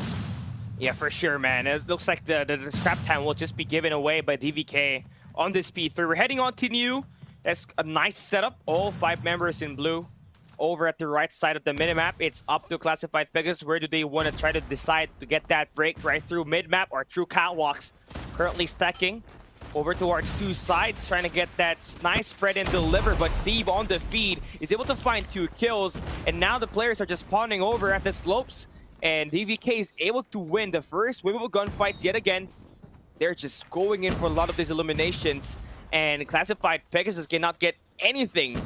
Yeah, for sure, man. It looks like the scrap time will just be given away by DVK on this P3. We're heading on to New. That's a nice setup. All 5 members in blue. Over at the right side of the minimap, it's up to Classified Pegasus. Where do they want to try to decide to get that break right through mid-map or through catwalks? Currently stacking over towards 2 sides, trying to get that nice spread and deliver, but Sieve on the feed is able to find 2 kills, and now the players are just pawning over at the slopes, and DVK is able to win the first wave of gunfights yet again. They're just going in for a lot of these eliminations, and Classified Pegasus cannot get anything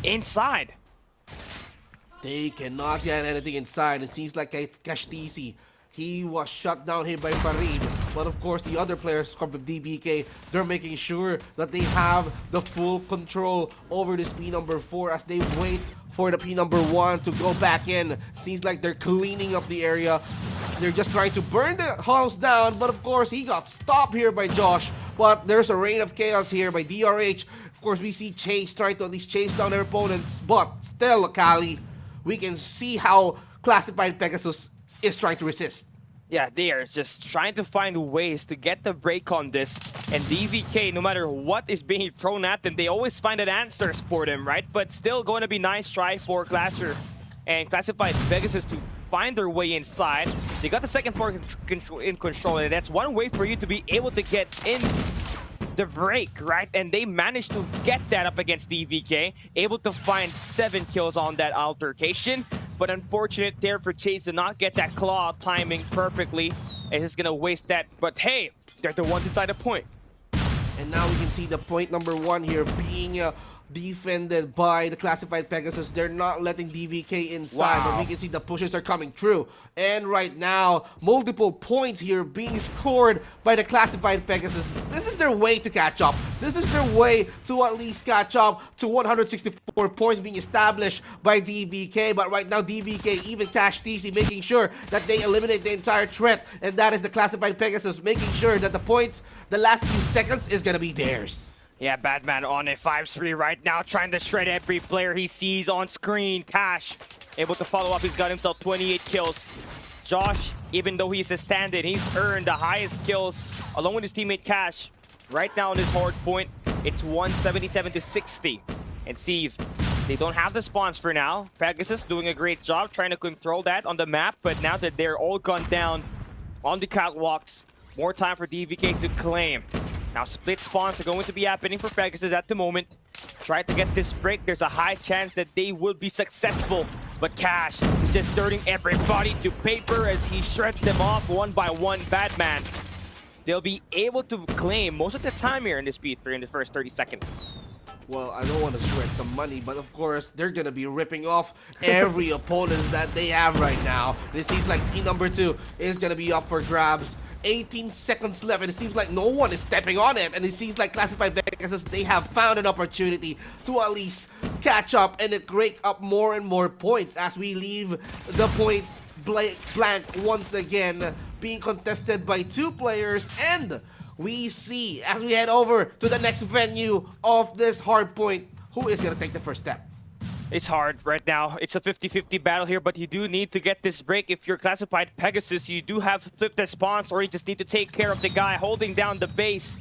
inside. They cannot get anything inside. It seems like Kashtisi, he was shut down here by Farid. But of course, the other players from the DBK, they're making sure that they have the full control over this P number 4 as they wait for the P number 1 to go back in. Seems like they're cleaning up the area. They're just trying to burn the house down, but of course, he got stopped here by Josh. But there's a reign of chaos here by DRH. Of course, we see Chase trying to at least chase down their opponents, but still, Kali, we can see how Classified Pegasus is trying to resist. Yeah, they are just trying to find ways to get the break on this. And DVK, no matter what is being thrown at them, they always find an answer for them, right? But still going to be nice try for Clasher and Classified Pegasus to find their way inside. They got the second part in control, and that's one way for you to be able to get in the break, right? And they managed to get that up against DVK, able to find 7 kills on that altercation. But unfortunate there for Chase to not get that claw timing perfectly. And he's gonna waste that. But hey, they're the ones inside the point. And now we can see the point number 1 here being defended by the Classified Pegasus. They're not letting DVK inside, but we can see the pushes are coming through. And right now, multiple points here being scored by the Classified Pegasus. This is their way to catch up. This is their way to at least catch up to 164 points being established by DVK. But right now, DVK, even Cash TC, making sure that they eliminate the entire threat. And that is the Classified Pegasus, making sure that the points, the last few seconds, is gonna be theirs. Yeah, Batman on a 5-3 right now, trying to shred every player he sees on screen. Cash able to follow up. He's got himself 28 kills. Josh, even though he's a stand-in, he's earned the highest kills along with his teammate Cash. Right now on this hard point, it's 177 to 60. And Steve, they don't have the spawns for now. Pegasus doing a great job trying to control that on the map, but now that they're all gunned down on the catwalks, more time for DVK to claim. Now split spawns are going to be happening for Pegasus at the moment. Try to get this break. There's a high chance that they will be successful. But Cash is just turning everybody to paper as he shreds them off one by one. Batman, they'll be able to claim most of the time here in this P3 in the first 30 seconds. Well, I don't want to shred some money, but of course, they're going to be ripping off every opponent that they have right now. And it seems like P number 2 is going to be up for grabs. 18 seconds left, and it seems like no one is stepping on it. And it seems like Classified Pegasus, they have found an opportunity to at least catch up and rake up more and more points as we leave the point blank once again, being contested by 2 players. And we see, as we head over to the next venue of this hard point, who is going to take the first step. It's hard right now. It's a 50-50 battle here, but you do need to get this break. If you're Classified Pegasus, you do have to flip the spawns, or you just need to take care of the guy holding down the base.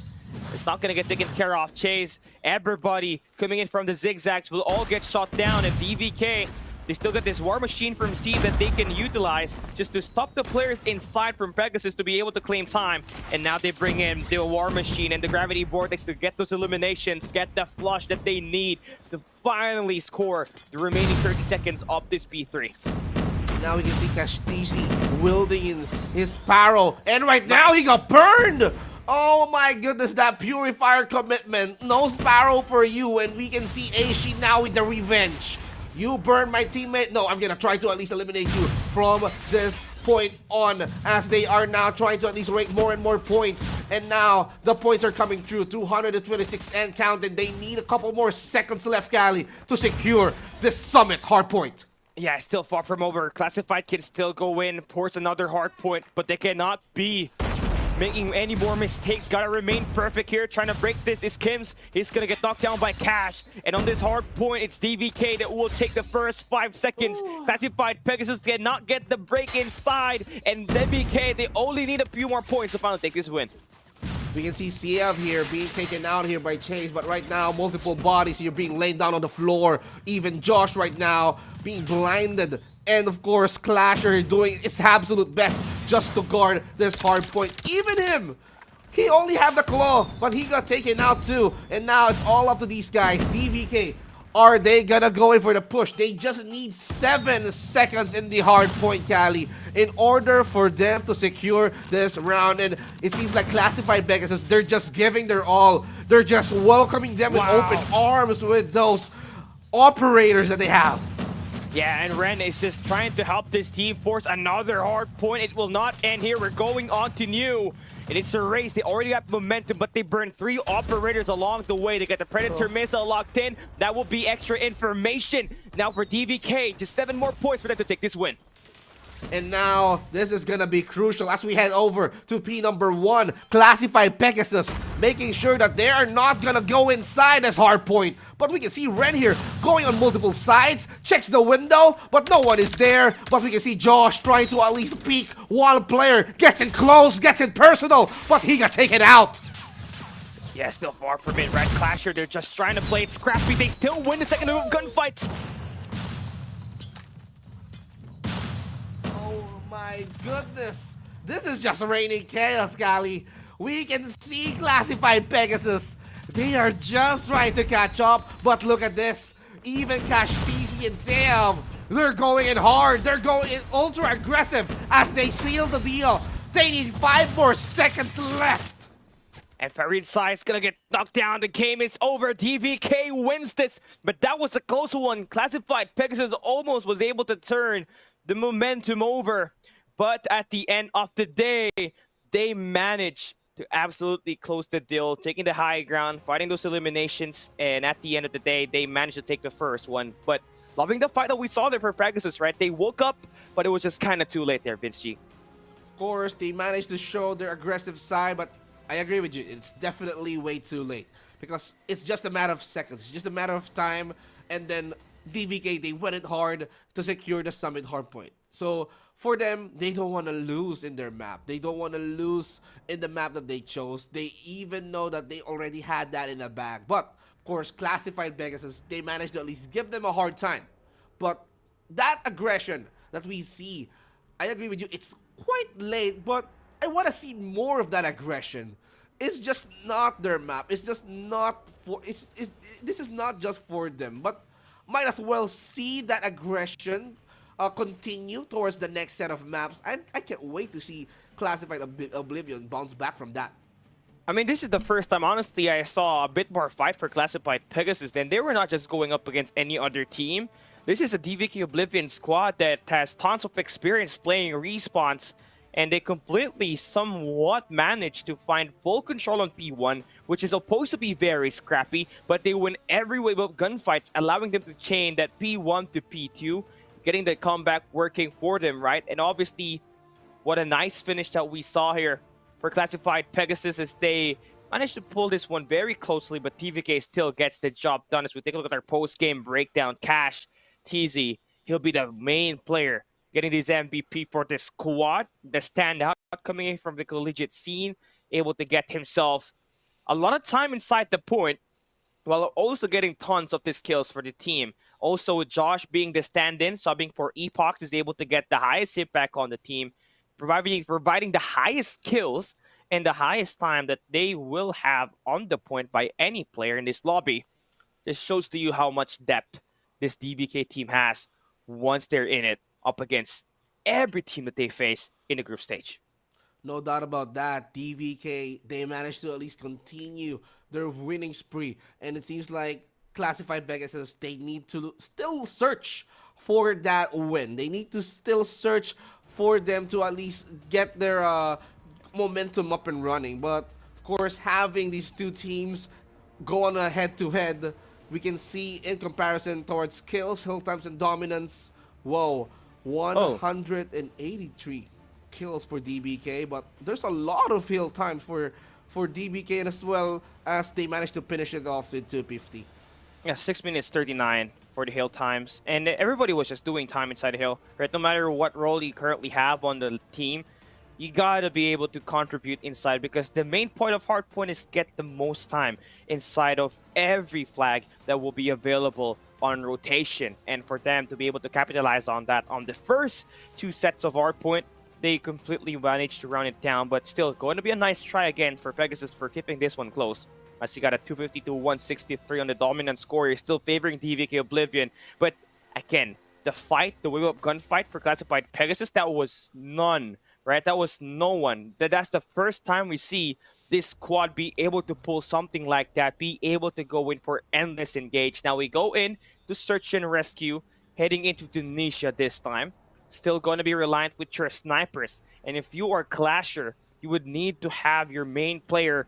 It's not going to get taken care of. Chase, everybody coming in from the zigzags will all get shot down. And DVK, they still got this War Machine from C that they can utilize just to stop the players inside from Pegasus to be able to claim time. And now they bring in the War Machine and the Gravity Vortex to get those eliminations, get the flush that they need to finally score the remaining 30 seconds of this P3. Now we can see Kashtisi wielding in his Sparrow, and right now he got burned! Oh my goodness, that Purifier commitment. No Sparrow for you, and we can see Aishi now with the revenge. You burn my teammate. No, I'm gonna try to at least eliminate you from this point on, as they are now trying to at least rake more and more points. And now the points are coming through, 226 and counting. They need a couple more seconds left, Cali, to secure this summit hardpoint. Yeah, still far from over. Classified can still go in, force another hard point, but they cannot be making any more mistakes. Gotta remain perfect here. Trying to break this is Kims. He's gonna get knocked down by Cash. And on this hard point, it's DVK that will take the first 5 seconds. Classified Pegasus cannot get the break inside. And DVK, they only need a few more points to finally take this win. We can see CF here being taken out here by Chase, but right now multiple bodies here being laid down on the floor. Even Josh right now being blinded. And of course, Clasher doing his absolute best just to guard this hard point. Even him, he only had the claw, but he got taken out too. And now it's all up to these guys. DVK, are they gonna go in for the push? They just need 7 seconds in the hard point, Cali, in order for them to secure this round. And it seems like Classified Pegasus, they're just giving their all. They're just welcoming them with open arms with those operators that they have. Yeah, and Ren is just trying to help this team force another hard point. It will not end here. We're going on to new. And it's a race. They already got momentum, but they burned 3 operators along the way. They got the Predator missile locked in. That will be extra information. Now for DVK, just 7 more points for them to take this win. And now, this is gonna be crucial as we head over to P number 1, Classified Pegasus, making sure that they are not gonna go inside this hardpoint. But we can see Ren here going on multiple sides, checks the window, but no one is there. But we can see Josh trying to at least peek. One player gets in close, gets in personal, but he got taken out. Yeah, still far from it. Red Clasher, they're just trying to play it scrappy. They still win the second gunfight. My goodness, this is just raining chaos, Cali. We can see Classified Pegasus. They are just trying to catch up, but look at this. Even Cash TC and Sam, they're going in hard. They're going in ultra aggressive as they seal the deal. They need 5 more seconds left. And Farid Sai is gonna get knocked down. The game is over. DVK wins this, but that was a close one. Classified Pegasus almost was able to turn the momentum over. But at the end of the day, they managed to absolutely close the deal, taking the high ground, fighting those eliminations, and at the end of the day, they managed to take the first one. But loving the fight that we saw there for Pegasus, right? They woke up, but it was just kind of too late there, Vince G. Of course, they managed to show their aggressive side, but I agree with you. It's definitely way too late because it's just a matter of seconds. It's just a matter of time, and then DVK, they went it hard to secure the summit hardpoint. So for them, they don't want to lose in their map. They don't want to lose in the map that they chose. They even know that they already had that in the bag. But of course, Classified Pegasus, they managed to at least give them a hard time. But that aggression that we see, I agree with you, it's quite late, but I want to see more of that aggression. It's just not their map. It's just not for this is not just for them, but might as well see that aggression continue towards the next set of maps. I can't wait to see Classified Oblivion bounce back from that. I mean, this is the first time, honestly, I saw a bit more fight for Classified Pegasus. Then they were not just going up against any other team. This is a DVK Oblivion squad that has tons of experience playing respawns, and they completely, somewhat managed to find full control on P1, which is supposed to be very scrappy, but they win every wave of gunfights, allowing them to chain that P1 to P2, getting the comeback working for them, right? And obviously, what a nice finish that we saw here for Classified Pegasus as they managed to pull this one very closely, but TVK still gets the job done. As we take a look at our post-game breakdown, Cash, TZ, he'll be the main player getting this MVP for this squad, the standout coming in from the collegiate scene, able to get himself a lot of time inside the point, while also getting tons of these kills for the team. Also, Josh being the stand-in, subbing for Epoch, is able to get the highest impact on the team, providing the highest kills and the highest time that they will have on the point by any player in this lobby. This shows to you how much depth this DBK team has once they're in it, up against every team that they face in the group stage. No doubt about that. DVK, they managed to at least continue their winning spree. And it seems like classified Pegasus, they need to still search for that win. They need to still search for them to at least get their momentum up and running. But of course, having these two teams go on a head-to-head, we can see in comparison towards kills, hill times, and dominance. Whoa, Oh, 183 kills for DBK, but there's a lot of hill times for DBK, and as well as they managed to finish it off with 250. yeah, 6 minutes 39 for the hill times. And everybody was just doing time inside the hill, right? No matter what role you currently have on the team, you gotta be able to contribute inside because the main point of Hardpoint is get the most time inside of every flag that will be available on rotation. And for them to be able to capitalize on that on the first two sets of Hardpoint, they completely managed to run it down, but still going to be a nice try again for Pegasus for keeping this one close. As you got a 250 to 163 on the dominant score, you're still favoring DVK Oblivion. But again, the fight, the wave-up gunfight for classified Pegasus, that was none, right? That was no one. That's the first time we see this squad be able to pull something like that, be able to go in for endless engage. Now we go in to search and rescue, heading into Tunisia this time. Still going to be reliant with your snipers. And if you are Clasher, you would need to have your main player.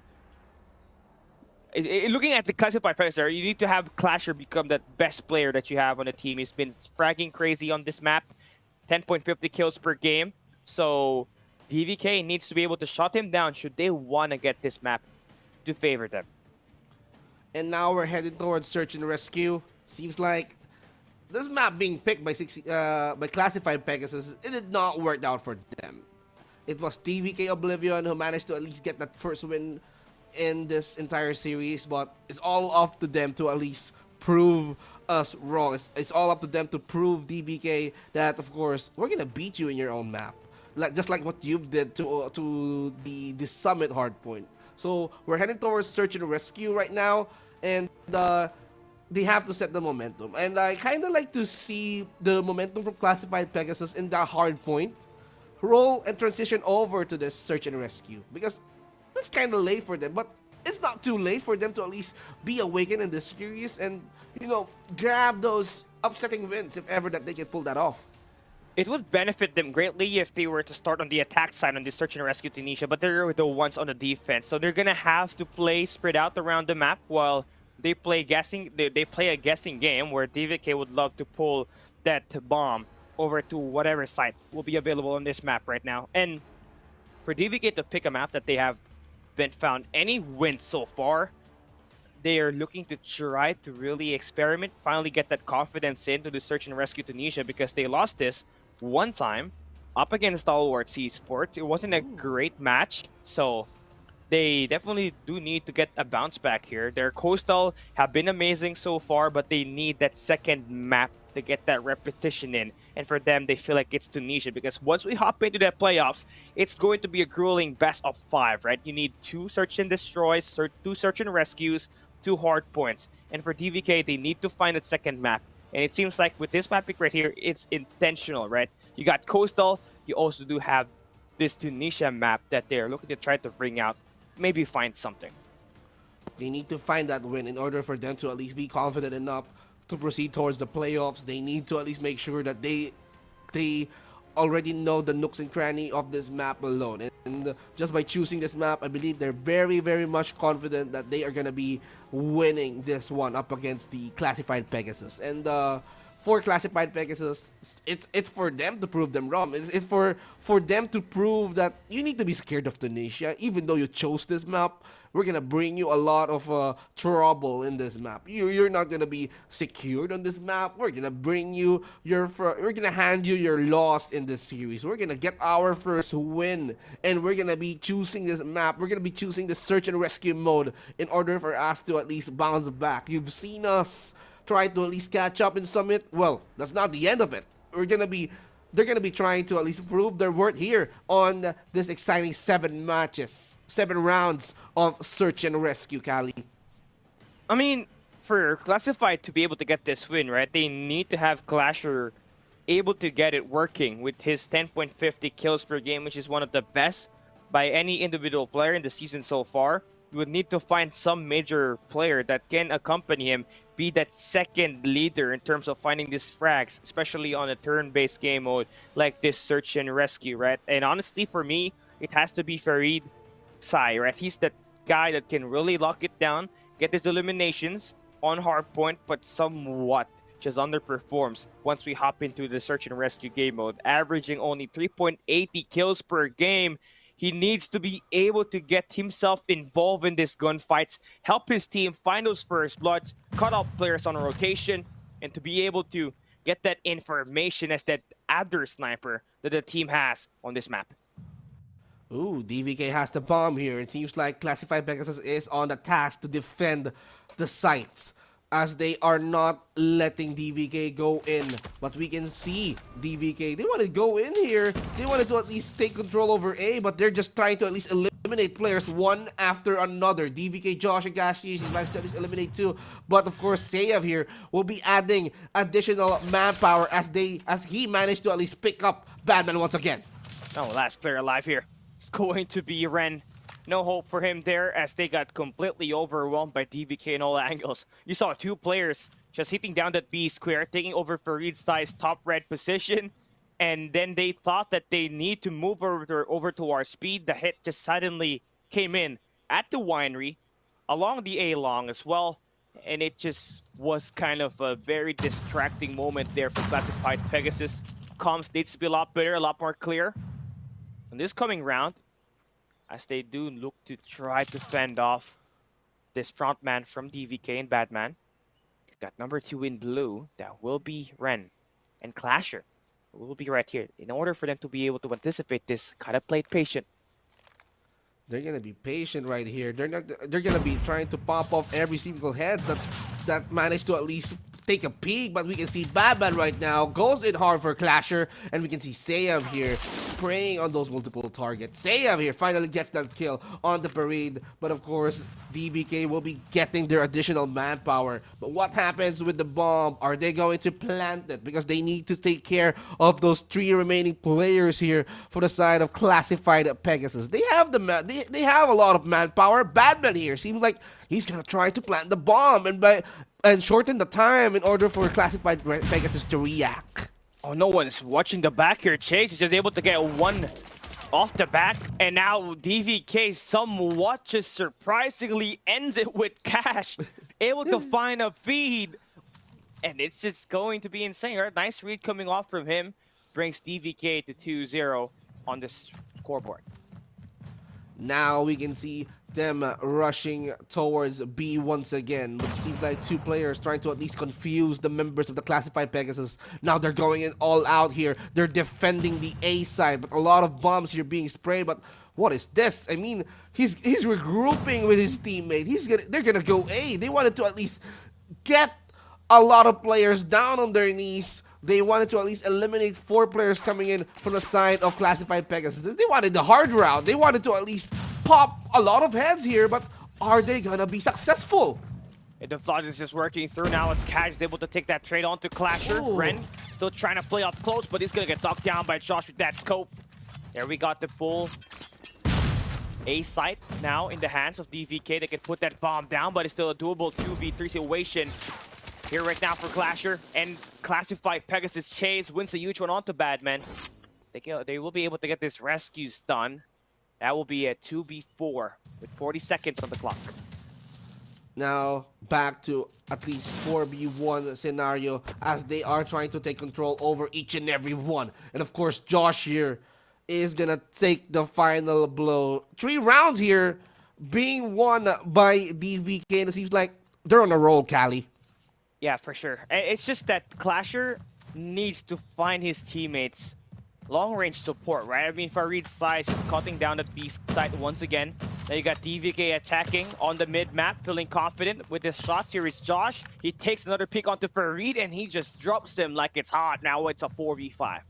Looking at the classified Pegasus, you need to have Clasher become the best player that you have on the team. He's been fragging crazy on this map, 10.50 kills per game. So DVK needs to be able to shut him down should they want to get this map to favor them. And now we're heading towards search and rescue. Seems like this map being picked by classified Pegasus, it did not work out for them. It was DVK Oblivion who managed to at least get that first win in this entire series, but it's all up to them to at least prove us wrong. It's all up to them to prove DBK that, of course, we're gonna beat you in your own map, like just like what you've did to the Summit Hardpoint. So we're heading towards search and rescue right now, and they have to set the momentum. And I kind of like to see the momentum from classified Pegasus in that Hardpoint roll and transition over to this search and rescue, because it's kind of late for them, but it's not too late for them to at least be awakened in this series and, you know, grab those upsetting wins if ever that they can pull that off. It would benefit them greatly if they were to start on the attack side on the search and rescue Tunisia, but they're the ones on the defense. So they're gonna have to play spread out around the map while they play guessing. They play a guessing game where DVK would love to pull that bomb over to whatever site will be available on this map right now. And for DVK to pick a map that they have been found any win so far, they are looking to try to really experiment, finally get that confidence into the search and rescue Tunisia, because they lost this one time up against Stalwarts eSports. It wasn't a great match, so they definitely do need to get a bounce back here. Their Coastal have been amazing so far, but they need that second map to get that repetition in. And for them, they feel like it's Tunisia, because once we hop into the playoffs, it's going to be a grueling best of 5, right? You need 2 search and destroys, 2 search and rescues, 2 hard points. And for DVK, they need to find a second map. And it seems like with this map pick right here, it's intentional, right? You got Coastal, you also do have this Tunisia map that they're looking to try to bring out, maybe find something. They need to find that win in order for them to at least be confident enough to proceed towards the playoffs. They need to at least make sure that they already know the nooks and cranny of this map alone. And just by choosing this map, I believe they're very, very much confident that they are going to be winning this one up against the classified Pegasus. And for classified Pegasus, it's for them to prove them wrong. It's for them to prove that you need to be scared of Tunisia, even though you chose this map. We're gonna bring you a lot of trouble in this map. You're not gonna be secured on this map. We're gonna bring you we're gonna hand you your loss in this series. We're gonna get our first win, and we're gonna be choosing this map. We're gonna be choosing the search and rescue mode in order for us to at least bounce back. You've seen us try to at least catch up in Summit. Well, that's not the end of it. They're gonna be trying to at least prove their worth here on this exciting 7 rounds of search and rescue, Kali. I mean, for Classified to be able to get this win, right, they need to have Clasher able to get it working with his 10.50 kills per game, which is one of the best by any individual player in the season so far. You would need to find some major player that can accompany him, be that second leader in terms of finding these frags, especially on a turn-based game mode like this search and rescue, right? And honestly, for me, it has to be Farid Sai, right? He's that guy that can really lock it down, get his eliminations on Hardpoint, but somewhat just underperforms once we hop into the search and rescue game mode, averaging only 3.80 kills per game. He needs to be able to get himself involved in these gunfights, help his team find those first bloods, cut off players on a rotation, and to be able to get that information as that other sniper that the team has on this map. Ooh, DVK has the bomb here. It seems like Classified Pegasus is on the task to defend the sites, as they are not letting DVK go in. But we can see DVK, they want to go in here. They wanted to at least take control over A, but they're just trying to at least eliminate players one after another. DVK, Josh, and Gashi managed to at least eliminate two. But of course, Sayev here will be adding additional manpower as he managed to at least pick up Batman once again. Oh, last player alive here. It's going to be Ren. No hope for him there as they got completely overwhelmed by DVK in all angles. You saw two players just hitting down that B square, taking over Farid Sai's top red position. And then they thought that they need to move over to our speed. The hit just suddenly came in at the winery, along the A-long as well. And it just was kind of a very distracting moment there for Classified Pegasus. Comms needs to be a lot better, a lot more clear. In this coming round, as they do look to try to fend off this frontman from DVK and Batman. Got number 2 in blue. That will be Ren. And Clasher will be right here. In order for them to be able to anticipate this, gotta play patient. They're gonna be patient right here. They're gonna be trying to pop off every single heads that managed to at least take a peek, but we can see Batman right now goes in hard for Clasher, and we can see Sayev here spraying on those multiple targets. Sayev here finally gets that kill on the parade, but of course DVK will be getting their additional manpower. But what happens with the bomb? Are they going to plant it? Because they need to take care of those 3 remaining players here for the side of Classified Pegasus. They have they have a lot of manpower. Batman here seems like he's gonna try to plant the bomb and shorten the time in order for Classified Pegasus to react. Oh, no one's watching the back here. Chase is just able to get one off the back, and now DVK somewhat just surprisingly ends it with Cash. Able to find a feed, and it's just going to be insane, right? Nice read coming off from him. Brings DVK to 2-0 on the scoreboard. Now we can see them rushing towards B once again. But it seems like 2 players trying to at least confuse the members of the Classified Pegasus. Now they're going in all out here. They're defending the A side, but a lot of bombs here being sprayed. But what is this? I mean, he's regrouping with his teammate. They're gonna go A. They wanted to at least get a lot of players down on their knees. They wanted to at least eliminate 4 players coming in from the side of Classified Pegasus. They wanted the hard route. They wanted to at least pop a lot of heads here, but are they gonna be successful? And the flood is just working through now as Cash is able to take that trade onto Clasher. Ooh. Ren still trying to play up close, but he's gonna get knocked down by Josh with that scope. There we got the full A site now in the hands of DVK. They can put that bomb down, but it's still a doable 2v3 situation here right now for Clasher. And Classified Pegasus Chase wins a huge one onto Batman. They will be able to get this rescues done. That will be a 2v4 with 40 seconds on the clock. Now back to at least 4v1 scenario as they are trying to take control over each and every one. And of course, Josh here is gonna take the final blow. 3 rounds here being won by DVK, and it seems like they're on a roll, Cali. Yeah, for sure. It's just that Clasher needs to find his teammates long-range support, right? I mean, Farid Sai is cutting down that B site once again. Now you got DVK attacking on the mid-map, feeling confident with his shots. Here is Josh. He takes another pick onto Farid, and he just drops him like it's hot. Now it's a 4v5.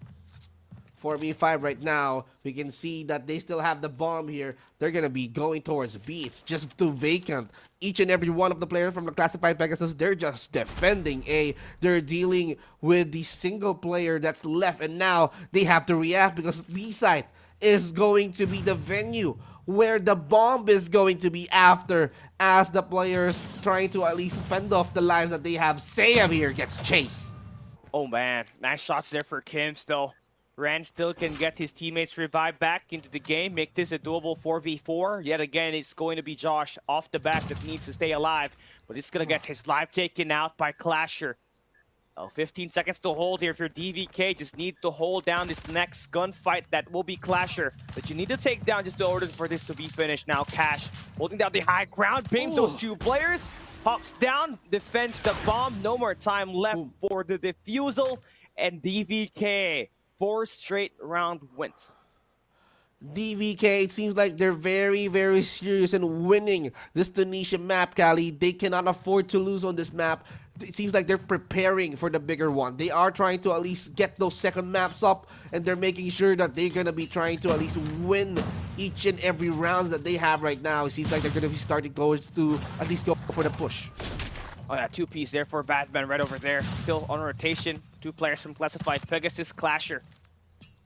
4v5 right now. We can see that they still have the bomb here. They're gonna be going towards B. It's just too vacant. Each and every one of the players from the Classified Pegasus, they're just defending A. They're dealing with the single player that's left, and now they have to react because B side is going to be the venue where the bomb is going to be after, as the players trying to at least fend off the lives that they have. Sam here gets chased. Oh man, nice shots there for Kim still. Ran still can get his teammates revived back into the game, make this a doable 4v4. Yet again, it's going to be Josh off the back that needs to stay alive, but he's gonna get his life taken out by Clasher. Oh, 15 seconds to hold here if you're DVK. Just need to hold down this next gunfight that will be Clasher. That you need to take down just in order for this to be finished. Now Cash holding down the high ground, beams those two players. Hops down, defends the bomb. No more time left for the defusal. And DVK, 4 straight round wins. DVK, it seems like they're very, very serious in winning this Tunisia map, Cali. They cannot afford to lose on this map. It seems like they're preparing for the bigger one. They are trying to at least get those second maps up, and they're making sure that they're going to be trying to at least win each and every round that they have right now. It seems like they're going to be starting to at least go for the push. Oh yeah, 2-piece there for Batman right over there. Still on rotation. 2 players from Classified, Pegasus, Clasher.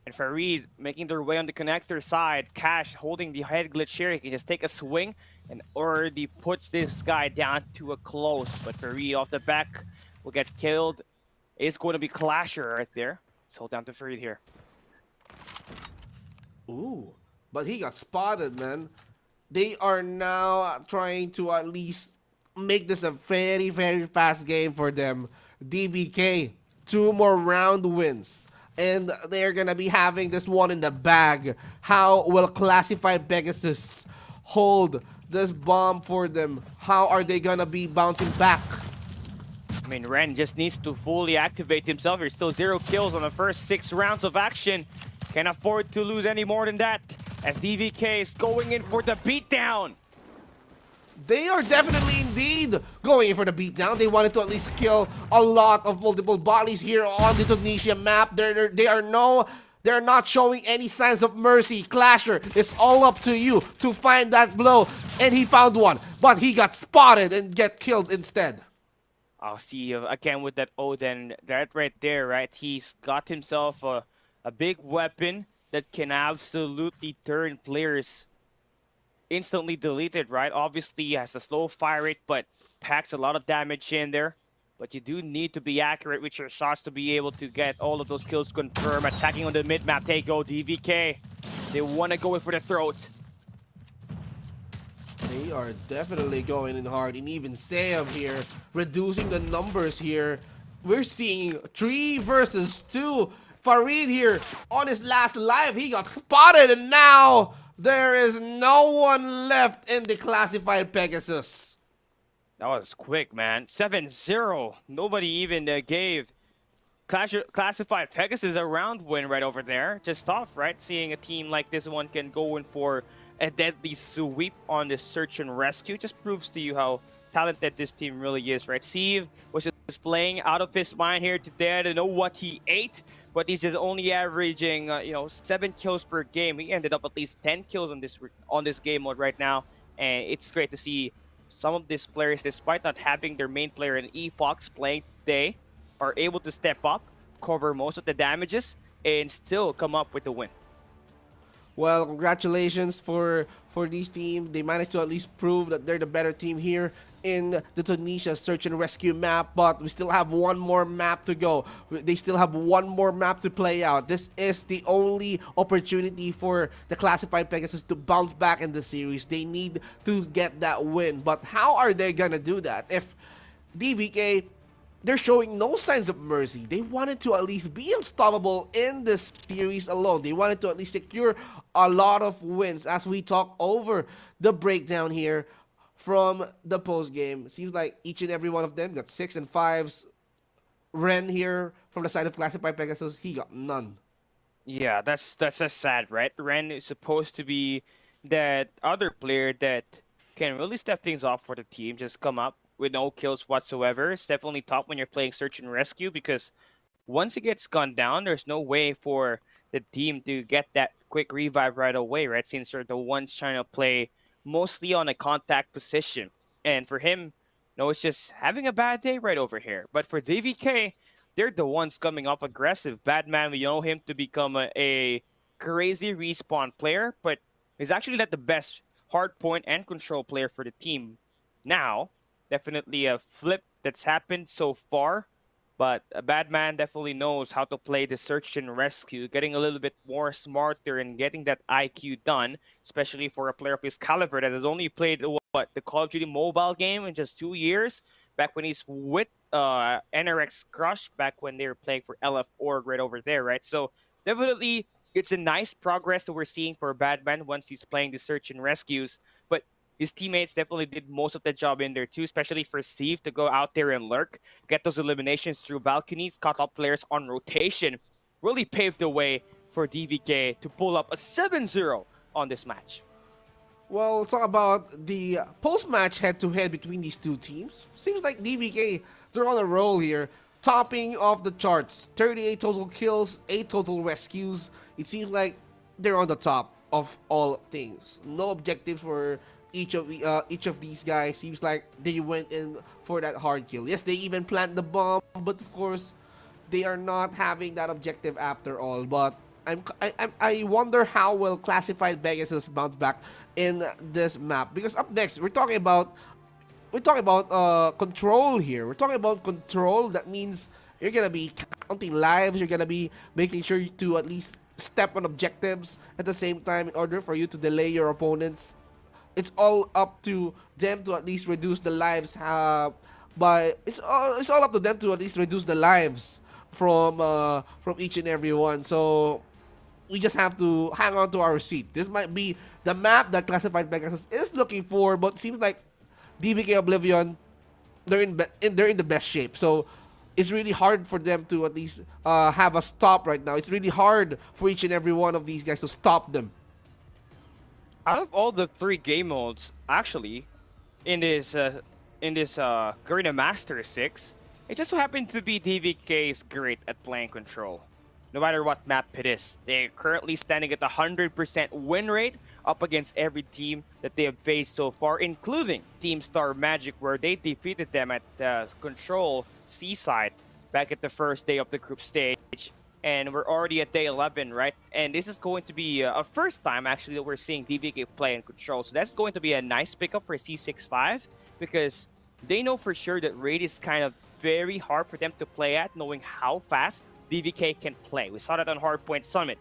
And Farid making their way on the connector side. Cash holding the head glitch here. He can just take a swing and already puts this guy down to a close. But Farid off the back will get killed. It's going to be Clasher right there. Let's hold down to Farid here. Ooh, but he got spotted, man. They are now trying to at least make this a very, very fast game for them. DVK, 2 more round wins. And they're gonna be having this one in the bag. How will Classified Pegasus hold this bomb for them? How are they gonna be bouncing back? I mean, Ren just needs to fully activate himself. There's still 0 kills on the first 6 rounds of action. Can't afford to lose any more than that, as DVK is going in for the beatdown. They are definitely indeed going in for the beatdown. They wanted to at least kill a lot of multiple bodies here on the Tunisia map. They're not showing any signs of mercy. Clasher, it's all up to you to find that blow. And he found one, but he got spotted and get killed instead. I'll see again with that Odin. That right there, right? He's got himself a big weapon that can absolutely turn players instantly deleted, right? Obviously, he has a slow fire rate, but packs a lot of damage in there. But you do need to be accurate with your shots to be able to get all of those kills confirmed. Attacking on the mid-map, they go DVK. They want to go in for the throat. They are definitely going in hard, and even Sam here, reducing the numbers here. We're seeing 3 versus 2. Farid here on his last life, he got spotted, and now there is no one left in the Classified Pegasus. That was quick, man. 7-0. Nobody even gave Classified Pegasus a round win right over there. Just tough, right? Seeing a team like this one can go in for a deadly sweep on the search and rescue just proves to you how talented this team really is, right? Steve was just playing out of his mind here today. I don't know what he ate, but he's just only averaging, 7 kills per game. He ended up at least 10 kills on this game mode right now, and it's great to see some of these players, despite not having their main player in Epox playing today, are able to step up, cover most of the damages, and still come up with the win. Well, congratulations for these teams. They managed to at least prove that they're the better team here in the Tunisia search and rescue map, but we still have one more map to go. They still have one more map to play out. This is the only opportunity for the Classified Pegasus to bounce back in the series. They need to get that win, but how are they gonna do that if DVK, they're showing no signs of mercy? They wanted to at least be unstoppable in this series alone. They wanted to at least secure a lot of wins. As we talk over the breakdown here from the post game, seems like each and every one of them got 6 and 5s. Ren here from the side of Classified Pegasus, he got none. Yeah, that's sad, right? Ren is supposed to be that other player that can really step things off for the team, just come up with no kills whatsoever. It's definitely tough when you're playing search and rescue, because once it gets gunned down, there's no way for the team to get that quick revive right away, right? Since they're the ones trying to play mostly on a contact position. And for him, it's just having a bad day right over here. But for DVK, they're the ones coming up aggressive. Batman, we know him to become a crazy respawn player, but he's actually not the best hardpoint and control player for the team. Now, definitely a flip that's happened so far, but a bad man definitely knows how to play the search and rescue, getting a little bit more smarter and getting that IQ done, especially for a player of his caliber that has only played the Call of Duty mobile game in just 2 years, back when he's with NRX Crush, back when they were playing for LF Org right over there, right? So definitely it's a nice progress that we're seeing for Badman once he's playing the search and rescues, but his teammates definitely did most of the job in there too, especially for Steve to go out there and lurk, get those eliminations through balconies, cut off players on rotation, really paved the way for DVK to pull up a 7-0 on this match. Well, talk about the post-match head-to-head between these two teams. Seems like DVK, they're on a roll here, topping off the charts. 38 total kills, 8 total rescues. It seems like they're on the top of all things. No objectives for each of these guys. Seems like they went in for that hard kill. Yes, they even plant the bomb, but of course, they are not having that objective after all. But I wonder how will classified Pegasus bounce back in this map, because up next we're talking about control here. We're talking about control. That means you're gonna be counting lives. You're gonna be making sure to at least step on objectives at the same time in order for you to delay your opponents. It's all up to them to at least reduce the lives. It's all up to them to at least reduce the lives from each and every one. So we just have to hang on to our seat. This might be the map that Classified Pegasus is looking for, but it seems like DVK Oblivion, they're in the best shape. So it's really hard for them to at least have a stop right now. It's really hard for each and every one of these guys to stop them. Out of all the 3 game modes, actually, in this Garena Masters VI, it just so happened to be DVK is great at playing control. No matter what map it is, they're currently standing at 100% win rate up against every team that they have faced so far, including Team Star Magic, where they defeated them at Control Seaside back at the first day of the group stage. And we're already at day 11, right? And this is going to be a first time, actually, that we're seeing DVK play in Control. So that's going to be a nice pickup for C65, because they know for sure that Raid is kind of very hard for them to play at, knowing how fast DVK can play. We saw that on Hardpoint Summit.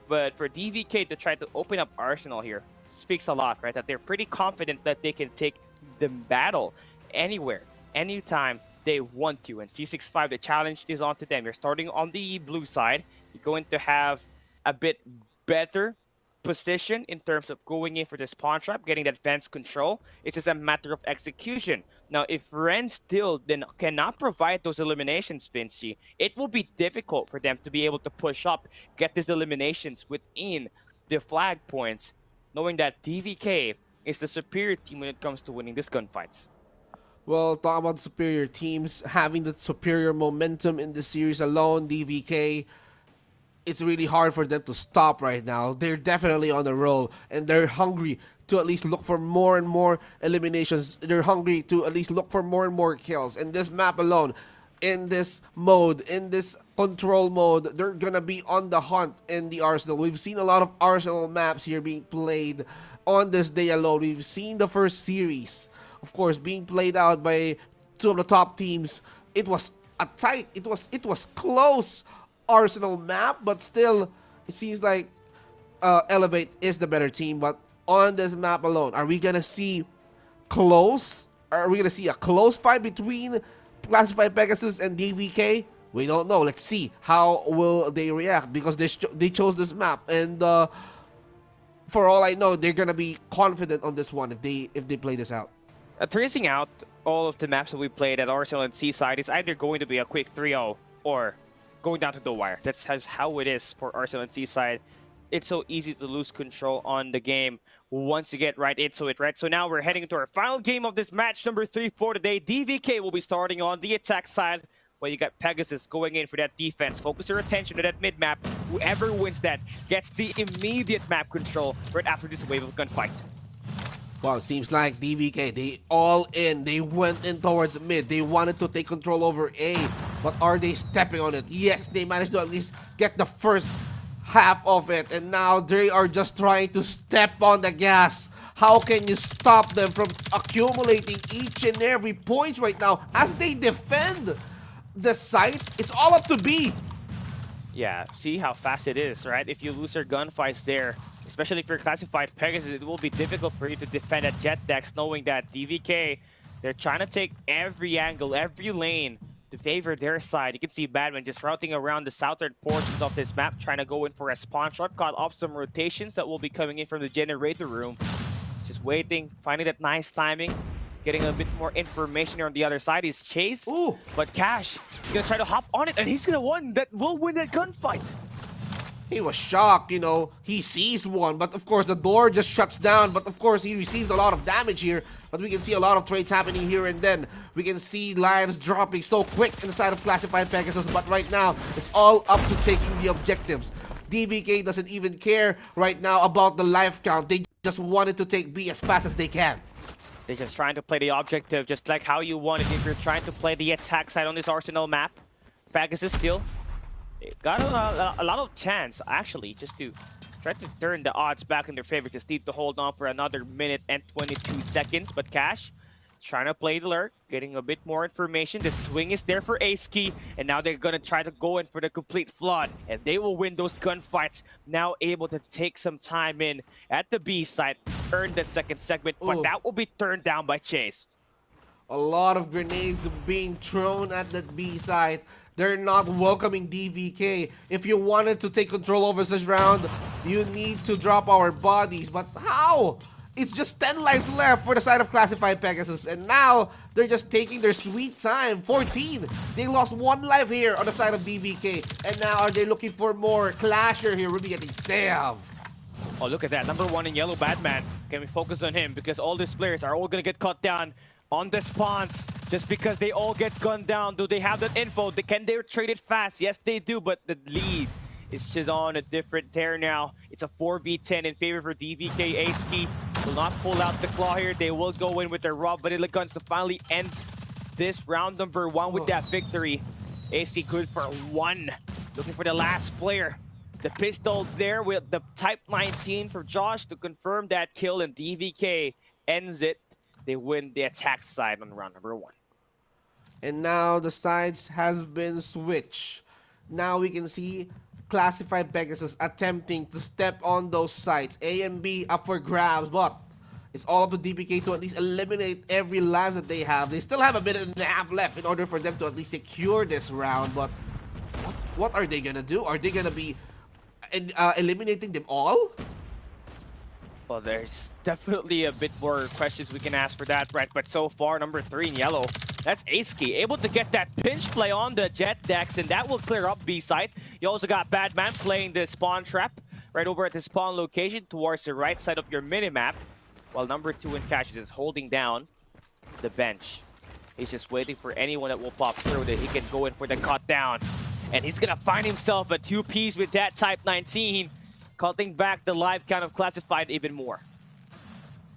But for DVK to try to open up Arsenal here speaks a lot, right? That they're pretty confident that they can take the battle anywhere, anytime they want to. And C65, the challenge is on to them. You're starting on the blue side. You're going to have a bit better position in terms of going in for the spawn trap, getting that fence control. It's just a matter of execution. Now, if Ren still then cannot provide those eliminations, Vinci, it will be difficult for them to be able to push up, get these eliminations within the flag points, knowing that DVK is the superior team when it comes to winning these gunfights. Well, talk about superior teams having the superior momentum in the series alone. DVK, it's really hard for them to stop right now. They're definitely on the roll, and they're hungry to at least look for more and more eliminations. They're hungry to at least look for more and more kills. In this map alone, in this mode, in this control mode, they're gonna be on the hunt in the Arsenal. We've seen a lot of Arsenal maps here being played on this day alone. We've seen the first series, of course, being played out by 2 of the top teams. It was a tight, it was close Arsenal map, but still, it seems like Elevate is the better team. But on this map alone, are we gonna see close? Are we gonna see a close fight between Classified Pegasus and DVK? We don't know. Let's see how will they react, because they chose this map, and for all I know, they're gonna be confident on this one if they play this out. Tracing out all of the maps that we played at Arsenal and Seaside is either going to be a quick 3-0 or going down to the wire. That's how it is for Arsenal and Seaside. It's so easy to lose control on the game once you get right into it, right? So now we're heading into our final game of this match, number 3 for today. DVK will be starting on the attack side, while you got Pegasus going in for that defense. Focus your attention to that mid-map. Whoever wins that gets the immediate map control right after this wave of gunfight. Wow, it seems like DVK, they all in. They went in towards mid. They wanted to take control over A, but are they stepping on it? Yes, they managed to at least get the first half of it, and now they are just trying to step on the gas. How can you stop them from accumulating each and every points right now as they defend the site? It's all up to B. Yeah, see how fast it is, right? If you lose your gunfights there, especially if you're classified Pegasus, it will be difficult for you to defend at jet decks, knowing that DVK, they're trying to take every angle, every lane to favor their side. You can see Badman just routing around the southern portions of this map, trying to go in for a spawn shot, caught off some rotations that will be coming in from the generator room. Just waiting, finding that nice timing, getting a bit more information on the other side. Is Chase, Ooh. but Cash is gonna try to hop on it, and he's gonna win that gunfight. He was shocked, you know, he sees one, but of course the door just shuts down, but of course he receives a lot of damage here, but we can see a lot of trades happening here and then. We can see lives dropping so quick in the side of Classified Pegasus, but right now, it's all up to taking the objectives. DVK doesn't even care right now about the life count. They just wanted to take B as fast as they can. They're just trying to play the objective, just like how you want it if you're trying to play the attack side on this Arsenal map. Pegasus still got a lot of chance, actually, just to try to turn the odds back in their favor. Just need to hold on for another minute and 22 seconds. But Cash trying to play the lurk, getting a bit more information. The swing is there for Ace-Key, and now they're going to try to go in for the complete flood, and they will win those gunfights. Now able to take some time in at the B side, earn that second segment, but that will be turned down by Chase. A lot of grenades being thrown at that B side. They're not welcoming DVK. If you wanted to take control over this round, you need to drop our bodies. But how? It's just 10 lives left for the side of Classified Pegasus. And now, they're just taking their sweet time. 14. They lost 1 life here on the side of DVK. And now, are they looking for more? Clasher here will be getting saved. Oh, look at that. Number 1 in yellow, Batman. Can we focus on him? Because all these players are all going to get cut down on the spawns just because they all get gunned down. Do they have that info? Can they trade it fast? Yes, they do, but the lead is just on a different tear now. It's a 4v10 in favor for DVK. Ace-Key will not pull out the claw here. They will go in with their raw vanilla guns to finally end this round number 1 with that victory. Ace-Key good for 1. Looking for the last player. The pistol there with the Type 19 for Josh to confirm that kill, and DVK ends it. They win the attack side on round number 1. And now the sides has been switched. Now we can see Classified Pegasus attempting to step on those sites. A and B up for grabs, but it's all up to DPK to at least eliminate every life that they have. They still have a minute and a half left in order for them to at least secure this round, but what are they gonna do? Are they gonna be eliminating them all? Well, there's definitely a bit more questions we can ask for that, right? But so far, number 3 in yellow, that's Ace-Key, able to get that pinch play on the jet decks, and that will clear up B side. You also got Badman playing the spawn trap right over at the spawn location towards the right side of your minimap, while number 2 in Cash is holding down the bench. He's just waiting for anyone that will pop through that he can go in for the cut down. And he's gonna find himself a 2-piece with that Type 19, cutting back the live count of Classified even more.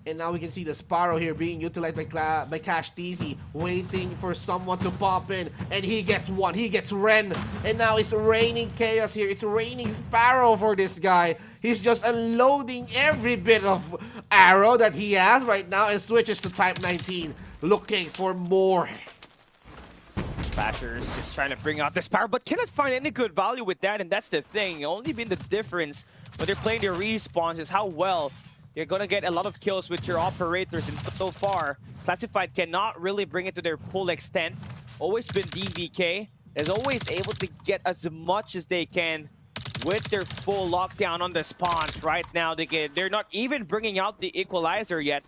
And now we can see the Sparrow here being utilized by Cash TZ, waiting for someone to pop in. And he gets one, he gets Ren. And now it's raining chaos here. It's raining Sparrow for this guy. He's just unloading every bit of arrow that he has right now and switches to Type 19, looking for more. Bashers just trying to bring out this power, but cannot find any good value with that, and that's the thing. Only been the difference when they're playing their respawns is how well you're gonna get a lot of kills with your operators, and so far, Classified cannot really bring it to their full extent. Always been DVK, is always able to get as much as they can with their full lockdown on the spawns. Right now, they're not even bringing out the equalizer yet.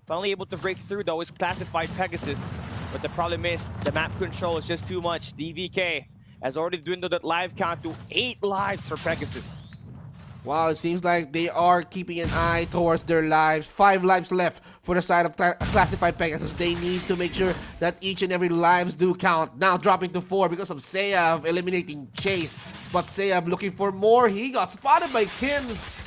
Finally able to break through though is Classified Pegasus. But the problem is, the map control is just too much. DVK has already dwindled that live count to 8 lives for Pegasus. Wow, it seems like they are keeping an eye towards their lives. 5 lives left for the side of Classified Pegasus. They need to make sure that each and every lives do count. Now dropping to 4 because of Seyav eliminating Chase. But Seyav looking for more. He got spotted by Kims.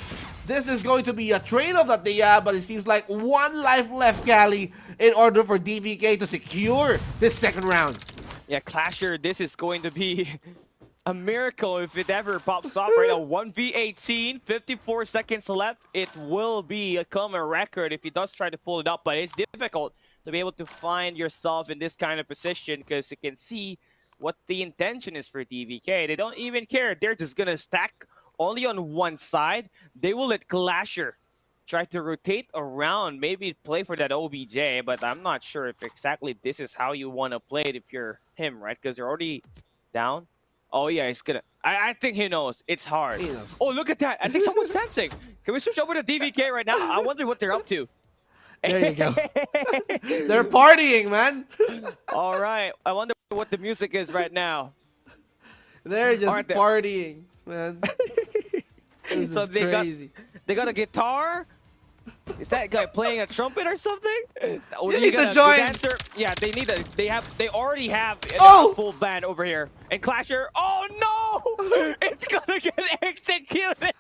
This is going to be a trade-off that they have, but it seems like 1 life left, Cali, in order for DVK to secure this second round. Yeah, Clasher, this is going to be a miracle if it ever pops up right now. 1v18, 54 seconds left. It will become a record if he does try to pull it up, but it's difficult to be able to find yourself in this kind of position because you can see what the intention is for DVK. They don't even care. They're just gonna stack only on one side. They will let Clasher try to rotate around, maybe play for that OBJ, but I'm not sure if exactly this is how you want to play it if you're him, right? Because you're already down. Oh yeah, he's gonna. I think he knows. It's hard. You know. Oh, look at that. I think someone's dancing. Can we switch over to DVK right now? I wonder what they're up to. There you go. They're partying, man. All right. I wonder what the music is right now. They're just Aren't they? partying, man. This So is they crazy. got a guitar. Is that guy playing a trumpet or something? Or You they need got to a join. dancer? Yeah, they need a. They already have Oh! a full band over here. And Clasher. Oh no! It's gonna get executed.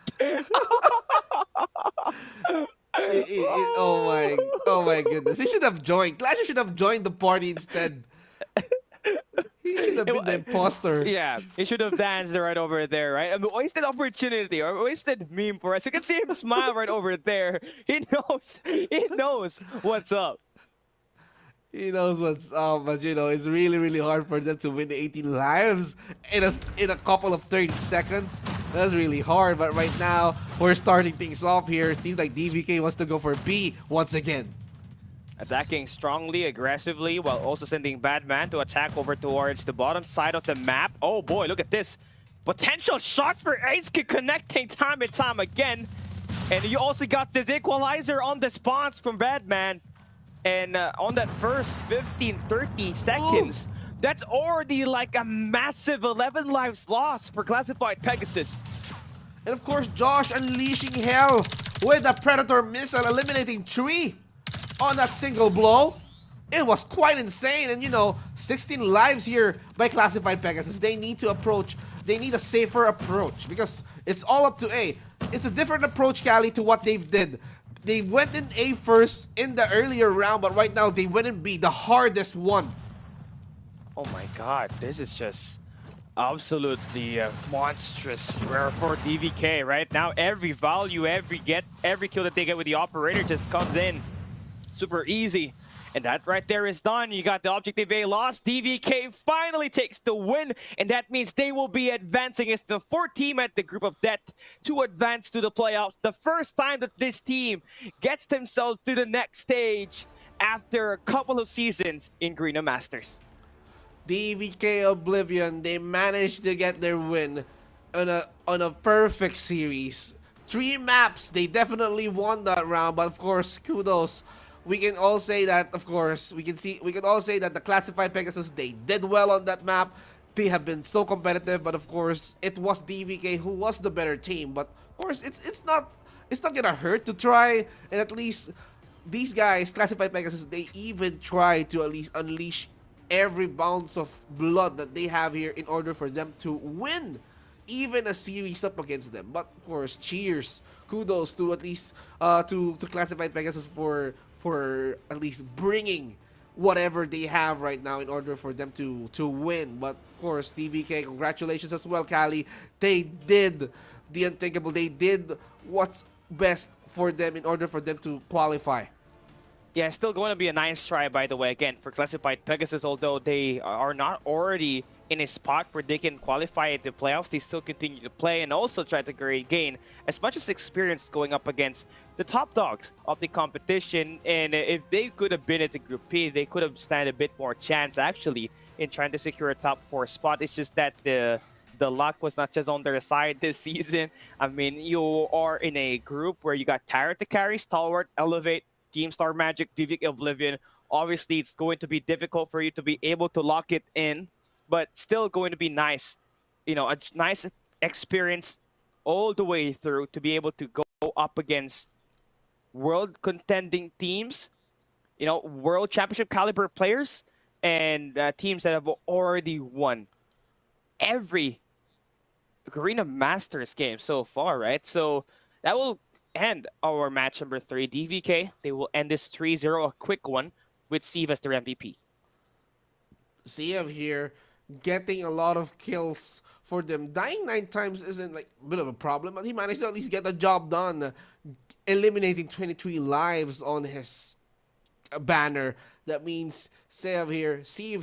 Oh my goodness. He should have joined. Clasher should have joined the party instead. He should have been the imposter. Yeah, he should have danced right over there, right? I mean, wasted opportunity or wasted meme for us. You can see him smile right over there. He knows what's up. He knows what's up, but you know, it's really, really hard for them to win the 18 lives in a couple of 30 seconds. That's really hard, but right now, we're starting things off here. It seems like DVK wants to go for B once again. Attacking strongly, aggressively, while also sending Badman to attack over towards the bottom side of the map. Oh boy, look at this. Potential shots for Ace connecting time and time again. And you also got this equalizer on the spawns from Badman. And on that first 15-30 seconds, that's already like a massive 11 lives lost for Classified Pegasus. And of course, Josh unleashing hell with a Predator missile, eliminating 3 on that single blow. It was quite insane, and you know, 16 lives here by Classified Pegasus. They need a safer approach because it's all up to A. It's a different approach, Cali, to what they've did. They went in A first in the earlier round, but right now they went in B, the hardest one. Oh my god, this is just absolutely monstrous for DVK right now. Every value, every kill that they get with the operator just comes in super easy. And that right there is done. You got the objective A lost. DVK finally takes the win, and that means they will be advancing as the 4th team at the group of death to advance to the playoffs. The first time that this team gets themselves to the next stage after a couple of seasons in Garena Masters. DVK Oblivion, they managed to get their win on a perfect series. 3 maps, they definitely won that round, but of course, kudos. We can all say that, of course, we can all say that the Classified Pegasus, they did well on that map. They have been so competitive, but of course, it was DVK who was the better team. But of course, it's not gonna hurt to try, and at least these guys, Classified Pegasus, they even try to at least unleash every bounce of blood that they have here in order for them to win even a series up against them. But of course, cheers, kudos to at least to Classified Pegasus for at least bringing whatever they have right now in order for them to win. But of course, DVK, congratulations as well, Kali. They did the unthinkable. They did what's best for them in order for them to qualify. Yeah, still going to be a nice try, by the way, again, for Classified Pegasus. Although they are not already in a spot where they can qualify at the playoffs, they still continue to play and also try to gain as much as experience going up against the top dogs of the competition. And if they could have been at the Group P, they could have stand a bit more chance, actually, in trying to secure a top 4 spot. It's just that the luck was not just on their side this season. I mean, you are in a group where you got Tara to carry, Stalwart, Elevate, Team Star Magic, DVK Oblivion. Obviously, it's going to be difficult for you to be able to lock it in, but still going to be nice. You know, a nice experience all the way through to be able to go up against world contending teams, you know, world championship caliber players, and teams that have already won every Garena Masters game so far, right? So that will end our match number 3. DVK, they will end this 3-0, a quick one, with Steve as their MVP. Siev here getting a lot of kills for them. Dying 9 times isn't like a bit of a problem, but he managed to at least get the job done, eliminating 23 lives on his banner. That means Steve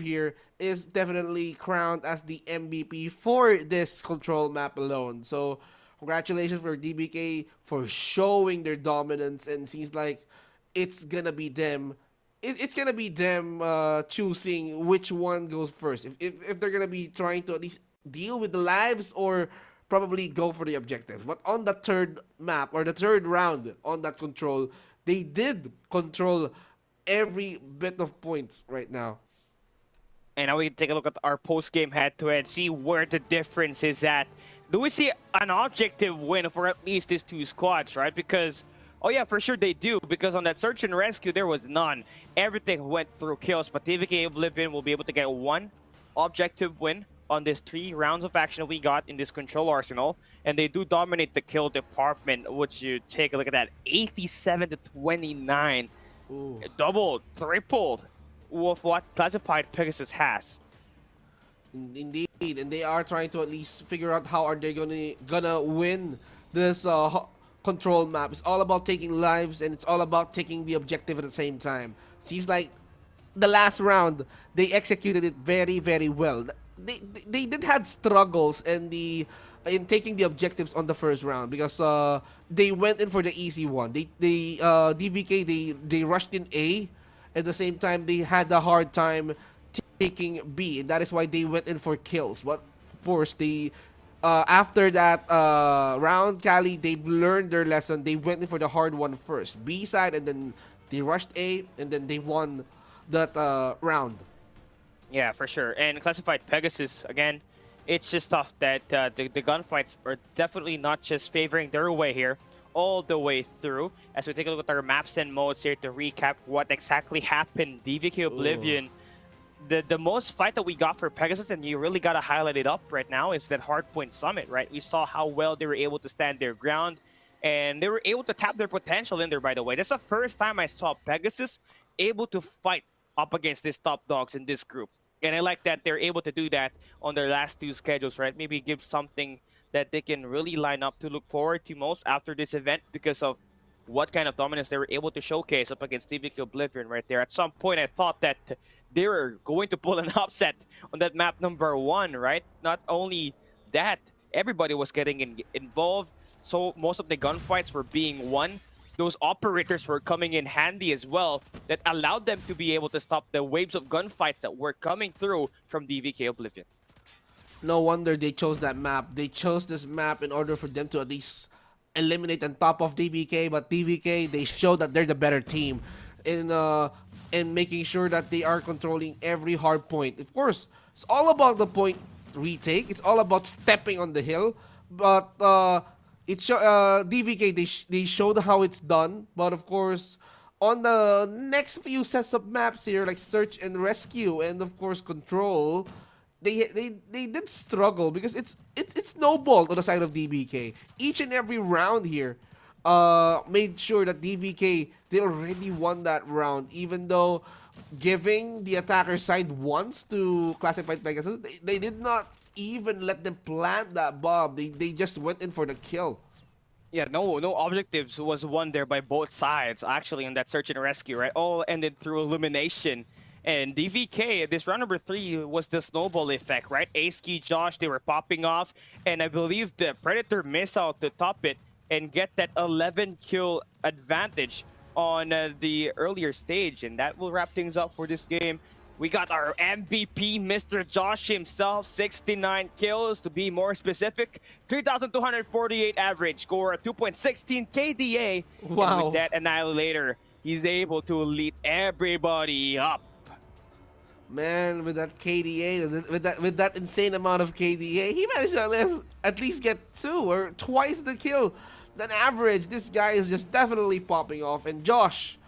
here is definitely crowned as the MVP for this control map alone. So congratulations for DBK for showing their dominance, and seems like it's gonna be them. It's gonna be them choosing which one goes first. If they're gonna be trying to at least deal with the lives or probably go for the objectives. But on the third map or the third round on that control, they did control every bit of points right now. And now we can take a look at our post-game head-to-head, see where the difference is at. Do we see an objective win for at least these two squads, right? Because, oh yeah, for sure they do, because on that search and rescue, there was none. Everything went through kills, but TVK Oblivion will be able to get one objective win on this 3 rounds of action we got in this control arsenal. And they do dominate the kill department, which you take a look at that, 87 to 29. Ooh. Doubled, tripled with what classified Pegasus has. Indeed, and they are trying to at least figure out how are they gonna win this control map. It's all about taking lives, and it's all about taking the objective at the same time. Seems like the last round they executed it very, very well. They did had struggles in taking the objectives on the first round because they went in for the easy one. DVK they rushed in A. At the same time, they had a hard time taking B, and that is why they went in for kills. But of course, they after that round, Cali, they've learned their lesson. They went in for the hard one first, B side, and then they rushed A, and then they won that round. Yeah, for sure. And classified Pegasus, again, it's just tough that the gunfights are definitely not just favoring their way here all the way through. As we take a look at our maps and modes here to recap what exactly happened, DVK Oblivion, the most fight that we got for Pegasus, and you really got to highlight it up right now, is that Hardpoint Summit, right? We saw how well they were able to stand their ground, and they were able to tap their potential in there, by the way. That's the first time I saw Pegasus able to fight up against these top dogs in this group. And I like that they're able to do that on their last 2 schedules, right? Maybe give something that they can really line up to look forward to most after this event because of what kind of dominance they were able to showcase up against DVK Oblivion right there. At some point, I thought that they were going to pull an upset on that map number 1, right? Not only that, everybody was getting involved, so most of the gunfights were being won. Those operators were coming in handy as well that allowed them to be able to stop the waves of gunfights that were coming through from DVK Oblivion. No wonder they chose that map. They chose this map in order for them to at least eliminate on top of DVK, but DVK, they show that they're the better team in making sure that they are controlling every hard point. Of course, it's all about the point retake. It's all about stepping on the hill, but DVK, they showed how it's done, but of course, on the next few sets of maps here, like search and rescue, and of course control, they did struggle because it snowballed on the side of DBK. Each and every round here made sure that DVK, they already won that round, even though giving the attacker side once to classified Pegasus, they did not even let them plant that bomb. They just went in for the kill. Yeah, no objectives was won there by both sides, actually, in that search and rescue, right? All ended through elimination. And DVK, this round number 3 was the snowball effect, right? Aski, Josh, they were popping off, and I believe the Predator missile to top it and get that 11 kill advantage on the earlier stage, and that will wrap things up for this game. We got our MVP, Mr. Josh himself, 69 kills to be more specific, 3,248 average score, 2.16 KDA. Wow. And with that Annihilator, he's able to lead everybody up. Man, with that KDA, with that insane amount of KDA, he managed to at least get 2 or twice the kill than average. This guy is just definitely popping off. And Josh,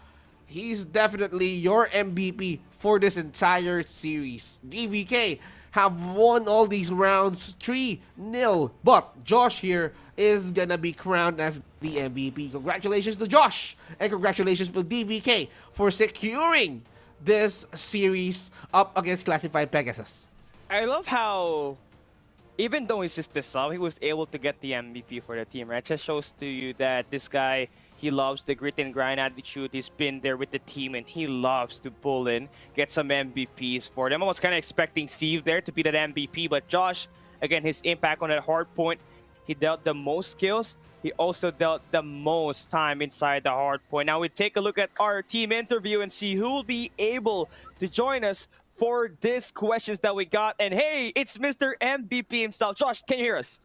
he's definitely your MVP for this entire series. DVK have won all these rounds 3-0, but Josh here is gonna be crowned as the MVP. Congratulations to Josh, and congratulations to DVK for securing this series up against classified Pegasus. I love how even though he's just a sub, he was able to get the MVP for the team, right? Just shows to you that this guy, he loves the grit and grind attitude. He's been there with the team and he loves to pull in, get some MVPs for them. I was kind of expecting Steve there to be that MVP, but Josh, again, his impact on that hard point, he dealt the most kills. He also dealt the most time inside the hard point. Now we take a look at our team interview and see who will be able to join us for these questions that we got. And hey, it's Mr. MVP himself. Josh, can you hear us?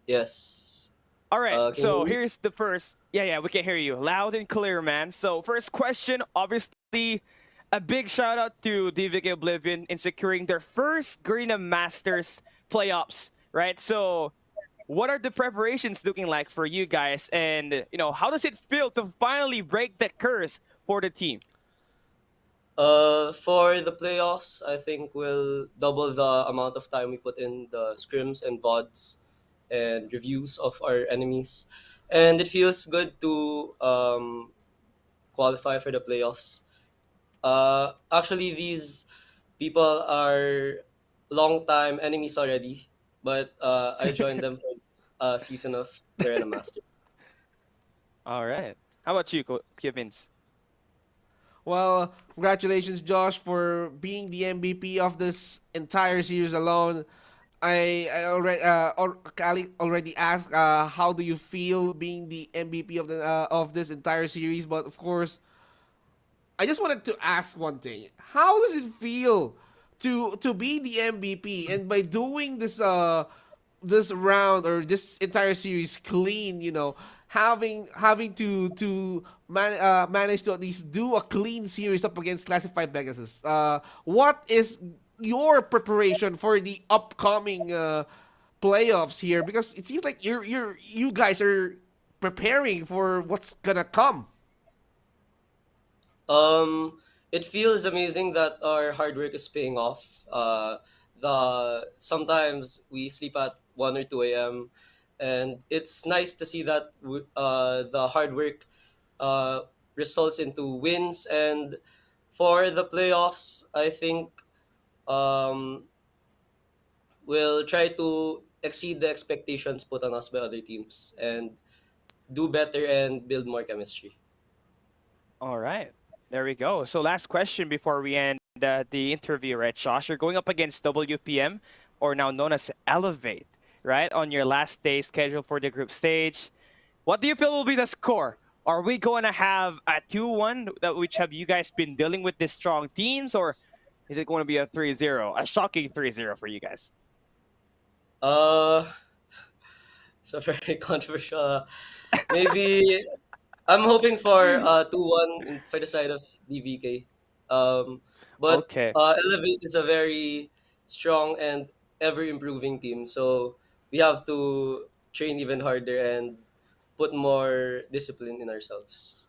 Yes. All right, Can you so hear me? here's the first. Yeah, we can hear you loud and clear, man. So first question, obviously, a big shout out to DVK Oblivion in securing their first Garena Masters playoffs, right? So what are the preparations looking like for you guys? And, how does it feel to finally break the curse for the team? For the playoffs, I think we'll double the amount of time we put in the scrims and VODs and reviews of our enemies. And it feels good to qualify for the playoffs. Actually, these people are long-time enemies already, but I joined them for this season of Garena Masters. All right. How about you, Kevins? Well, congratulations, Josh, for being the MVP of this entire series alone. I already Kali already asked how do you feel being the MVP of this entire series, but of course I just wanted to ask one thing. How does it feel to be the MVP and by doing this round or this entire series clean, having to manage to at least do a clean series up against classified Pegasus. What is your preparation for the upcoming playoffs here? Because it seems like you guys are preparing for what's gonna come. It feels amazing that our hard work is paying off. The sometimes we sleep at 1 or 2 a.m., and it's nice to see that the hard work uh, results into wins. And for the playoffs, I think um, we'll try to exceed the expectations put on us by other teams and do better and build more chemistry. All right. There we go. So last question before we end the interview, right, Josh? You're going up against WPM, or now known as Elevate, right? On your last day scheduled for the group stage. What do you feel will be the score? Are we going to have a 2-1, which have you guys been dealing with these strong teams, or is it going to be a 3-0, a shocking 3-0 for you guys? Uh, so very controversial. Maybe I'm hoping for 2-1 for the side of BVK. But Okay. Elevate is a very strong and ever improving team, so we have to train even harder and put more discipline in ourselves.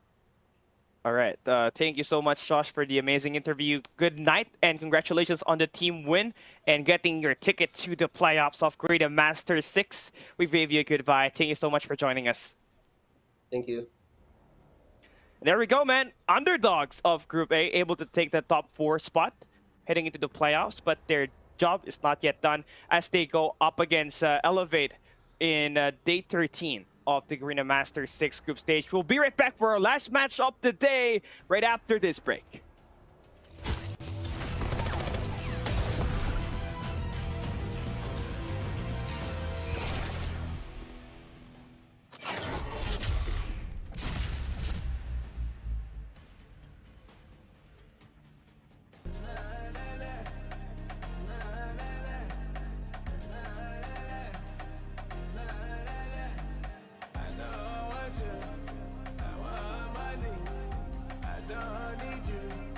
All right. Thank you so much, Josh, for the amazing interview. Good night, and congratulations on the team win and getting your ticket to the playoffs of Garena Masters 6. We wave you a goodbye. Thank you so much for joining us. Thank you. There we go, man. Underdogs of Group A able to take the top 4 spot heading into the playoffs, but their job is not yet done as they go up against Elevate in day 13 of the Garena Masters 6 group stage. We'll be right back for our last match of the day right after this break. I know I want you. I want money. I don't need you.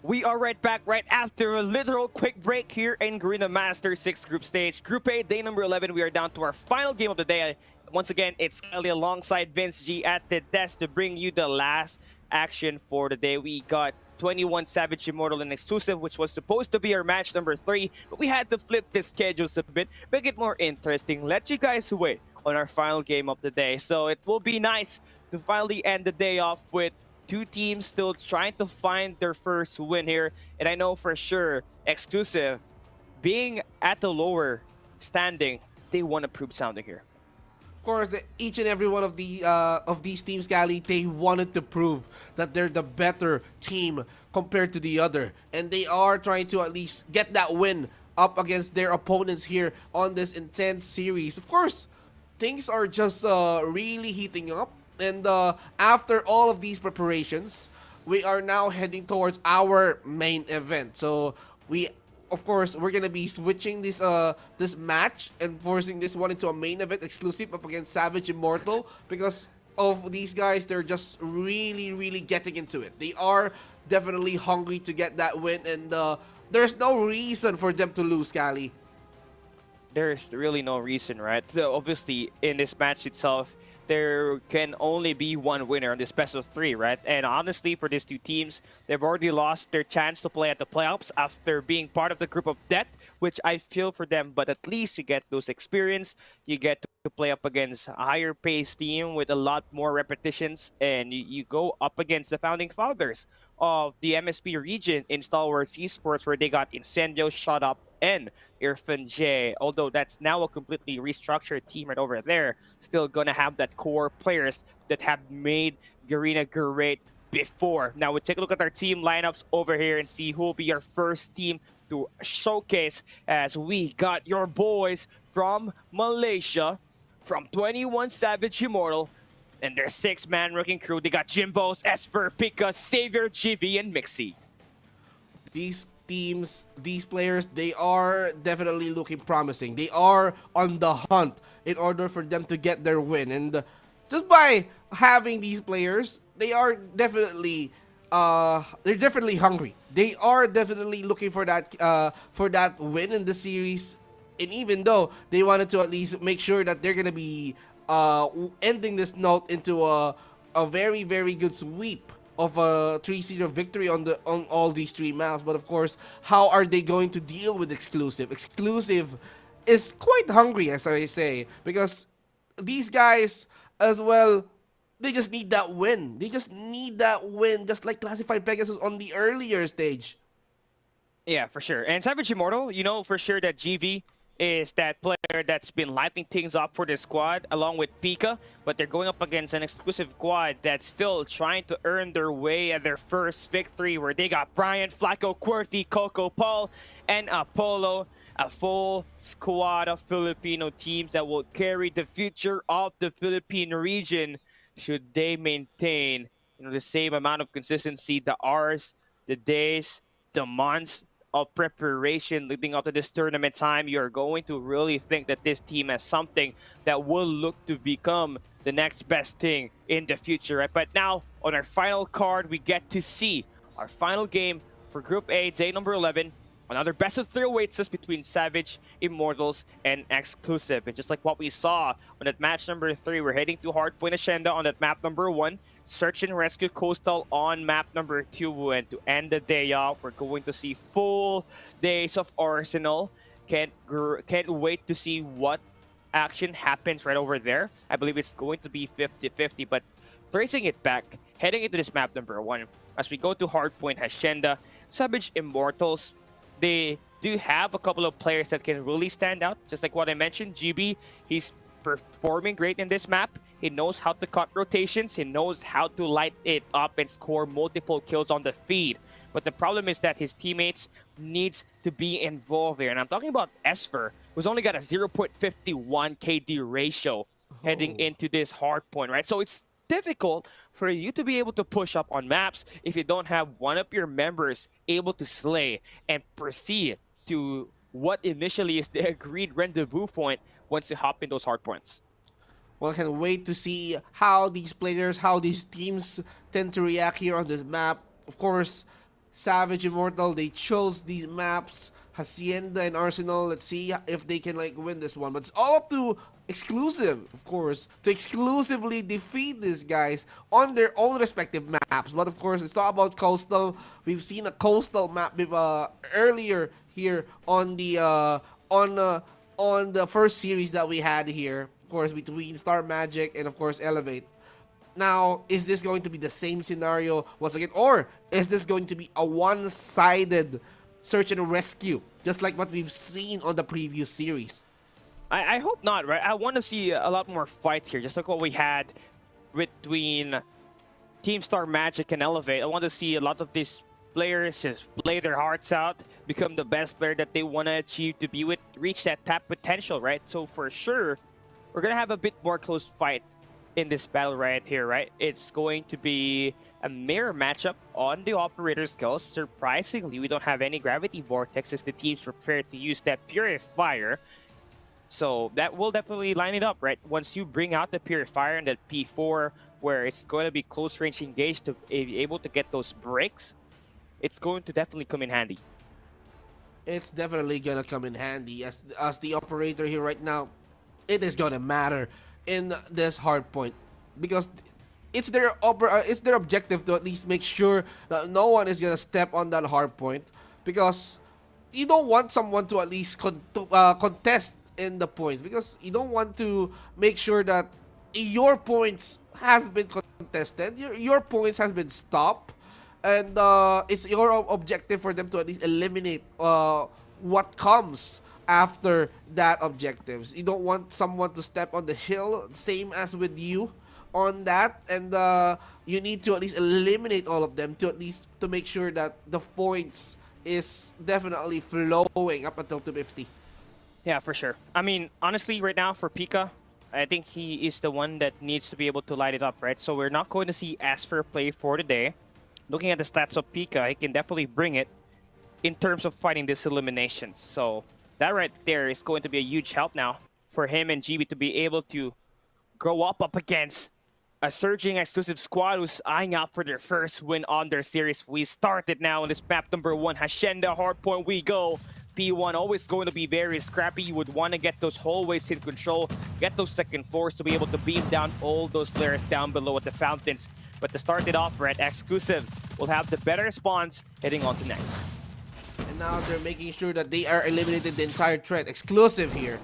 We are right back right after a literal quick break here in Garena Masters 6 group stage. Group A, day number 11, we are down to our final game of the day. Once again, it's Kelly alongside Vince G at the desk to bring you the last action for the day. We got 21 Savage Immortal and Exclusive, which was supposed to be our match number 3, but we had to flip the schedules a bit, make it more interesting, let you guys wait on our final game of the day. So it will be nice to finally end the day off with two teams still trying to find their first win here. And I know for sure, Exclusive, being at the lower standing, they want to prove something here. Of course, each and every one of these teams, Gali, they wanted to prove that they're the better team compared to the other, and they are trying to at least get that win up against their opponents here on this intense series. Of course, things are just really heating up, and after all of these preparations, we are now heading towards our main event. So we, of course, we're gonna be switching this match and forcing this one into a main event exclusive up against Savage Immortal, because of these guys, they're just really getting into it. They are definitely hungry to get that win, and there's no reason for them to lose, Cali. There's really no reason, right? So obviously, in this match itself, there can only be one winner on this best of 3, right? And honestly, for these two teams, they've already lost their chance to play at the playoffs after being part of the group of death, which I feel for them. But at least you get those experience, you get to play up against a higher paced team with a lot more repetitions, and you go up against the founding fathers of the MSP region in Stalwarts eSports, where they got Incendio, Shut Up, and Irfan J. Although that's now a completely restructured team right over there, still gonna have that core players that have made Garena great before. Now we take a look at our team lineups over here and see who will be our first team to showcase, as we got your boys from Malaysia, from 21 Savage Immortal, and their 6-man wrecking crew. They got Jimbos, Esper, Pika, Savior, GV, and Mixie. These teams, these players, they are definitely looking promising. They are on the hunt in order for them to get their win, and just by having these players, they are definitely they're definitely hungry. They are definitely looking for that win in the series. And even though they wanted to at least make sure that they're gonna be ending this note into a very good sweep of a 3-0 victory on all these 3 maps. But of course, how are they going to deal with Exclusive? Exclusive is quite hungry, as I say, because these guys as well, they just need that win. They just need that win, just like Classified Pegasus on the earlier stage. Yeah, for sure. And Savage Immortal, you know for sure that GV is that player that's been lighting things up for the squad along with Pika, but they're going up against an exclusive squad that's still trying to earn their way at their first victory, where they got Brian, Flacco, QWERTY, Coco, Paul, and Apollo. A full squad of Filipino teams that will carry the future of the Philippine region should they maintain, you know, the same amount of consistency, the hours, the days, the months of preparation leading up to this tournament time. You're going to really think that this team has something that will look to become the next best thing in the future, right? But now, on our final card, we get to see our final game for Group A, day number 11. Another best of 3 awaits us between Savage, Immortals, and Exclusive. And just like what we saw on that match number 3, we're heading to Hardpoint Hacienda on that map number 1. Search and Rescue Coastal on map number 2. And to end the day off, we're going to see full days of Arsenal. Can't wait to see what action happens right over there. I believe it's going to be 50-50, but tracing it back, heading into this map number 1, as we go to Hardpoint Hacienda, Savage Immortals, they do have a couple of players that can really stand out. Just like what I mentioned, GB, he's performing great in this map. He knows how to cut rotations. He knows how to light it up and score multiple kills on the feed. But the problem is that his teammates needs to be involved there. And I'm talking about Esper, who's only got a 0.51 KD ratio heading into this hard point, right? So it's difficult for you to be able to push up on maps if you don't have one of your members able to slay and proceed to what initially is the agreed rendezvous point once you hop in those hard points. Well, I can't wait to see how these players, how these teams tend to react here on this map. Of course, Savage Immortal, they chose these maps, Hacienda and Arsenal. Let's see if they can like win this one. But it's all up to Exclusive, of course, to exclusively defeat these guys on their own respective maps. But of course, it's not about Coastal. We've seen a Coastal map earlier here on the on the first series that we had here. Of course, between Star Magic and of course Elevate. Now, is this going to be the same scenario once again, or is this going to be a one-sided search and rescue, just like what we've seen on the previous series? I hope not, right? I want to see a lot more fights here, just like what we had between Team Star Magic and Elevate. I want to see a lot of these players just play their hearts out, become the best player that they want to achieve to be with, reach that top potential, right? So for sure, we're going to have a bit more close fight in this battle right here, right? It's going to be a mirror matchup on the operator skills. Surprisingly, we don't have any gravity vortex as the teams prepare to use that purifier. So that will definitely line it up, right? Once you bring out the purifier and that P4 where it's going to be close range engaged to be able to get those breaks, it's going to definitely come in handy. It's definitely gonna come in handy as the operator here right now. It is gonna matter in this Hardpoint because it's their objective to at least make sure that no one is gonna step on that Hardpoint, because you don't want someone to at least contest in the points, because you don't want to make sure that your points has been contested, your points has been stopped, and it's your objective for them to at least eliminate what comes after that objectives. You don't want someone to step on the hill, same as with you on that, and you need to at least eliminate all of them to at least to make sure that the points is definitely flowing up until 250. Yeah, for sure. I mean, honestly, right now for Pika, I think he is the one that needs to be able to light it up, right? So we're not going to see as for play for today. Looking at the stats of Pika, he can definitely bring it in terms of fighting these eliminations. So that right there is going to be a huge help now for him and GB to be able to go up against a surging exclusive squad who's eyeing out for their first win on their series. We started now on this map number 1, Hacienda Hardpoint we go. P1 always going to be very scrappy. You would want to get those hallways in control, get those second floors to be able to beam down all those players down below at the fountains. But to start it off, right, Exclusive will have the better spawns heading on to next. And now they're making sure that they are eliminated the entire threat. Exclusive here,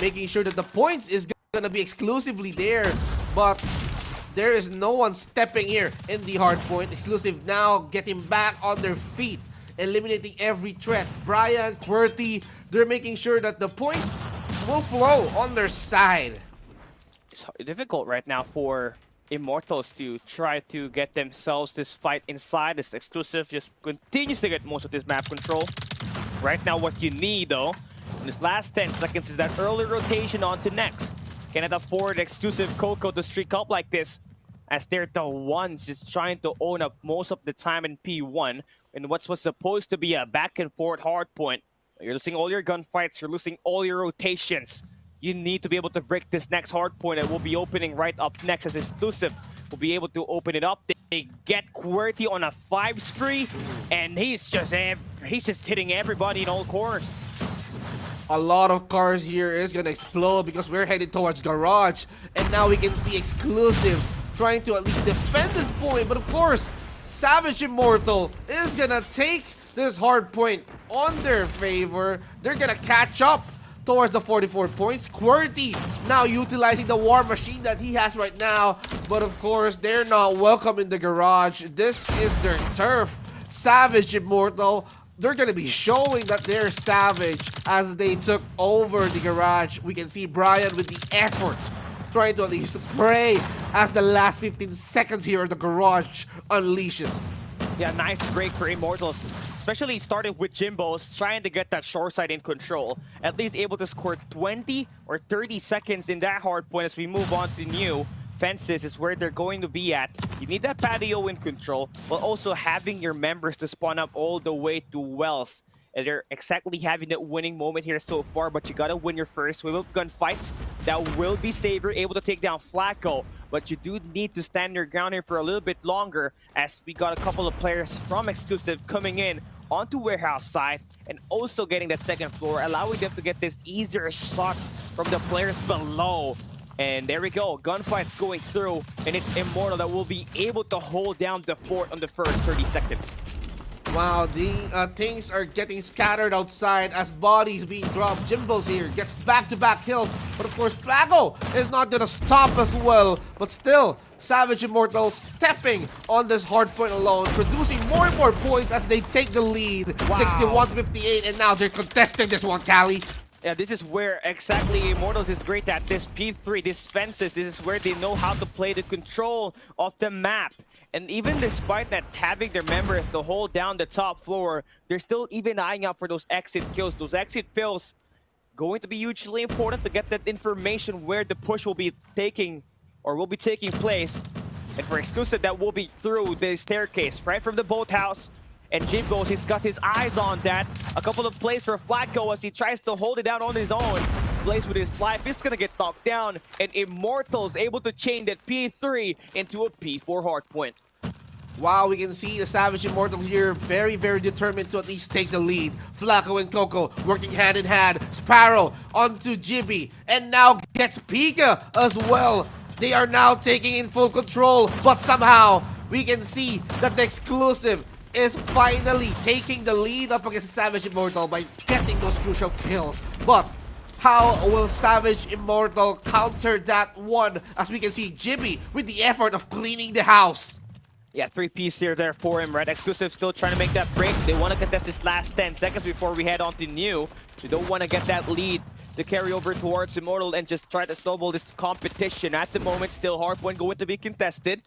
making sure that the points is gonna be exclusively there, but there is no one stepping here in the Hardpoint. Exclusive now getting back on their feet, eliminating every threat. Brian, QWERTY, they're making sure that the points will flow on their side. It's difficult right now for Immortals to try to get themselves this fight inside. This Exclusive just continues to get most of this map control. Right now, what you need, though, in this last 10 seconds is that early rotation onto next. Cannot afford Exclusive Coco to streak up like this, as they're the ones just trying to own up most of the time in P1. And what was supposed to be a back and forth Hardpoint, you're losing all your gunfights, you're losing all your rotations. You need to be able to break this next Hardpoint that will be opening right up next, as Exclusive will be able to open it up. They get QWERTY on a 5 spree, and he's just hitting everybody in all corners. A lot of cars here is gonna explode because we're headed towards Garage, and now we can see Exclusive trying to at least defend this point. But of course, Savage Immortal is gonna take this Hardpoint on their favor. They're gonna catch up towards the 44 points. QWERTY now utilizing the war machine that he has right now, but of course they're not welcome in the Garage. This is their turf. Savage Immortal, they're gonna be showing that they're savage as they took over the Garage. We can see Brian with the effort, trying to at least pray as the last 15 seconds here of the Garage unleashes. Yeah, nice break for Immortals, especially starting with Jimbos, trying to get that shoreside in control. At least able to score 20 or 30 seconds in that Hardpoint. As we move on to new fences is where they're going to be at. You need that patio in control, while also having your members to spawn up all the way to Wells. And they're exactly having that winning moment here so far, but you gotta win your first wave of gunfights. That will be Savior able to take down Flacco. but you do need to stand your ground here for a little bit longer, as we got a couple of players from Exclusive coming in onto warehouse side and also getting that second floor, allowing them to get this easier shots from the players below. And there we go, gunfights going through, and it's Immortal that will be able to hold down the fort on the first 30 seconds. Wow, the things are getting scattered outside as bodies being dropped. Jimbo's here, gets back-to-back kills, but of course Flago is not gonna stop as well. But still, Savage Immortal stepping on this hardpoint alone, producing more and more points as they take the lead. Wow. 61-58, and now they're contesting this one, Cali. Yeah, this is where exactly Immortals is great at. This P3, this fences, this is where they know how to play the control of the map. And even despite that having their members to hold down the top floor, they're still even eyeing out for those exit kills. Those exit fills going to be hugely important to get that information where the push will be taking or will be taking place. And for Exclusive, that will be through the staircase, right from the boathouse. And Jimbo, he's got his eyes on that. A couple of plays for Flacco as he tries to hold it down on his own. Plays with his life, he's gonna get knocked down. And Immortals able to chain that P3 into a P4 hardpoint. Wow, we can see the Savage Immortal here very, very determined to at least take the lead. Flacco and Coco working hand in hand. Sparrow onto Jibby, and now gets Pika as well. They are now taking in full control, but somehow we can see that the Exclusive is finally taking the lead up against Savage Immortal by getting those crucial kills. But how will Savage Immortal counter that one? As we can see Jibby with the effort of cleaning the house. Yeah, 3Ps here there for him, right? Exclusive still trying to make that break. They want to contest this last 10 seconds before we head on to New. They don't want to get that lead to carry over towards Immortal and just try to snowball this competition. At the moment, still Hardpoint going to be contested.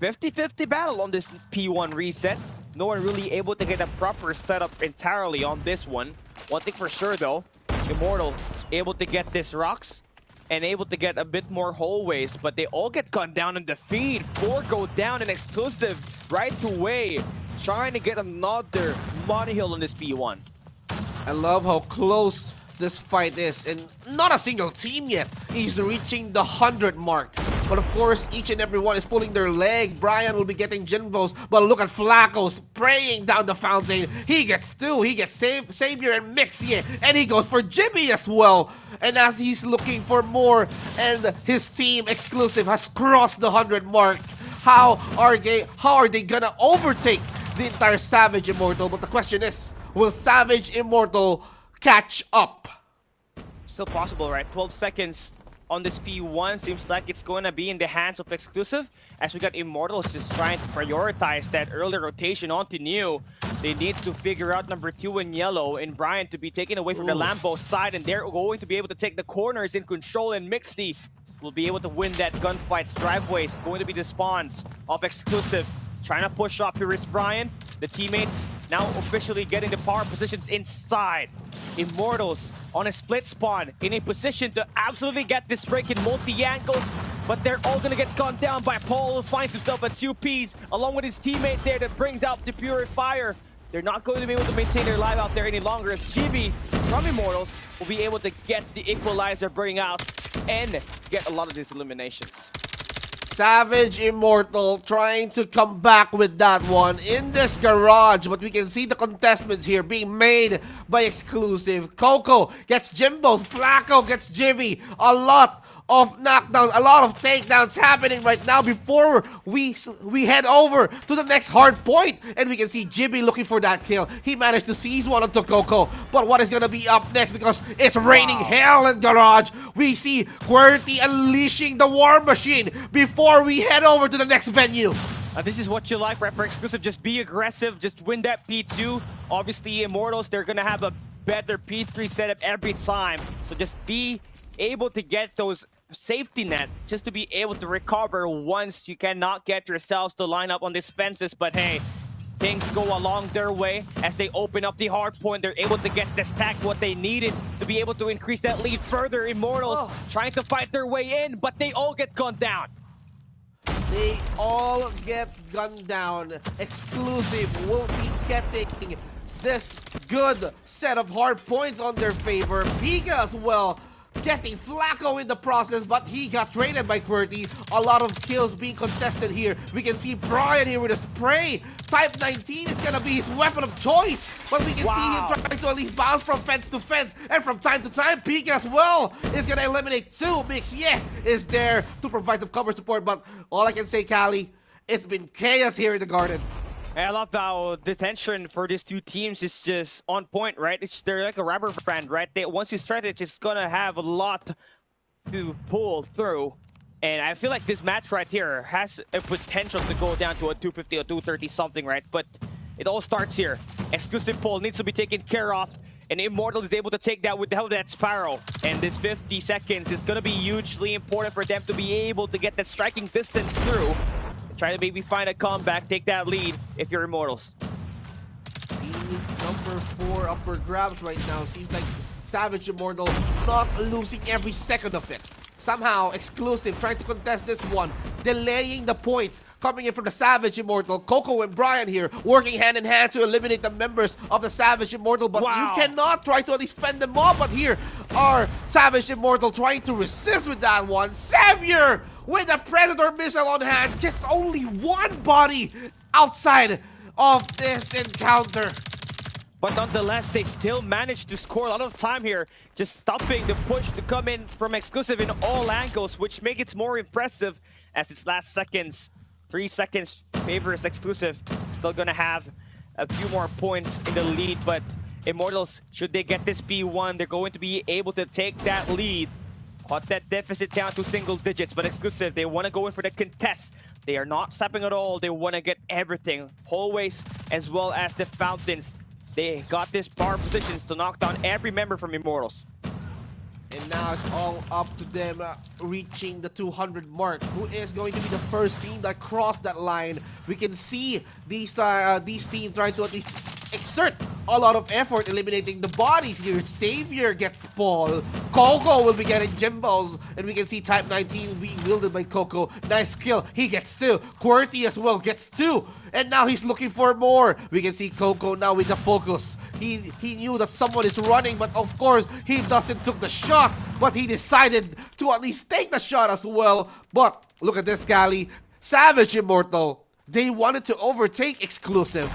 50-50 battle on this P1 reset. No one really able to get a proper setup entirely on this one. One thing for sure though, Immortal able to get this rocks and able to get a bit more hallways, but they all get gunned down in the feed. 4 go down and Exclusive right away, trying to get another money hill on this P1. I love how close this fight is, and not a single team yet is reaching the 100 mark. But of course, each and every one is pulling their leg. Brian will be getting Jinvos, but look at Flacco spraying down the fountain. He gets 2, he gets Savior and Mixie, and he goes for Jimmy as well. And as he's looking for more, and his team Exclusive has crossed the 100 mark. How are they gonna overtake the entire Savage Immortal? But the question is, will Savage Immortal catch up? Still possible, right? 12 seconds on this P1 seems like it's going to be in the hands of Exclusive, as we got Immortals just trying to prioritize that early rotation onto New. They need to figure out number 2 in yellow and Brian to be taken away from the Lambo side, and they're going to be able to take the corners in control, and Mixty will be able to win that gunfight. Driveways going to be the spawns of Exclusive. Trying to push up, here is Brian. The teammates now officially getting the power positions inside. Immortals on a split spawn in a position to absolutely get this break in multi-angles, but they're all gonna get gunned down by Paul, who finds himself at 2Ps along with his teammate there that brings out the Purifier. They're not going to be able to maintain their life out there any longer, as GB from Immortals will be able to get the equalizer burning out and get a lot of these eliminations. Savage Immortal trying to come back with that one in this garage, but we can see the contestants here being made by Exclusive. Coco gets Jimbos, Flacco gets Jivy. A lot of knockdowns, a lot of takedowns happening right now before we head over to the next hard point. And we can see Jibby looking for that kill. He managed to seize one onto Coco, but what is gonna be up next, because it's raining hell in garage. We see QWERTY unleashing the war machine before we head over to the next venue. This is what you like, right? For Exclusive, just be aggressive, just win that P2. Obviously, Immortals, they're gonna have a better P3 setup every time, so just be able to get those safety net just to be able to recover once you cannot get yourselves to line up on these fences. But hey, things go along their way as they open up the hard point. They're able to get the stack what they needed to be able to increase that lead further. Immortals trying to fight their way in, but they all get gunned down. They all get gunned down. Exclusive will be getting this good set of hard points on their favor. Pika as well getting Flacco in the process, but he got traded by QWERTY. A lot of kills being contested here. We can see Brian here with a spray. Type 19 is gonna be his weapon of choice, but we can see him trying to at least bounce from fence to fence, and from time to time, Peek as well is gonna eliminate two. Mix, is there to provide some cover support, but all I can say, Cali, it's been chaos here in the Garden. I love how the tension for these two teams is just on point, right? They're like a rubber band, right? Once you start it, it's gonna have a lot to pull through. And I feel like this match right here has a potential to go down to a 250 or 230 something, right? But it all starts here. Exclusive pull needs to be taken care of. And Immortal is able to take that with the help of that Sparrow. And this 50 seconds is going to be hugely important for them to be able to get that striking distance through. Try to maybe find a comeback, take that lead if you're Immortals. Number 4 up for grabs right now. Seems like Savage Immortal not losing every second of it. Somehow, Exclusive trying to contest this one, delaying the points coming in from the Savage Immortal. Coco and Brian here working hand in hand to eliminate the members of the Savage Immortal, but you cannot try to at least fend them off. But here are Savage Immortal trying to resist with that one. Savior with a Predator missile on hand gets only one body outside of this encounter. But nonetheless, they still managed to score a lot of time here, just stopping the push to come in from Exclusive in all angles, which makes it more impressive as its last seconds. 3 seconds favors Exclusive. Still gonna have a few more points in the lead, but Immortals, should they get this B1, they're going to be able to take that lead. Cut that deficit down to single digits, but Exclusive, they want to go in for the contest. They are not stopping at all. They want to get everything. Hallways as well as the fountains. They got this power positions to knock down every member from Immortals. And now it's all up to them reaching the 200 mark. Who is going to be the first team that crossed that line? We can see these teams trying to at least exert a lot of effort eliminating the bodies here. Savior gets Paul. Coco will be getting Jimbos. And we can see Type 19 being wielded by Coco. Nice kill. He gets 2. QWERTY as well gets 2. And now he's looking for more. We can see Coco now with the focus. He knew that someone is running, but of course, he doesn't took the shot. But he decided to at least take the shot as well. But look at this, Gali. Savage Immortal. They wanted to overtake Exclusive.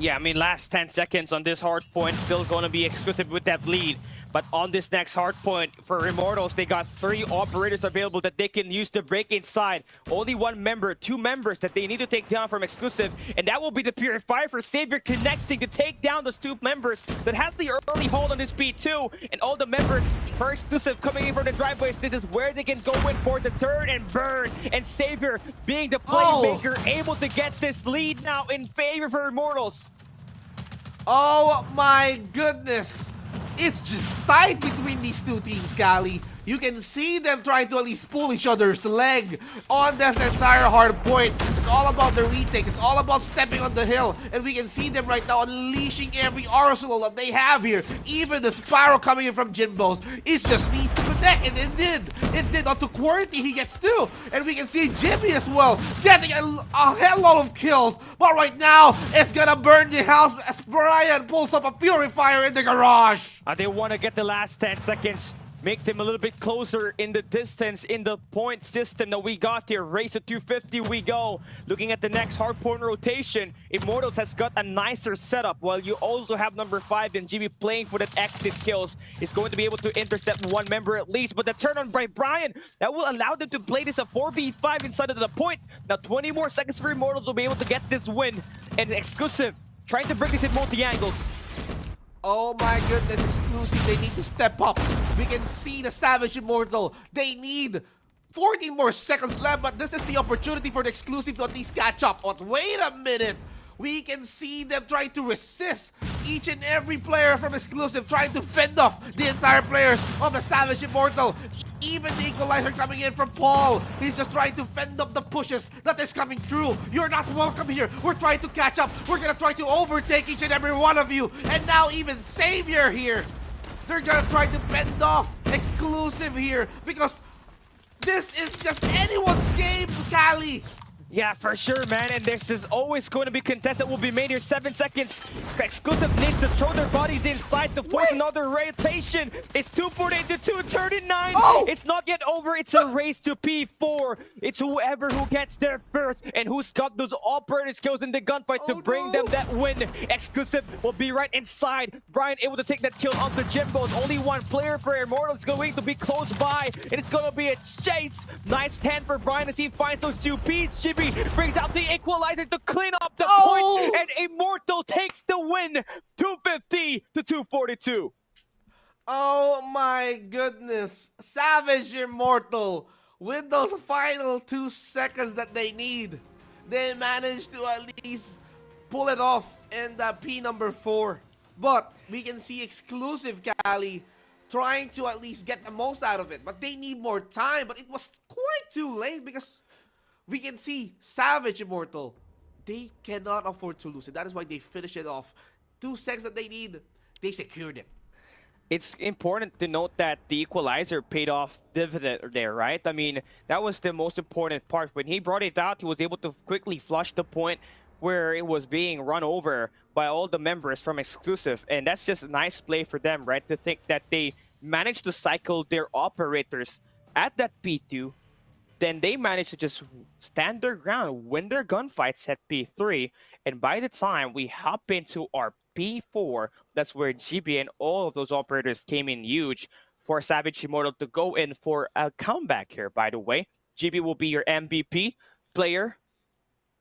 Yeah, I mean, last 10 seconds on this Hardpoint, still going to be Exclusive with that lead. But on this next Hardpoint, for Immortals, they got 3 operators available that they can use to break inside. Only 1 member, 2 members that they need to take down from Exclusive. And that will be the Purifier for Savior connecting to take down those 2 members that has the early hold on this B2. And all the members for Exclusive coming in for the driveways. This is where they can go in for the turn and burn. And Savior being the playmaker, able to get this lead now in favor for Immortals. Oh my goodness. It's just tight between these two teams, Cali. You can see them trying to at least pull each other's leg on this entire Hardpoint. It's all about the retake. It's all about stepping on the hill. And we can see them right now unleashing every arsenal that they have here. Even the Sparrow coming in from Jimbos. It just needs to connect. And it did. It did. Onto QWERTY, he gets 2. And we can see Jimmy as well getting a hell lot of kills. But right now, it's gonna burn the house as Brian pulls up a Purifier in the garage. They want to get the last 10 seconds. Make them a little bit closer in the distance in the point system that we got here. Race to 250 we go. Looking at the next Hardpoint rotation, Immortals has got a nicer setup, while you also have number 5 and GB playing for that exit kills. Is going to be able to intercept 1 member at least, but the turn on by Brian, that will allow them to play this a 4v5 inside of the point. Now 20 more seconds for Immortals to be able to get this win. And Exclusive trying to break this in multi-angles. Oh my goodness, Exclusive, they need to step up. We can see the Savage Immortal. They need 14 more seconds left, but this is the opportunity for the Exclusive to at least catch up. But wait a minute. We can see them trying to resist each and every player from Exclusive, trying to fend off the entire players of the Savage Immortal. Even the equalizer coming in from Paul. He's just trying to fend off the pushes that is coming through. You're not welcome here. We're trying to catch up. We're gonna try to overtake each and every one of you. And now even Savior here. They're gonna try to fend off Exclusive here because this is just anyone's game, Cali. Yeah, for sure, man. And this is always going to be contest that will be made here. 7 seconds. Exclusive needs to throw their bodies inside to force another rotation. It's 248 to 239. Oh! It's not yet over. It's a race to P4. It's whoever who gets there first and who's got those operating skills in the gunfight to bring them that win. Exclusive will be right inside. Brian able to take that kill off the Jimbo. It's only one player for Immortals going to be close by. And it's going to be a chase. Nice 10 for Brian as he finds those two P's. Brings out the equalizer to clean up the point, and Immortal takes the win, 250 to 242. Oh my goodness. Savage Immortal with those final 2 seconds that they need. They managed to at least pull it off in the P number 4. But we can see Exclusive Cali trying to at least get the most out of it. But they need more time. But it was quite too late because we can see Savage Immortal. They cannot afford to lose it. That is why they finish it off. 2 seconds that they need, they secured it. It's important to note that the equalizer paid off dividend there, right? I mean, that was the most important part. When he brought it out, he was able to quickly flush the point where it was being run over by all the members from Exclusive. And that's just a nice play for them, right? To think that they managed to cycle their operators at that P2. Then they managed to just stand their ground, win their gunfights at P3, and by the time we hop into our P4, that's where GB and all of those operators came in huge for Savage Immortal to go in for a comeback here, by the way. GB will be your MVP player,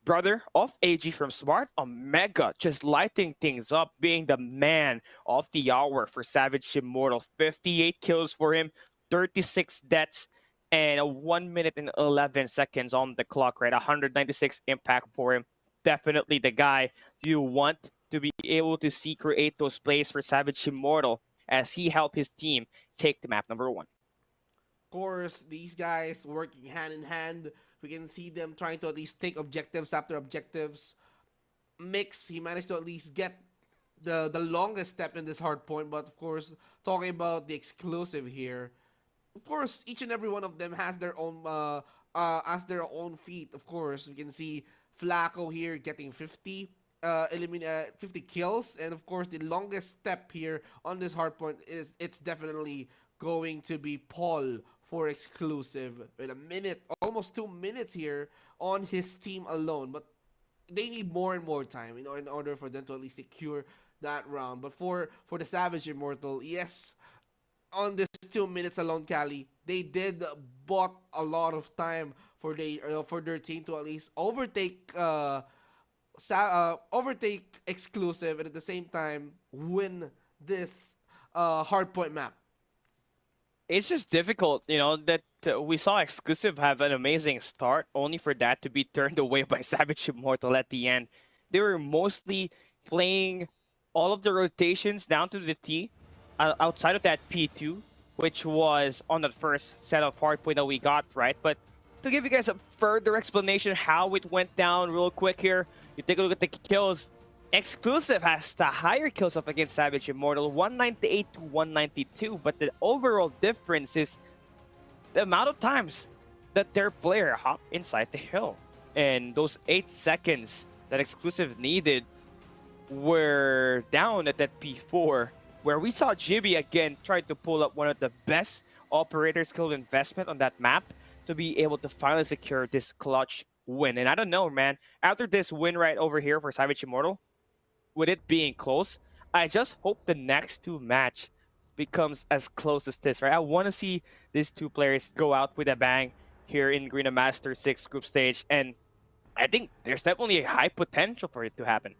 brother of AG from Smart. Omega just lighting things up, being the man of the hour for Savage Immortal. 58 kills for him, 36 deaths, and 1 minute and 11 seconds on the clock, right? 196 impact for him. Definitely the guy you want to be able to see create those plays for Savage Immortal as he helped his team take the map number 1. Of course, these guys working hand in hand. We can see them trying to at least take objectives after objectives. Mix, he managed to at least get the longest step in this hard point. But of course, talking about the Exclusive here, of course, each and every one of them has their own feat. Of course, we can see Flacco here getting 50 kills, and of course, the longest step here on this hardpoint is it's definitely going to be Paul for Exclusive with a minute, almost 2 minutes here on his team alone. But they need more and more time in order for them to at least secure that round. But for the Savage Immortal, yes, on this 2 minutes alone, Cali, they did bought a lot of time for their team to at least overtake Exclusive and at the same time win this hardpoint map. It's just difficult, that we saw Exclusive have an amazing start, only for that to be turned away by Savage Immortal at the end. They were mostly playing all of the rotations down to the T, outside of that P2, which was on the first set of hardpoint that we got, right? But to give you guys a further explanation how it went down real quick here, you take a look at the kills. Exclusive has the higher kills up against Savage Immortal, 198 to 192, but the overall difference is the amount of times that their player hopped inside the hill. And those 8 seconds that Exclusive needed were down at that P4, where we saw Jibby again try to pull up one of the best operator skill investment on that map to be able to finally secure this clutch win. And I don't know, man, after this win right over here for Savage Immortal, with it being close, I just hope the next 2 match becomes as close as this, right? I want to see these 2 players go out with a bang here in Garena Masters VI group stage, and I think there's definitely a high potential for it to happen.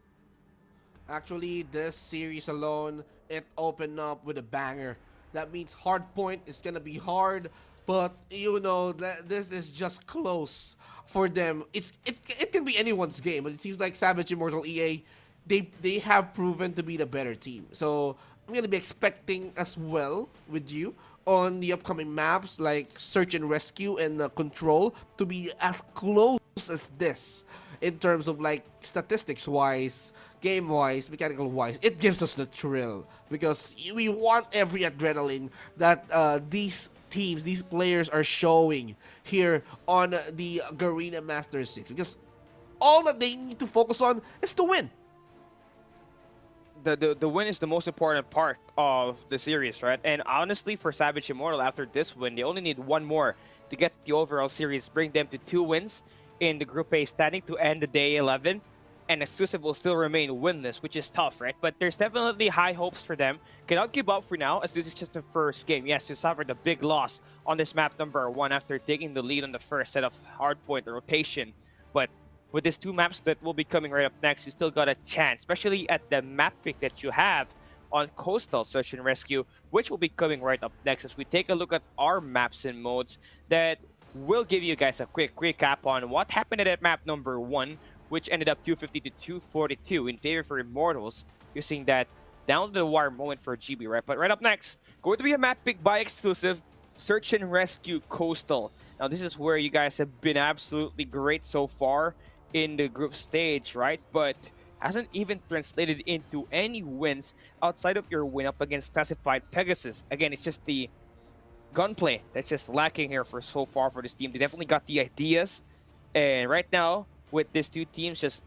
Actually, this series alone, it opened up with a banger. That means Hardpoint is gonna be hard, but this is just close for them. It can be anyone's game, but it seems like Savage Immortal EA, they have proven to be the better team. So I'm gonna be expecting as well with you on the upcoming maps like Search and Rescue and Control to be as close as this in terms of like statistics wise, game wise, mechanical wise. It gives us the thrill because we want every adrenaline that these teams, these players are showing here on the Garena Masters 6, because all that they need to focus on is to win. The win is the most important part of the series, right? And honestly, for Savage Immortal, after this win, they only need one more to get the overall series, bring them to 2 wins in the Group A standing to end the day 11. And Exclusive will still remain winless, which is tough, right? But there's definitely high hopes for them. Cannot give up for now, as this is just the first game. Yes, you suffered a big loss on this map number 1 after taking the lead on the first set of Hardpoint rotation. But with these 2 maps that will be coming right up next, you still got a chance, especially at the map pick that you have on Coastal Search and Rescue, which will be coming right up next as we take a look at our maps and modes that will give you guys a quick recap on what happened at that map number 1, which ended up 250 to 242 in favor for Immortals, using that down the wire moment for GB, right? But right up next, going to be a map pick by Exclusive, Search and Rescue Coastal. Now, this is where you guys have been absolutely great so far in the group stage, right? But hasn't even translated into any wins outside of your win up against Classified Pegasus. Again, it's just the gunplay that's just lacking here for so far for this team. They definitely got the ideas, and right now with these 2 teams just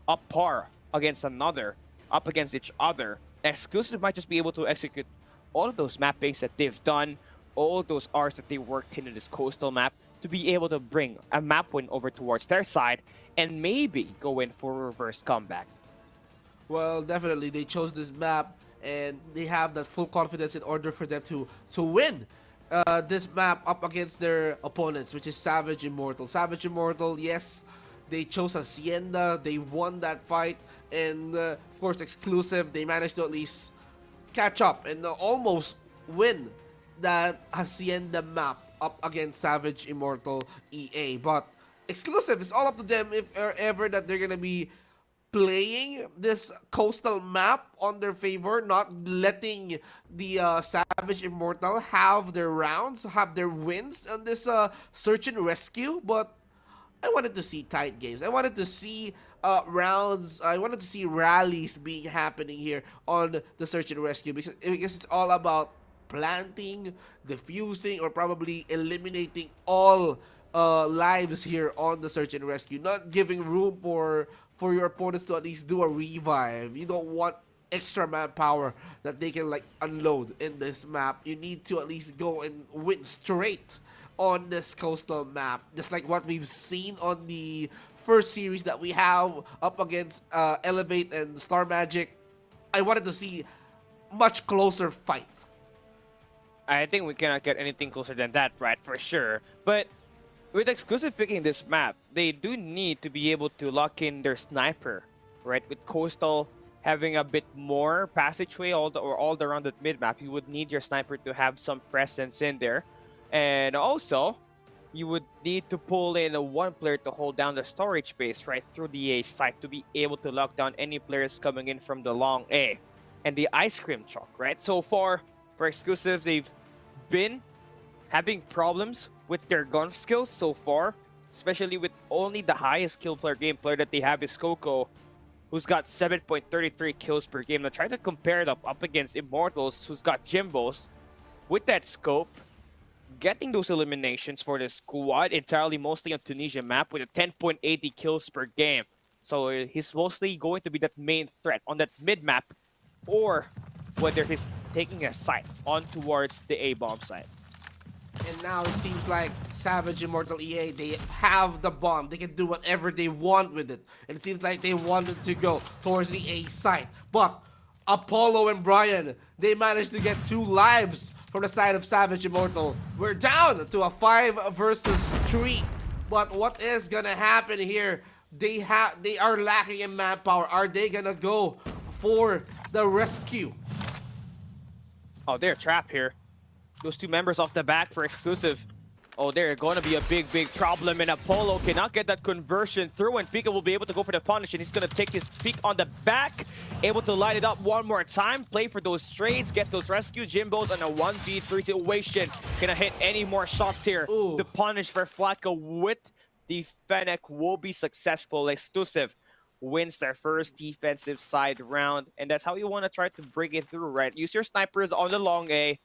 up par against another, up against each other, Exclusive might just be able to execute all of those mappings that they've done, all those Rs that they worked into this coastal map to be able to bring a map win over towards their side and maybe go in for a reverse comeback. Well, definitely they chose this map and they have that full confidence in order for them to win this map up against their opponents, which is Savage Immortal. Savage Immortal, yes, they chose Hacienda, they won that fight, and of course Exclusive, they managed to at least catch up and almost win that Hacienda map up against Savage Immortal EA. But Exclusive, is all up to them if ever that they're gonna be playing this coastal map on their favor, not letting the Savage Immortal have their rounds, have their wins on this search and rescue. But I wanted to see tight games. I wanted to see rounds. I wanted to see rallies being happening here on the search and rescue, because it's all about planting, defusing, or probably eliminating all lives here on the search and rescue. Not giving room for your opponents to at least do a revive. You don't want extra manpower that they can like unload in this map. You need to at least go and win straight on this coastal map, just like what we've seen on the first series that we have up against Elevate and Star Magic. I wanted to see much closer fight. I think we cannot get anything closer than that, right? For sure. But with Exclusive picking this map, they do need to be able to lock in their sniper, right? With Coastal having a bit more passageway all around the mid map, you would need your sniper to have some presence in there. And also, you would need to pull in one player to hold down the storage space right through the A site to be able to lock down any players coming in from the long A. And the ice cream truck, right? So far, for Exclusive, they've been having problems with their gun skills so far, especially with only the highest kill per game player that they have is Coco, who's got 7.33 kills per game. Now try to compare it up against Immortals, who's got Jimbos. With that scope, getting those eliminations for the squad entirely mostly on Tunisia map with a 10.80 kills per game. So he's mostly going to be that main threat on that mid map, or whether he's taking a site on towards the A bomb site. And now it seems like Savage Immortal EA, they have the bomb. They can do whatever they want with it. And it seems like they wanted to go towards the A site. But Apollo and Brian, they managed to get 2 lives from the side of Savage Immortal. We're down to a 5 versus 3. But what is gonna happen here? They are lacking in manpower. Are they gonna go for the rescue? Oh, they're trapped here. Those 2 members off the back for Exclusive. Oh, they're going to be a big problem, and Apollo cannot get that conversion through, and Pika will be able to go for the punish, and he's going to take his peek on the back, able to light it up one more time, play for those trades, get those rescue Jimbos on a 1v3 situation. Gonna hit any more shots here. Ooh. The punish for Flacco with the Fennec will be successful. Exclusive wins their first defensive side round, and that's how you want to try to break it through, right? Use your snipers on the long A,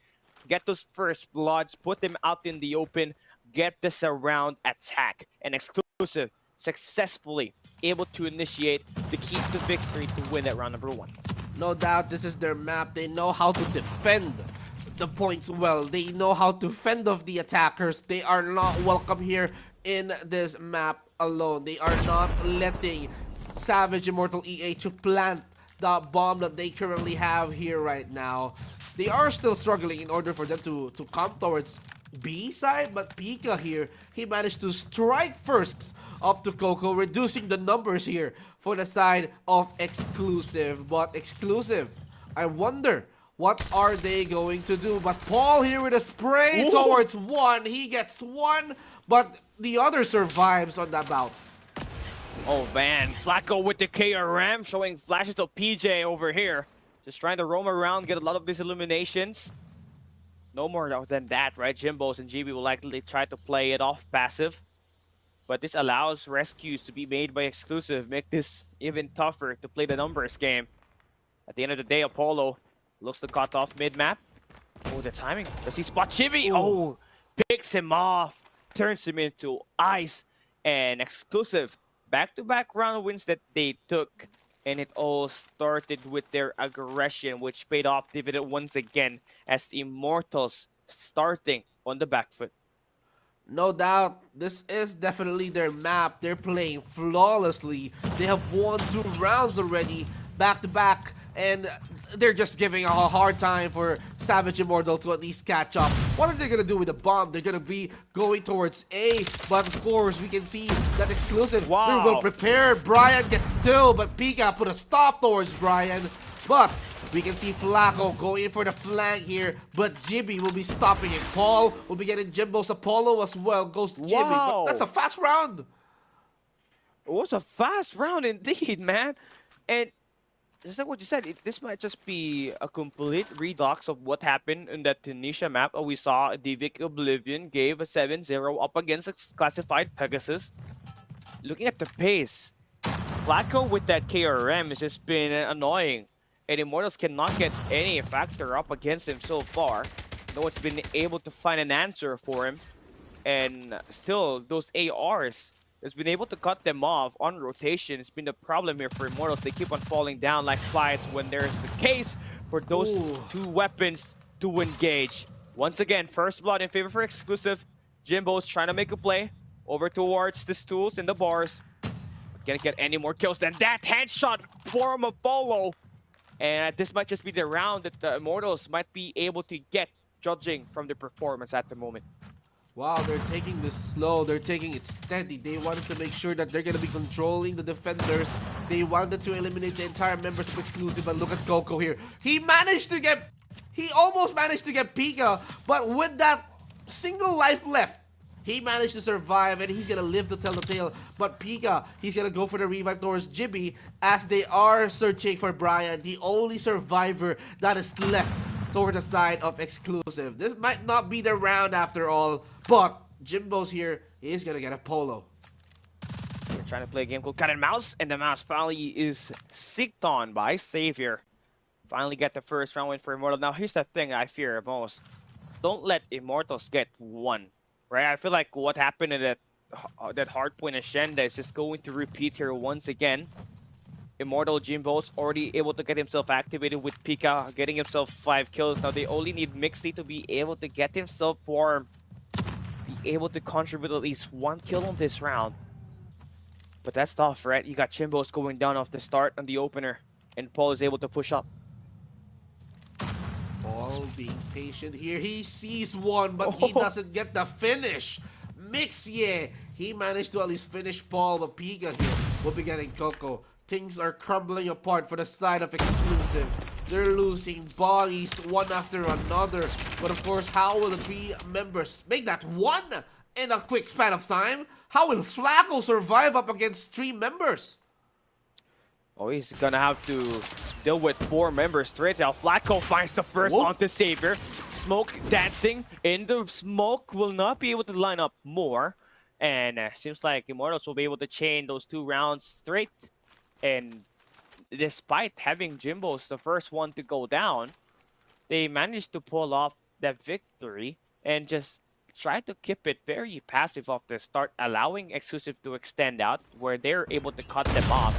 get those first bloods, put them out in the open, get the surround attack, and Exclusive successfully able to initiate the keys to victory to win that round number 1. No doubt this is their map. They know how to defend the points well. They know how to fend off the attackers. They are not welcome here in this map alone. They are not letting Savage Immortal EA to plant the bomb that they currently have here right now. They are still struggling in order for them to come towards B side, but Pika here, he managed to strike first up to Coco, reducing the numbers here for the side of Exclusive. But Exclusive, I wonder, what are they going to do? But Paul here with a spray towards one. He gets one, but the other survives on that bout. Oh man, Flacco with the KRM showing flashes of PJ over here. Just trying to roam around, get a lot of these illuminations. No more than that, right? Jimbos and GB will likely try to play it off passive. But this allows rescues to be made by Exclusive, make this even tougher to play the numbers game. At the end of the day, Apollo looks to cut off mid-map. Oh, the timing. Does he spot Chibi? Oh, picks him off, turns him into ice. And Exclusive, back-to-back round wins that they took. And it all started with their aggression, which paid off dividend once again as Immortals starting on the back foot. No doubt, this is definitely their map. They're playing flawlessly. They have won 2 rounds already, back-to-back, and they're just giving a hard time for Savage Immortal to at least catch up. What are they going to do with the bomb? They're going to be going towards A, but of course, we can see that Exclusive, Wow. they're well prepared. Brian gets still, but Pika put a stop towards Brian. But we can see Flacco go in for the flank here, but Jibby will be stopping it. Paul will be getting Jimbo's Apollo as well. Goes Jibby, Wow. but that's a fast round. It was a fast round indeed, man. And just like what you said, this might just be a complete redux of what happened in that Tunisia map. We saw Divik Oblivion gave a 7-0 up against a classified Pegasus. Looking at the pace, Flacco with that KRM has just been annoying. And Immortals cannot get any factor up against him so far. No one's been able to find an answer for him. And still, those ARs has been able to cut them off on rotation. It's been the problem here for Immortals. They keep on falling down like flies when there's a case for those two weapons to engage. Once again, first blood in favor for Exclusive. Jimbo's trying to make a play over towards the stools and the bars. Can't get any more kills than that. Headshot from Apollo. And this might just be the round that the Immortals might be able to get, judging from the performance at the moment. Wow, they're taking this slow. They're taking it steady. They wanted to make sure that they're going to be controlling the defenders. They wanted to eliminate the entire members of Exclusive. But look at Coco here. He almost managed to get Pika. But with that single life left, he managed to survive, and he's going to live to tell the tale. But Pika, he's going to go for the revive towards Jibby as they are searching for Brian, the only survivor that is left towards the side of Exclusive. This might not be the round after all, but Jimbo's here. He's going to get a polo. They're trying to play a game called Cat and Mouse, and the mouse finally is sicked on by Savior. Finally get the first round win for Immortal. Now, here's the thing I fear most. Don't let Immortals get one. Right, I feel like what happened in that Hardpoint Ascenda is just going to repeat here once again. Immortal Jimbo's already able to get himself activated with Pika, getting himself 5 kills. Now they only need Mixie to be able to get himself warm, be able to contribute at least 1 kill on this round. But that's tough, right? You got Jimbo's going down off the start on the opener, and Paul is able to push up. Paul being patient here. He sees one, but he doesn't get the finish. Mixie, he managed to at least finish Paul, but Pika here will be getting Coco. Things are crumbling apart for the side of Exclusive. They're losing bodies one after another. But of course, how will the 3 members make that one in a quick span of time? How will Flacco survive up against 3 members? Oh, he's gonna have to deal with 4 members straight now. Flacco finds the first onto Savior. Smoke dancing in the smoke, will not be able to line up more. And seems like Immortals will be able to chain those 2 rounds straight. And despite having Jimbo's the first one to go down, they managed to pull off that victory and just try to keep it very passive off the start, allowing Exclusive to extend out where they're able to cut them off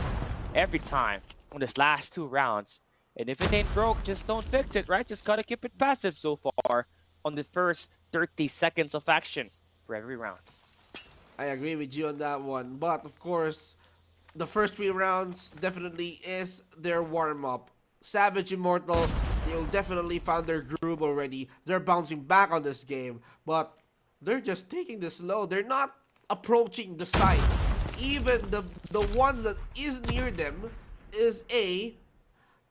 every time on this last 2 rounds. And if it ain't broke, just don't fix it, right? Just gotta keep it passive so far on the first 30 seconds of action for every round. I agree with you on that one. But of course, the first 3 rounds definitely is their warm-up. Savage Immortal, they'll definitely found their groove already. They're bouncing back on this game, but they're just taking this slow. They're not approaching the sides. Even the ones that is near them is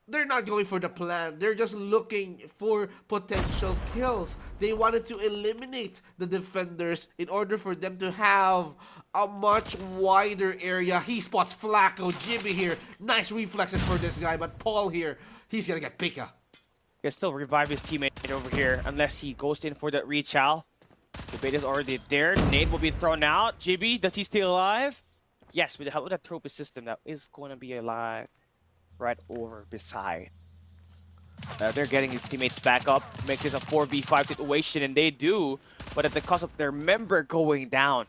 they're not going for the plan. They're just looking for potential kills. They wanted to eliminate the defenders in order for them to have a much wider area. He spots Flacco, Jimmy here. Nice reflexes for this guy, but Paul here, he's gonna get Pika. Can still revive his teammate over here unless he goes in for that reach out. The bait is already there. Nade will be thrown out. JB, does he stay alive? Yes, with the help of that trophy system, that is going to be alive right over beside. They're getting his teammates back up, make this a 4v5 situation, and they do, but at the cost of their member going down.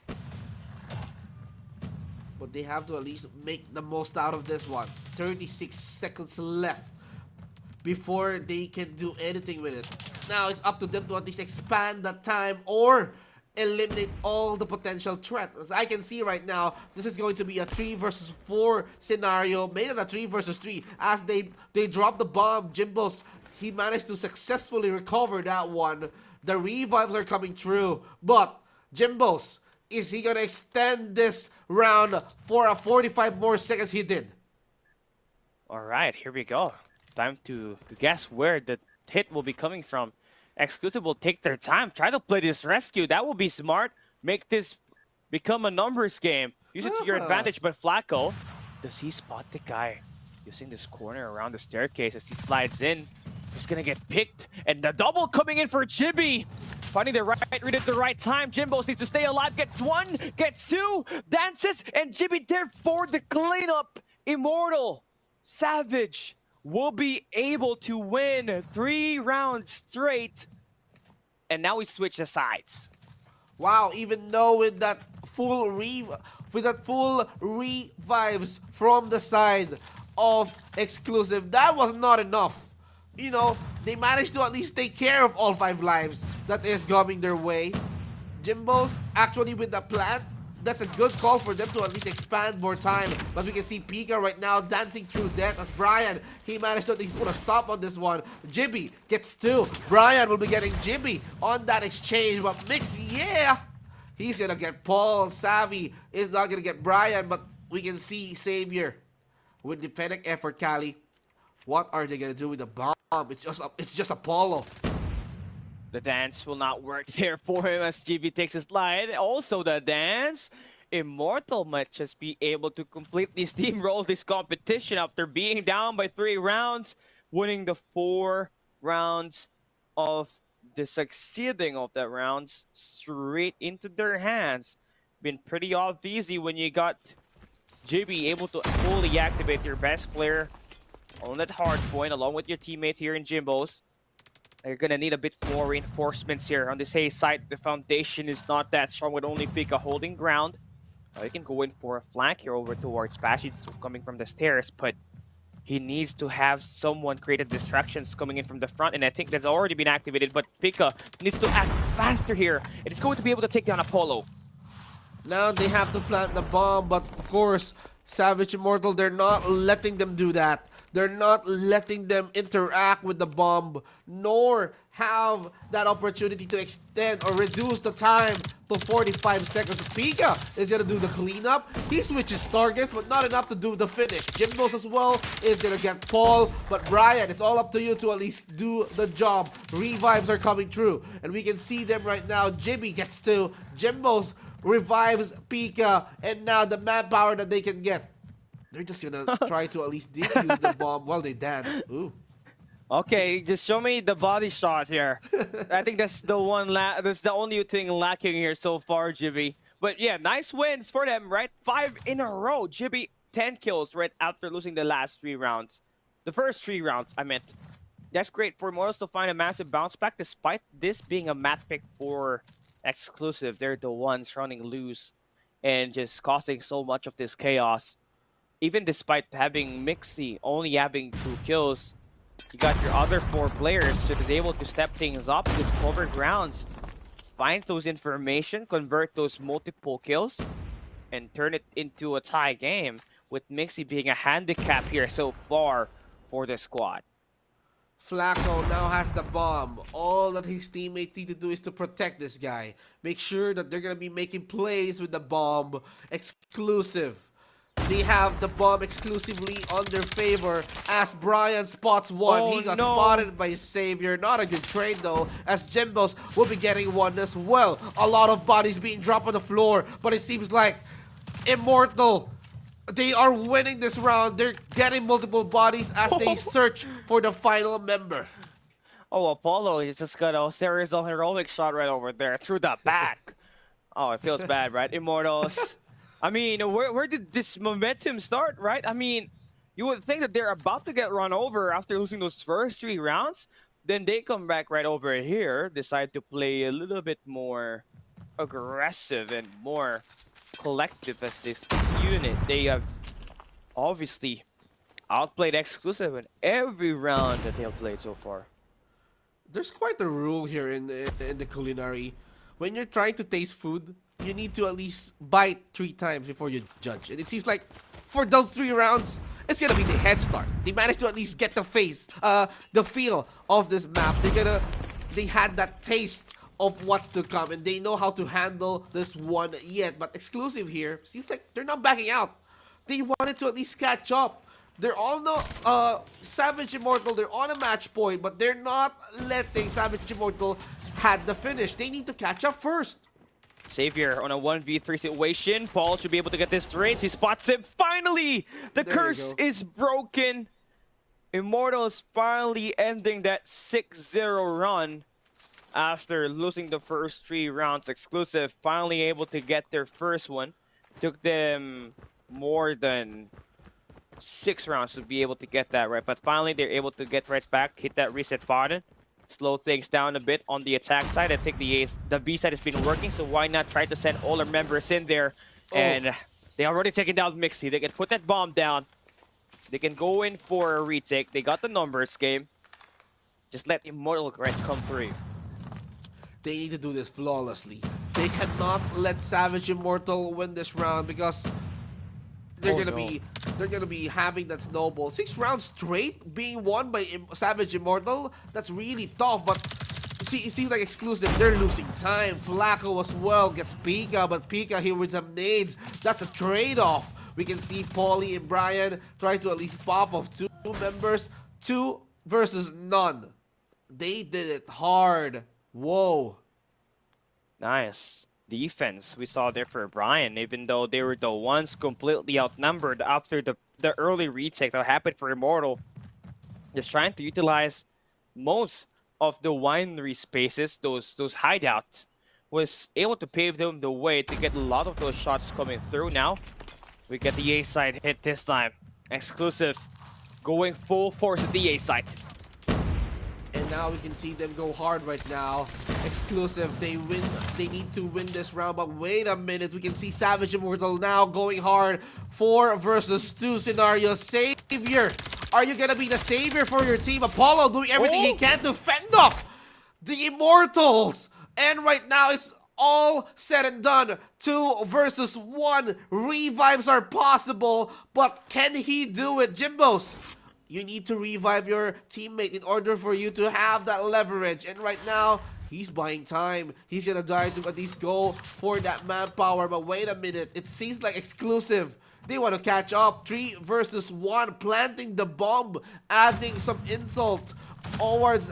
But they have to at least make the most out of this one. 36 seconds left before they can do anything with it. Now it's up to them to at least expand that time or eliminate all the potential threat. As I can see right now, this is going to be a 3 versus 4 scenario, made it a 3 versus 3 as they drop the bomb. Jimbos, he managed to successfully recover that one. The revives are coming through, but Jimbos, is he gonna extend this round for a 45 more seconds? He did. All right, here we go. Time to guess where the hit will be coming from. Exclusive will take their time, try to play this rescue. That will be smart. Make this become a numbers game. Use it to your advantage, but Flacco, does he spot the guy using this corner around the staircase as he slides in? He's gonna get picked, and the double coming in for Chibi. Finding the right read at the right time. Jimbos needs to stay alive. Gets one, gets two, dances, and Chibi there for the cleanup. Immortal, Savage will be able to win 3 rounds straight. And now we switch the sides. Wow, even though with that full revives from the side of Exclusive, that was not enough. You know, they managed to at least take care of all 5 lives that is coming their way. Jimbos, actually with the plan, that's a good call for them to at least expand more time. But we can see Pika right now dancing through death as Brian, he managed to at least put a stop on this one. Jibby gets 2. Brian will be getting Jibby on that exchange. But Mix, yeah, he's gonna get Paul. Savvy is not gonna get Brian, but we can see Savior with the panic effort, Cali. What are they gonna do with the bomb? It's just Apollo. The dance will not work there for him as GB takes his slide. Also the dance. Immortal might just be able to completely steamroll this competition after being down by 3 rounds, winning the 4 rounds of the succeeding of the rounds straight into their hands. Been pretty easy when you got GB able to fully activate your best player on that hard point along with your teammate here in Jimbos. They're gonna need a bit more reinforcements here on this A site. The foundation is not that strong with only Pika holding ground. He can go in for a flank here over towards Bash. It's coming from the stairs, but he needs to have someone create distractions coming in from the front, and I think that's already been activated, but Pika needs to act faster here. It is going to be able to take down Apollo. Now they have to plant the bomb, but of course, Savage Immortal, they're not letting them do that. They're not letting them interact with the bomb, nor have that opportunity to extend or reduce the time to 45 seconds. Pika is going to do the cleanup. He switches targets, but not enough to do the finish. Jimbos as well is going to get Paul, but Brian, it's all up to you to at least do the job. Revives are coming through, and we can see them right now. Jimmy gets 2. Jimbos revives Pika, and now the manpower that they can get. They're just gonna try to at least defuse the bomb while they dance. Ooh. Okay, just show me the body shot here. I think that's the one. That's the only thing lacking here so far, Jibby. But yeah, nice wins for them, right? 5 in a row. Jibby 10 kills right after losing the last 3 rounds. The first 3 rounds, I meant. that's great for Immortals to find a massive bounce back, despite this being a map pick for exclusive. They're the ones running loose and just causing so much of this chaos. Even despite having Mixie only having 2 kills, you got your other 4 players just able to step things up, just cover grounds, find those information, convert those multiple kills, and turn it into a tie game, with Mixie being a handicap here so far for the squad. Flacco now has the bomb. All that his teammates need to do is to protect this guy. Make sure that they're gonna be making plays with the bomb. Exclusive. They have the bomb exclusively on their favor as Brian spots one. Oh, he got no. spotted by Savior. Not a good trade though, as Jimbos will be getting one as well. A lot of bodies being dropped on the floor, but it seems like Immortal, they are winning this round. They're getting multiple bodies as they search for the final member. Oh, Apollo, he's just got a series of heroic shot right over there through the back. Oh, it feels bad, right? Immortals. I mean, where did this momentum start, right? I mean, you would think that they're about to get run over after losing those first 3 rounds. Then they come back right over here, decide to play a little bit more aggressive and more collective as this unit. They have obviously outplayed exclusive in every round that they have played so far. There's quite a rule here in the culinary. When you're trying to taste food, you need to at least bite 3 times before you judge. And it seems like for those 3 rounds, it's gonna be the head start. They managed to at least get the feel of this map. They had that taste of what's to come, and they know how to handle this one yet. But exclusive here, seems like they're not backing out. They wanted to at least catch up. They're on the Savage Immortal, they're on a match point, but they're not letting Savage Immortal had the finish. They need to catch up first. Savior on a 1v3 situation. Paul should be able to get this race. He spots it. Finally, the There you curse go. is broken. Immortals finally ending that 6-0 run after losing the first 3 rounds. Exclusive finally able to get their first one. Took them more than 6 rounds to be able to get that right, but finally they're able to get right back, hit that reset button, slow things down a bit on the attack side. I think the B side has been working, so why not try to send all our members in there? And they already taken down Mixie. They can put that bomb down. They can go in for a retake. They got the numbers game. Just let Immortal come through. They need to do this flawlessly. They cannot let Savage Immortal win this round because they're gonna be having that snowball. 6 rounds straight being won by Savage Immortal. That's really tough, but it seems like exclusive. They're losing time. Flacco as well gets Pika, but Pika here with some nades. That's a trade-off. We can see Paulie and Brian try to at least pop off 2 members. 2 versus none. They did it hard. Whoa. Nice defense we saw there for Brian, even though they were the ones completely outnumbered after the early retake that happened for Immortal. Just trying to utilize most of the winery spaces, those hideouts, was able to pave them the way to get a lot of those shots coming through. Now we get the A side hit this time. Exclusive going full force at the A side. And now we can see them go hard right now. Exclusive, they win. They need to win this round, but wait a minute. We can see Savage Immortal now going hard. 4 versus 2 scenario. Savior, are you gonna be the savior for your team? Apollo doing everything he can to fend off the Immortals. And right now it's all said and done. 2 versus 1. Revives are possible, but can he do it? Jimbos, you need to revive your teammate in order for you to have that leverage. And right now, he's buying time. He's gonna try to at least go for that manpower. But wait a minute, it seems like exclusive. They want to catch up. 3 versus 1, planting the bomb, adding some insult towards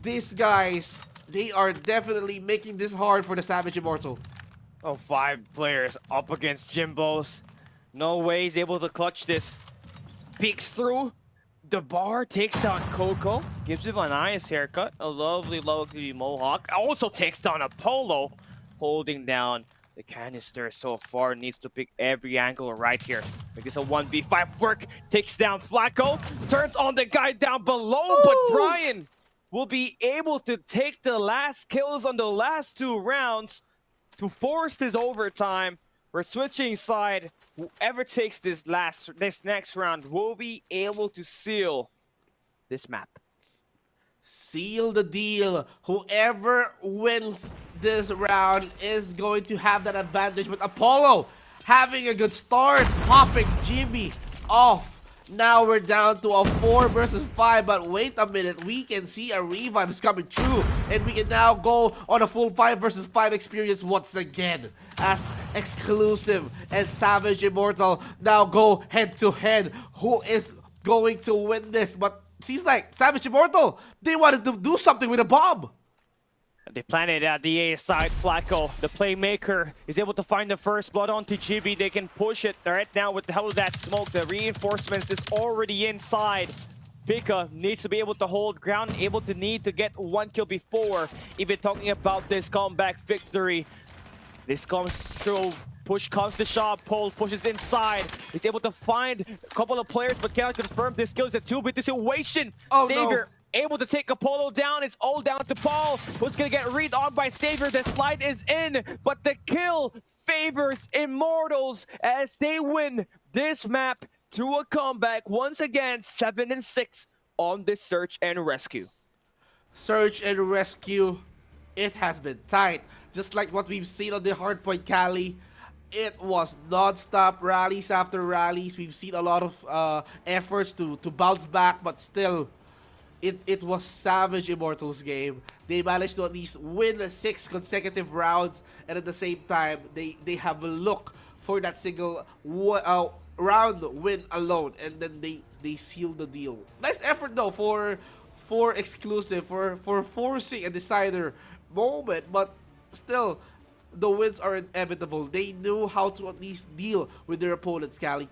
these guys. They are definitely making this hard for the Savage Immortal. Oh, 5 players up against Jimbos. No way he's able to clutch this. Peeks through the bar, takes down Coco, gives him a nice haircut, a lovely, lovely mohawk. Also takes down Apollo, holding down The canister so far needs to pick every angle right here. Because a 1v5 work takes down Flacco, turns on the guy down below, but Brian will be able to take the last kills on the last 2 rounds to force this overtime. We're switching side. Whoever takes this next round will be able to seal this map. Seal the deal. Whoever wins this round is going to have that advantage. But Apollo having a good start, popping Jimmy off. Now we're down to a 4 versus 5, but wait a minute, we can see a revive is coming through, and we can now go on a full 5 versus 5 experience once again, as Exclusive and Savage Immortal now go head to head. Who is going to win this? But seems like Savage Immortal, they wanted to do something with a bomb. They planted at the A side. Flacco, the playmaker, is able to find the first blood onto GB. They can push it right now with the hell of that smoke. The reinforcements is already inside. Pika needs to be able to hold ground, able to need to get 1 kill before even talking about this comeback victory. This comes through. Push comes to shot. Pole pushes inside. He's able to find a couple of players, but cannot confirm this kill is a 2-bit situation. Oh, Savior no. able to take Apollo down. It's all down to Paul, who's gonna get read on by Savior. The slide is in, but the kill favors Immortals as they win this map through a comeback. Once again, 7-6 on this search and rescue. Search and rescue, it has been tight. Just like what we've seen on the Hardpoint Cali. It was non-stop rallies after rallies. We've seen a lot of efforts to bounce back, but still, it was Savage Immortals' game. They managed to at least win 6 consecutive rounds, and at the same time, they have a look for that single round win alone, and then they seal the deal. Nice effort though for Exclusive, for forcing a decider moment, but still, the wins are inevitable. They knew how to at least deal with their opponents, Cali.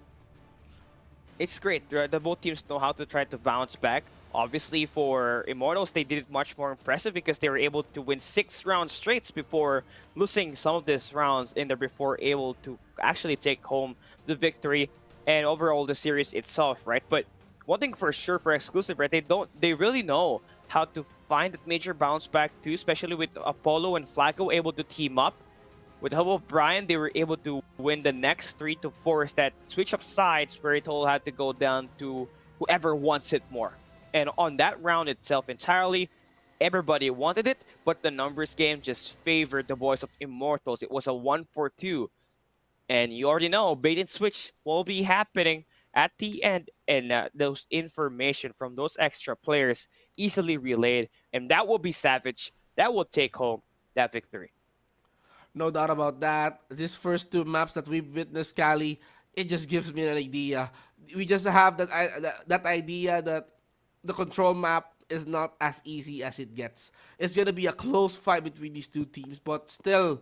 It's great. The both teams know how to try to bounce back. Obviously, for Immortals, they did it much more impressive because they were able to win 6 rounds straight before losing some of these rounds in there before able to actually take home the victory and overall the series itself, right? But one thing for sure for Exclusive, right? They really know how to find that major bounce back too, especially with Apollo and Flacco able to team up. With the help of Brian, they were able to win the next 3 to 4 that switch up sides where it all had to go down to whoever wants it more. And on that round itself entirely, everybody wanted it, but the numbers game just favored the boys of Immortals. It was a 1-4-2. And you already know, bait and switch will be happening at the end, and those information from those extra players easily relayed, and that will be Savage. That will take home that victory. No doubt about that. These first 2 maps that we've witnessed, Cali, it just gives me an idea. We just have that idea that the control map is not as easy as it gets. It's gonna be a close fight between these 2 teams, but still,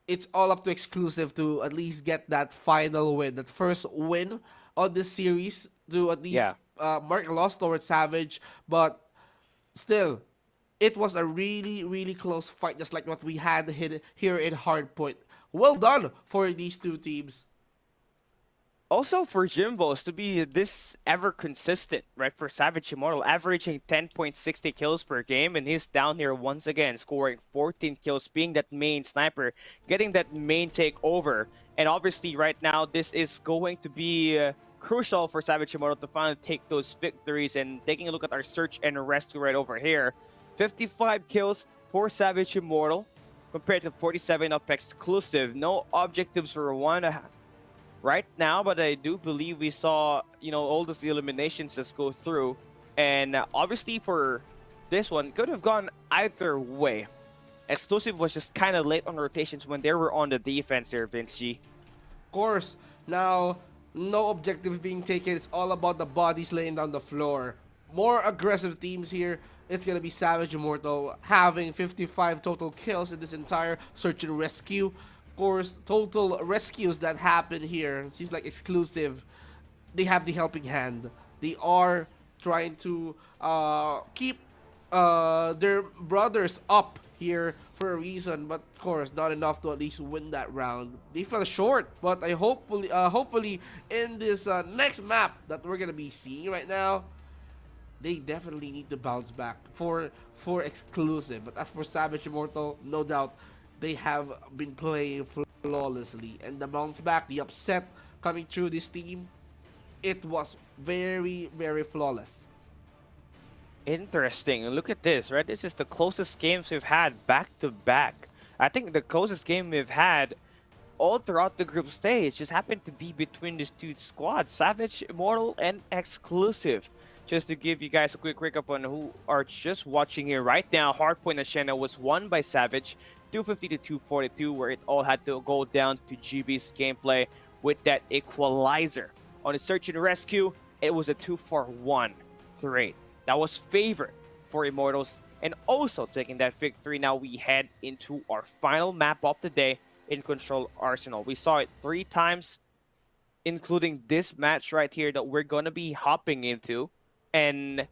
it's all up to Exclusive to at least get that final win, that first win on this series to at least mark a loss towards Savage. But still, it was a really, really close fight, just like what we had here in Hardpoint. Well done for these 2 teams. Also for Jimbos to be this ever consistent, right? For Savage Immortal, averaging 10.60 kills per game, and he's down here once again, scoring 14 kills, being that main sniper, getting that main takeover. And obviously right now, this is going to be crucial for Savage Immortal to finally take those victories. And taking a look at our search and rescue right over here, 55 kills for Savage Immortal compared to 47 of Exclusive. No objectives for one right now, but I do believe we saw, all those eliminations just go through. And obviously for this one, could have gone either way. Exclusive was just kind of late on rotations when they were on the defense here, Vince G. Of course, now, no objective being taken. It's all about the bodies laying down the floor. More aggressive teams here. It's going to be Savage Immortal having 55 total kills in this entire search and rescue. Of course, total rescues that happen here. It seems like Exclusive, they have the helping hand. They are trying to keep their brothers up here for a reason, but of course not enough to at least win that round. They fell short, but I hopefully in this next map that we're gonna be seeing right now, they definitely need to bounce back for exclusive. But as for Savage Immortal, no doubt they have been playing flawlessly, and the bounce back, the upset coming through this team, it was very, very flawless. Interesting. And look at this, right? This is the closest games we've had back to back. I think the closest game we've had all throughout the group stage just happened to be between these two squads, Savage Immortal and Exclusive. Just to give you guys a quick recap on who are just watching here right now, Hardpoint and Shenna was won by Savage, 250 to 242, where it all had to go down to GB's gameplay with that equalizer. On the search and rescue, it was a 2-for-1 3. That was favored for Immortals, and also taking that victory. Now we head into our final map of the day in Control Arsenal. We saw it 3 times, including this match right here that we're gonna be hopping into. And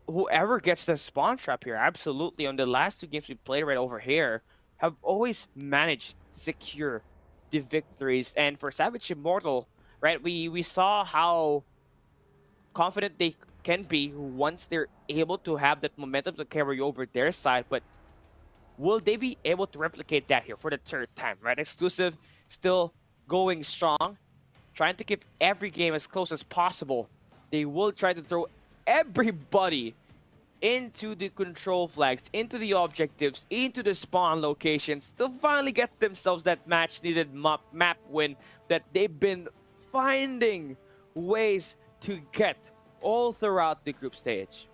whoever gets the spawn trap here, absolutely, on the last 2 games we played right over here, have always managed to secure the victories. And for Savage Immortal, right, we saw how confident they can be once they're able to have that momentum to carry over their side. But will they be able to replicate that here for the 3rd time, right? Exclusive still going strong, trying to keep every game as close as possible. They will try to throw everybody into the control flags, into the objectives, into the spawn locations to finally get themselves that much-needed map win that they've been finding ways to get all throughout the group stage.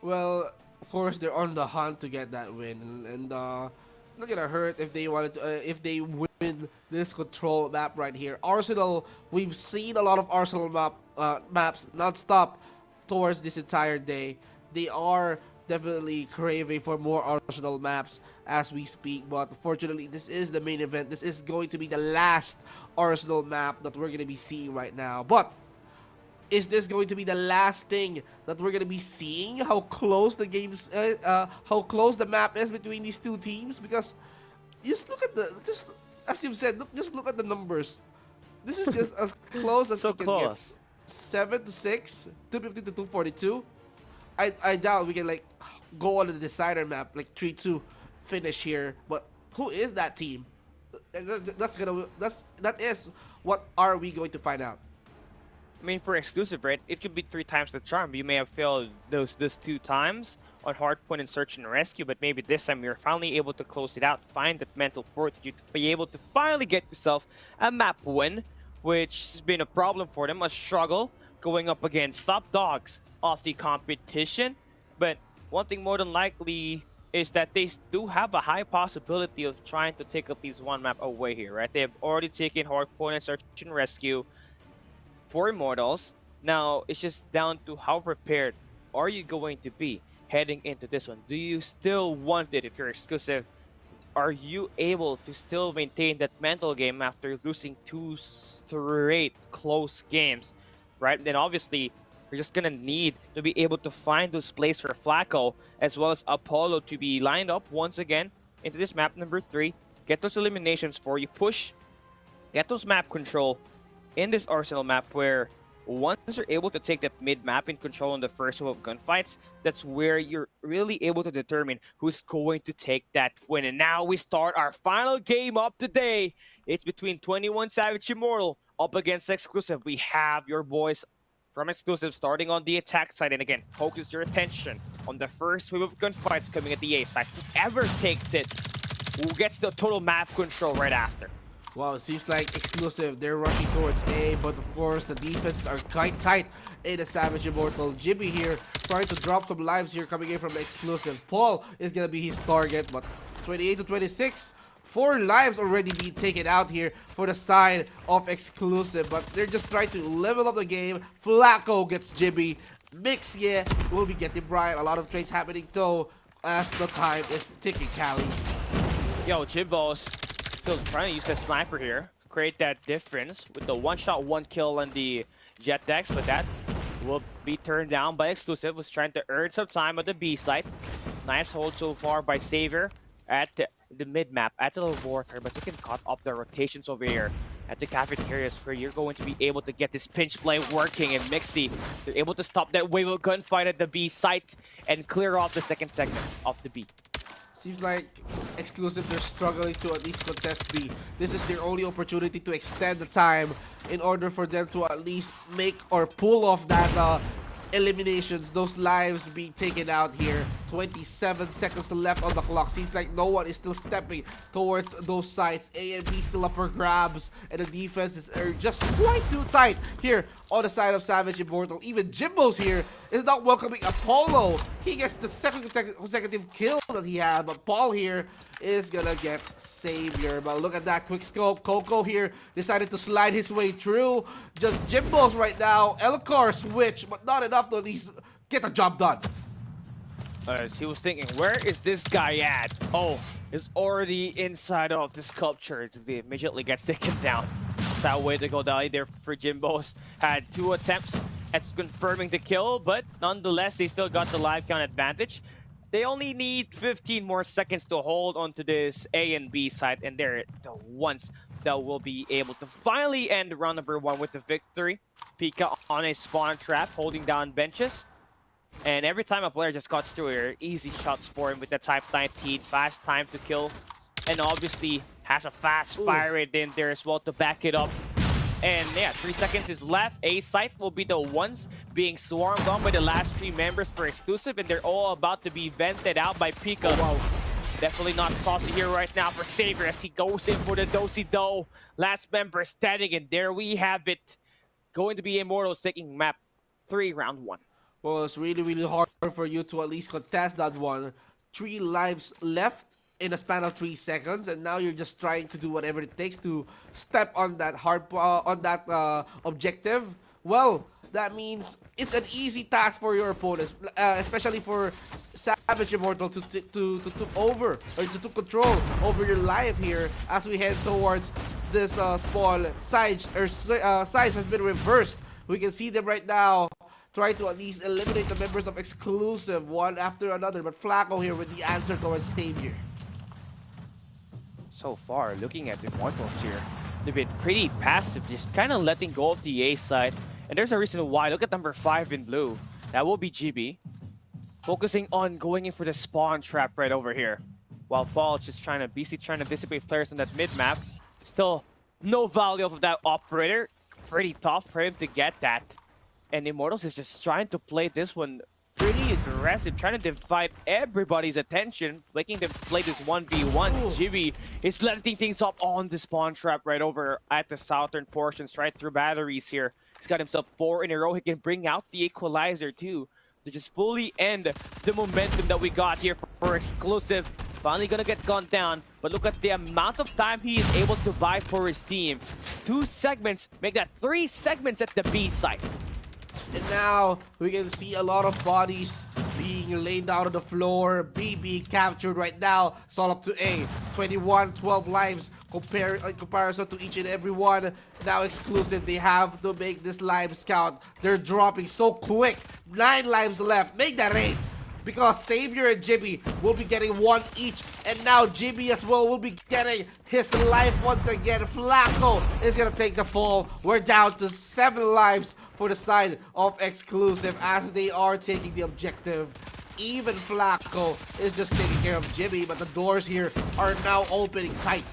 Well, of course they're on the hunt to get that win, and not gonna hurt if they wanted to, if they win this control map right here. Arsenal, we've seen a lot of Arsenal maps non-stop towards this entire day. They are definitely craving for more Arsenal maps as we speak, but fortunately this is the main event. This is going to be the last Arsenal map that we're going to be seeing right now. But is this going to be the last thing that we're going to be seeing? How close the games, how close the map is between these 2 teams? Because just look at just as you've said, just look at the numbers. This is just as close as So we can close. get. 7 to 6, 250 to 242. I doubt we can like go on the decider map like 3-2 finish here. But who is that team? That is what are we going to find out? I mean, for Exclusive, right, it could be 3 times the charm. You may have failed those 2 times on Hardpoint and Search and Rescue, but maybe this time you're finally able to close it out, find that mental fortitude to be able to finally get yourself a map win, which has been a problem for them, a struggle going up against top dogs of the competition. But one thing more than likely is that they do have a high possibility of trying to take at least 1 map away here, right? They have already taken Hardpoint and Search and Rescue for Immortals. Now it's just down to how prepared are you going to be heading into this one. Do you still want it if you're Exclusive? Are you able to still maintain that mental game after losing 2 straight close games, right? Then obviously you're just gonna need to be able to find those plays for Flacco as well as Apollo to be lined up once again into this map number 3. Get those eliminations for you, push, get those map control in this Arsenal map, where once you're able to take that mid-map in control in the first wave of gunfights, that's where you're really able to determine who's going to take that win. And now we start our final game of the day. It's between 21 Savage Immortal up against Exclusive. We have your boys from Exclusive starting on the attack side. And again, focus your attention on the first wave of gunfights coming at the A side. Whoever takes it, who gets the total map control right after. Wow, it seems like Exclusive, they're rushing towards A, but of course the defenses are quite tight in the Savage Immortal. Jimmy here trying to drop some lives here coming in from Exclusive. Paul is gonna be his target, but 28 to 26, 4 lives already being taken out here for the side of Exclusive, but they're just trying to level up the game. Flacco gets Jimmy. Mix, yeah, will be getting Brian. A lot of trades happening though as the time is ticking, Cali. Yo, Jimbo's still trying to use that sniper here, create that difference with the 1-shot, 1-kill on the Jet decks, but that will be turned down by Exclusive. Was trying to earn some time at the B site. Nice hold so far by Savior at the mid-map, at the laboratory, but you can cut off the rotations over here at the cafeterias where you're going to be able to get this pinch play working. And Mixi, they're able to stop that wave of gunfight at the B site and clear off the second segment of the B. Seems like Exclusive, they're struggling to at least contest B. This is their only opportunity to extend the time in order for them to at least make or pull off that eliminations, those lives being taken out here. 27 seconds left on the clock. Seems like no one is still stepping towards those sites. A and B still up for grabs, and the defenses are just quite too tight here on the side of Savage Immortal. Even Jimbo's here is not welcoming Apollo. He gets the second consecutive kill that he had, but Paul here is gonna get Savior. But look at that quick scope. Coco here decided to slide his way through. Just Jimbo's right now. Elcar switch, but not enough to at least get the job done. He was thinking, where is this guy at? Oh, he's already inside of the sculpture. He immediately gets taken down. That way to go down there for Jimbo's. Had 2 attempts at confirming the kill, but nonetheless, they still got the live count advantage. They only need 15 more seconds to hold onto this A and B side, and they're the ones that will be able to finally end round number 1 with the victory. Pika on a spawn trap, holding down benches. And every time a player just cuts through here, easy shots for him with the Type 19, fast time to kill. And obviously has a fast fire rate in there as well to back it up. And yeah, 3 seconds is left. A site will be the ones being swarmed on by the last 3 members for Exclusive, and they're all about to be vented out by Pika. Wow. Definitely not saucy here right now for Savior as he goes in for the do-si-do. Last member standing, and there we have it. Going to be Immortals taking map 3, round 1. Well, it's really, really hard for you to at least contest that one. 3 lives left in a span of 3 seconds, and now you're just trying to do whatever it takes to step on that objective. Well, that means it's an easy task for your opponents, especially for Savage Immortal to took over or to took control over your life here as we head towards this spawn. Siege has been reversed. We can see them right now try to at least eliminate the members of Exclusive one after another, but Flacco here with the answer towards Savior. So far, looking at the Immortals here, they've been pretty passive, just kind of letting go of the A side. And there's a reason why. Look at number 5 in blue. That will be GB. Focusing on going in for the spawn trap right over here. While Paul is just trying to dissipate players on that mid-map. Still, no value of that operator. Pretty tough for him to get that. And Immortals is just trying to play this one pretty aggressive, trying to divide everybody's attention, making them play this 1v1s. Jimmy is letting things up on the spawn trap right over at the southern portions, right through batteries here. He's got himself 4 in a row. He can bring out the equalizer too to just fully end the momentum that we got here for Exclusive. Finally gonna get gunned down, but look at the amount of time he is able to buy for his team. 2 segments, make that 3 segments at the B site. And now we can see a lot of bodies being laid down on the floor. B being captured right now. It's all up to A. 21, 12 lives in comparison to each and every one. Now Exclusive, they have to make this lives count. They're dropping so quick. 9 lives left. Make that 8. Because Savior and Jimmy will be getting 1 each. And now Jimmy as well will be getting his life once again. Flacco is going to take the fall. We're down to 7 lives for the side of Exclusive as they are taking the objective. Even Flacco is just taking care of Jimmy, but the doors here are now opening tight.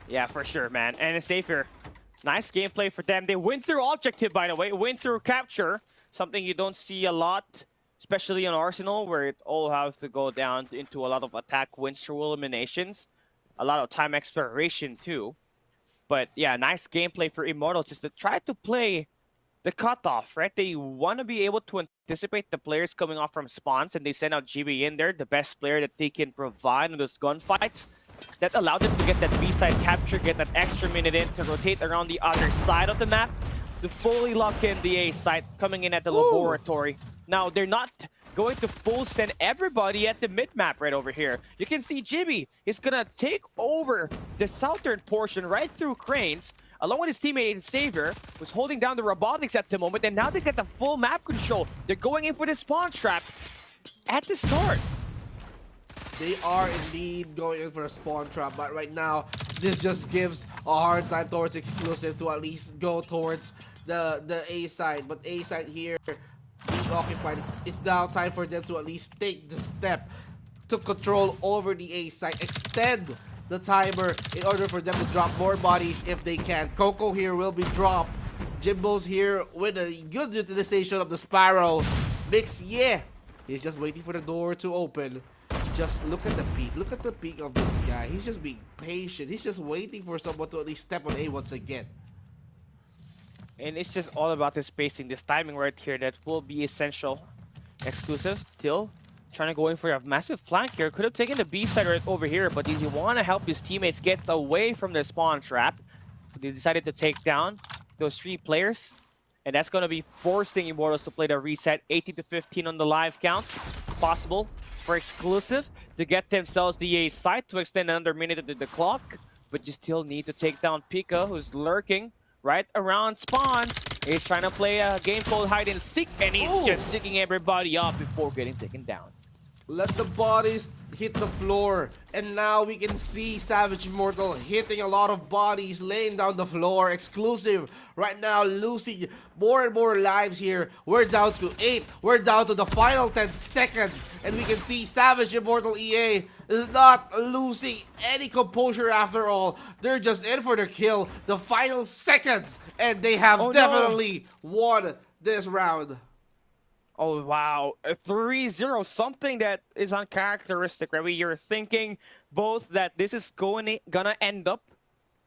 Yeah, for sure, man. And it's Savior. Nice gameplay for them. They win through objective, by the way. Win through capture. Something you don't see a lot, especially on Arsenal, where it all has to go down into a lot of attack wins through eliminations. A lot of time exploration, too. But yeah, nice gameplay for Immortals just to try to play the cutoff, right? They want to be able to anticipate the players coming off from spawns, and they send out GB in there, the best player that they can provide in those gunfights. That allowed them to get that B-side capture, get that extra minute in to rotate around the other side of the map to fully lock in the A site coming in at the laboratory. Now, they're not going to full send everybody at the mid-map right over here. You can see Jimmy is going to take over the southern portion right through Cranes, along with his teammate Savior, who's holding down the robotics at the moment, and now they get the full map control. They're going in for the spawn trap at the start. They are indeed going in for a spawn trap, but right now, this just gives a hard time towards Exclusive to at least go towards the A side. But A side here being occupied. It's now time for them to at least take the step to control over the A side, extend the timer in order for them to drop more bodies if they can. Coco here will be dropped. Jimbo's here with a good utilization of the Sparrow. Mix, yeah, he's just waiting for the door to open. Just look at the peak. Look at the peak of this guy. He's just being patient. He's just waiting for someone to at least step on A once again. And it's just all about the spacing, this timing right here that will be essential. Exclusive still trying to go in for a massive flank here. Could have taken the B side right over here, but if you want to help his teammates get away from the spawn trap, they decided to take down those 3 players. And that's going to be forcing Immortals to play the reset. 18 to 15 on the live count. Possible for Exclusive to get themselves the A side to extend another minute to the clock. But you still need to take down Pika, who's lurking right around spawns. He's trying to play a game called hide and seek, and he's just seeking everybody up before getting taken down. Let the bodies hit the floor, and now we can see Savage Immortal hitting a lot of bodies, laying down the floor. Exclusive right now losing more and more lives here. We're down to 8. We're down to the final 10 seconds, and we can see Savage Immortal EA is not losing any composure after all. They're just in for the kill. The final seconds, and they have definitely won this round. Oh, wow. A 3-0, something that is uncharacteristic, right? You're thinking both that this is gonna end up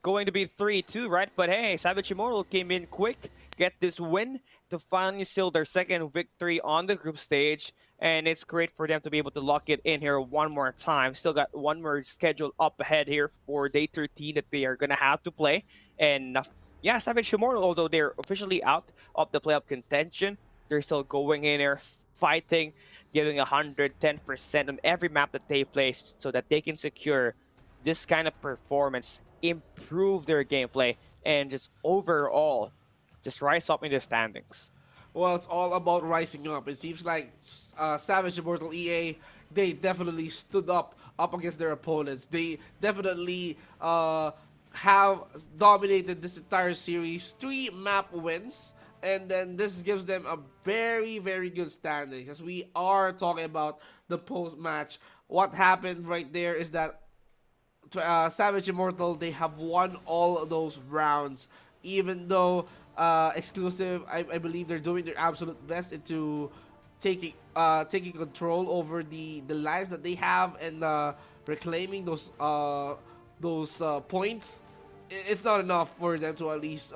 going to be 3-2, right? But hey, Savage Immortal came in quick, get this win to finally seal their second victory on the group stage. And it's great for them to be able to lock it in here one more time. Still got one more scheduled up ahead here for day 13 that they are going to have to play. And yeah, Savage Immortal, although they're officially out of the playoff contention, they're still going in there, fighting, giving 110% on every map that they play so that they can secure this kind of performance, improve their gameplay, and just overall, just rise up in the standings. Well, it's all about rising up. It seems like Savage Immortal EA, they definitely stood up against their opponents. They definitely have dominated this entire series. 3 map wins. And then this gives them a very, very good standing. As we are talking about the post-match, what happened right there is that Savage Immortal, they have won all of those rounds. Even though Exclusive, I believe they're doing their absolute best into taking control over the lives that they have and reclaiming those points. It's not enough for them to at least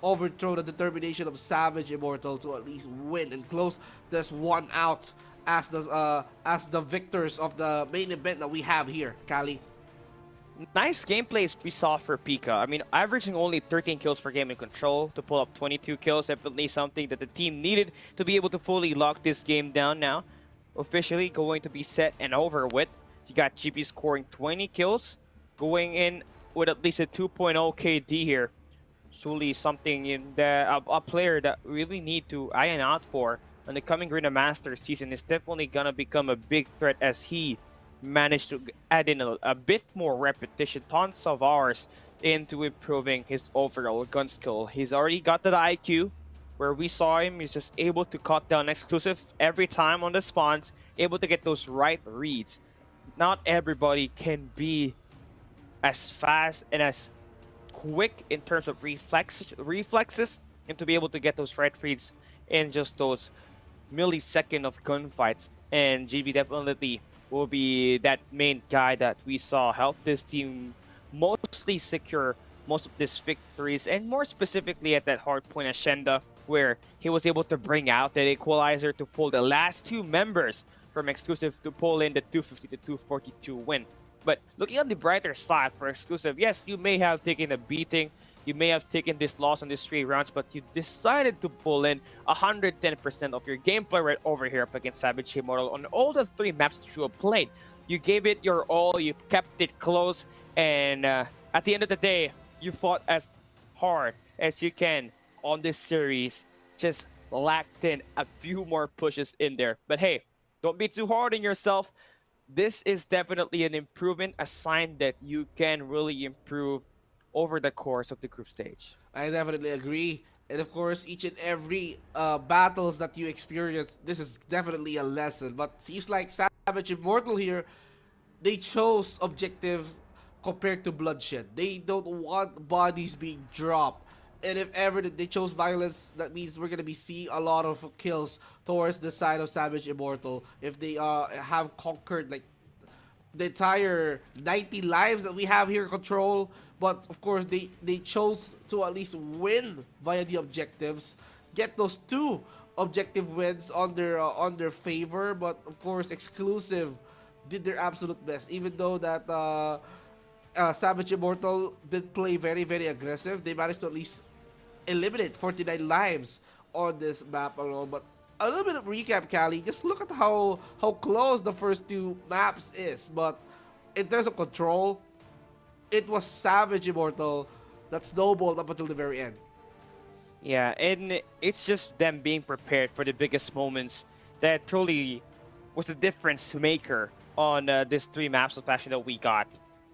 overthrow the determination of Savage Immortal to at least win and close this one out as the victors of the main event that we have here, Kali. Nice gameplays we saw for Pika. I mean, averaging only 13 kills per game in Control to pull up 22 kills, definitely something that the team needed to be able to fully lock this game down now. Officially going to be set and over with. You got GP scoring 20 kills, going in with at least a 2.0 KD here. Surely something in a player that really need to iron out for on the coming Garena Masters season is definitely gonna become a big threat as he managed to add in a bit more repetition, tons of hours into improving his overall gun skill. He's already got that IQ where we saw him. He's just able to cut down Exclusive every time on the spawns, able to get those right reads. Not everybody can be as fast and as quick in terms of reflexes and to be able to get those right reads in just those millisecond of gunfights. And GB definitely will be that main guy that we saw help this team mostly secure most of these victories, and more specifically at that Hardpoint Ascenda, where he was able to bring out that equalizer to pull the last 2 members from Exclusive to pull in the 250 to 242 win. But looking on the brighter side for Exclusive, yes, you may have taken a beating, you may have taken this loss on these 3 rounds, but you decided to pull in 110% of your gameplay right over here up against Savage Immortal on all the 3 maps that you have played. You gave it your all, you kept it close, and at the end of the day, you fought as hard as you can on this series. Just lacked in a few more pushes in there. But hey, don't be too hard on yourself. this is definitely an improvement, a sign that you can really improve over the course of the group stage. I definitely agree. And of course, each and every battles that you experience, this is definitely a lesson. But seems like Savage Immortal here, they chose objective compared to bloodshed. They don't want bodies being dropped. And if ever they chose violence, that means we're gonna be seeing a lot of kills towards the side of Savage Immortal if they have conquered like the entire 90 lives that we have here control. But of course, they chose to at least win via the objectives, get those two objective wins on their favor. But of course, exclusive did their absolute best, even though that Savage Immortal did play very aggressive. They managed to at least eliminate 49 lives on this map alone. But a little bit of recap, Callie. Just look at how close the first two maps is. But in terms of control, it was Savage Immortal that snowballed up until the very end. Yeah, and it's just them being prepared for the biggest moments that truly was the difference maker on these three maps especially that we got,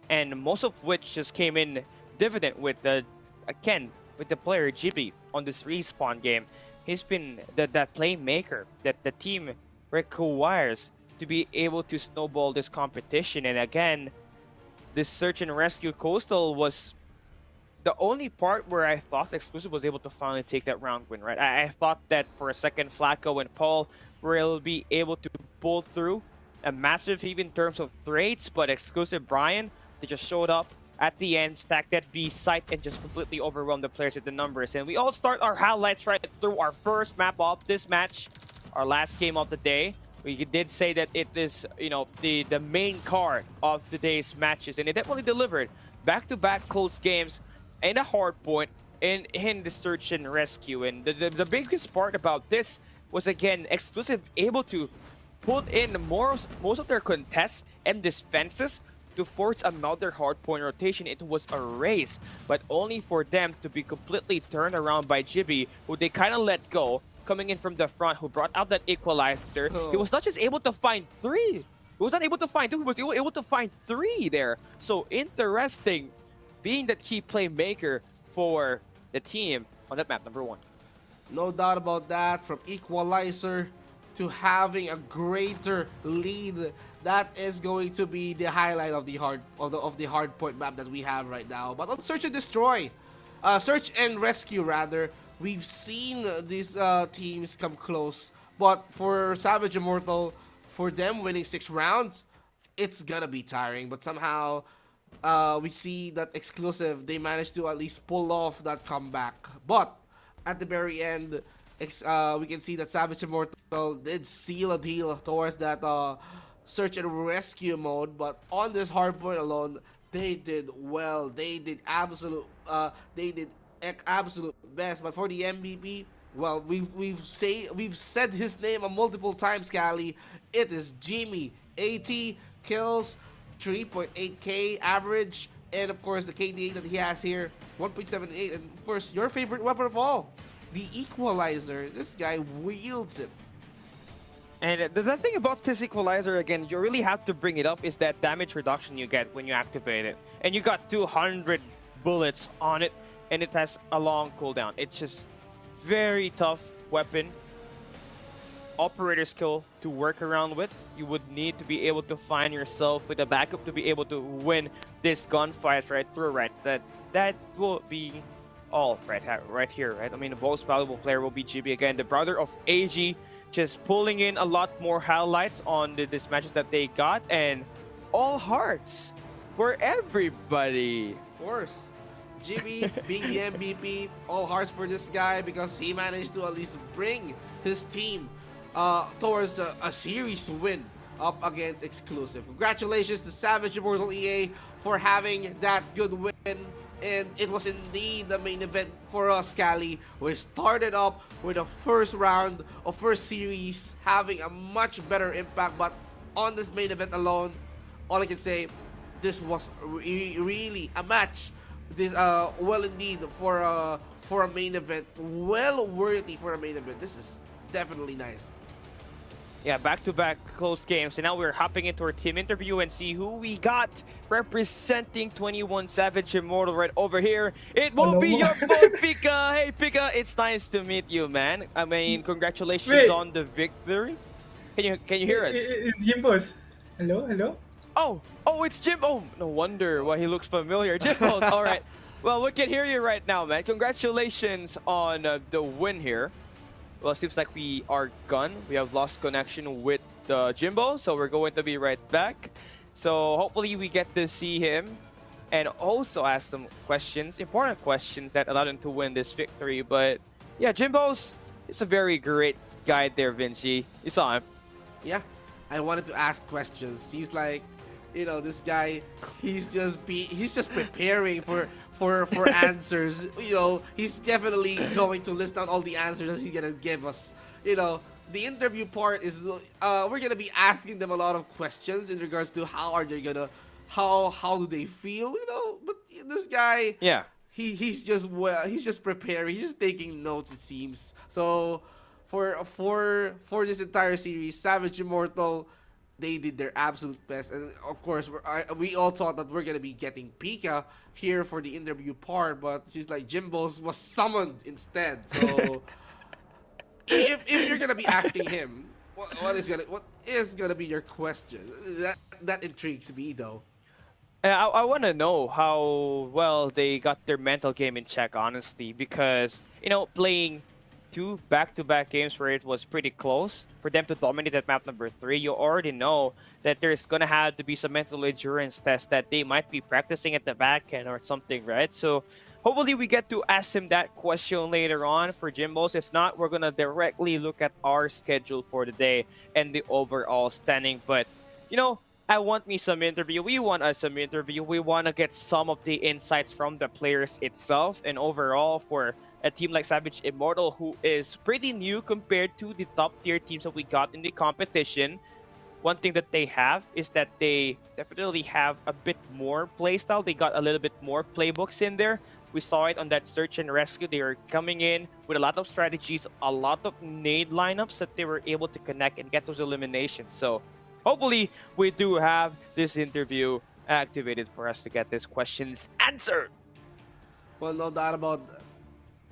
and most of which just came in dividend with the again with the player Gibi on this respawn game. He's been that playmaker that the team requires to be able to snowball this competition. And again, this search and rescue coastal was the only part where I thought Exclusive was able to finally take that round win, right? I thought that for a second Flacco and Paul will be able to pull through a massive heave in terms of threats, but Exclusive Brian, they just showed up at the end, stacked that B site, and just completely overwhelmed the players with the numbers. And we all start our highlights right through our first map of this match, our last game of the day. We did say that it is, you know, the main card of today's matches, and it definitely delivered. Back-to-back close games and a hard point in the search and rescue. And the biggest part about this was, again, Exclusive able to put in most of their contests and defenses to force another hardpoint rotation. It was a race, but only for them to be completely turned around by Gibi, who they kind of let go, coming in from the front, who brought out that equalizer. He was not just able to find three. He was not able to find two. He was able to find three there. So interesting, being the key playmaker for the team on that map, number one. No doubt about that. From equalizer to having a greater lead, that is going to be the highlight of the hard point map that we have right now. But on search and destroy, search and rescue rather, we've seen these teams come close. But for Savage Immortal, for them winning 6 rounds, it's gonna be tiring. But somehow we see that Exclusive, they managed to at least pull off that comeback. But at the very end, we can see that Savage Immortal did seal a deal towards that search and rescue mode. But on this hardpoint alone, they did well. They did absolute best. But for the MVP, well, we've said his name multiple times, Callie. It is Jimmy. 80 kills, 3.8k average, and of course the KDA that he has here, 1.78, and of course your favorite weapon of all, the equalizer. This guy wields it. And the thing about this equalizer, again, you really have to bring it up, is that damage reduction you get when you activate it. And you got 200 bullets on it, and it has a long cooldown. It's just very tough weapon. Operator skill to work around with. You would need to be able to find yourself with a backup to be able to win this gunfight right through, right? That will be all right here, right? I mean, the most valuable player will be Gibi again, the brother of AG, just pulling in a lot more highlights on this matches that they got, and all hearts for everybody. Of course, Jimmy being the MVP, all hearts for this guy because he managed to at least bring his team towards a series win up against Exclusive. Congratulations to Savage Immortal EA for having that good win. And it was indeed the main event for us, Callie. We started up with the first round of first series having a much better impact, but on this main event alone, all I can say, this was really a match. This well indeed for a main event, well worthy for a main event. This is definitely nice. Yeah, back-to-back close games. And now we're hopping into our team interview and see who we got representing 21 Savage Immortal right over here. It will Ano be mo? your boy, Pika. Hey, Pika, it's nice to meet you, man. I mean, congratulations Wait, on the victory. Can you hear us? it's Jimbos. Hello, hello? Oh, it's Jim. Oh, no wonder why he looks familiar. Jimbos, all right. Well, we can hear you right now, man. Congratulations on the win here. Well, it seems like we are gone. We have lost connection with Jimbo, so we're going to be right back. So hopefully we get to see him and also ask some questions, important questions that allowed him to win this victory. But yeah, Jimbo's is a very great guy there, Vinci. You saw him. Yeah, I wanted to ask questions. He's like, this guy, he's just preparing for answers. He's definitely going to list down all the answers that he's gonna give us. The interview part is we're gonna be asking them a lot of questions in regards to how do they feel, But this guy, Yeah. he's just preparing. He's just taking notes. It seems so. For this entire series, Savage Immortal, they did their absolute best, and of course we all thought that we're gonna be getting Pika here for the interview part, but she's like Jimbo's was summoned instead. So if you're gonna be asking him, what is gonna be your question? That intrigues me though. I want to know how well they got their mental game in check, honestly, because, playing two back-to-back games where it was pretty close, for them to dominate at map number 3, you already know that there's going to have to be some mental endurance test that they might be practicing at the back end or something, right? So hopefully we get to ask him that question later on for Jimbos. If not, we're going to directly look at our schedule for the day and the overall standing. But, I want me some interview. We want us some interview. We want to get some of the insights from the players itself and overall for a team like Savage Immortal, who is pretty new compared to the top tier teams that we got in the competition. One thing that they have is that they definitely have a bit more playstyle. They got a little bit more playbooks in there. We saw it on that search and rescue. They were coming in with a lot of strategies, a lot of nade lineups that they were able to connect and get those eliminations. So hopefully we do have this interview activated for us to get these questions answered. Well, no doubt about that.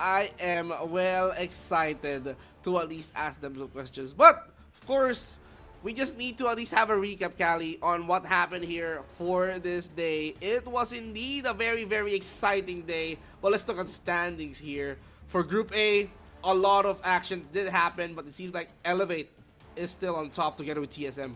I am well excited to at least ask them some questions. But, of course, we just need to at least have a recap, Callie, on what happened here for this day. It was indeed a very, very exciting day. Well, let's talk about the standings here. For Group A, a lot of actions did happen, but it seems like Elevate is still on top together with TSM.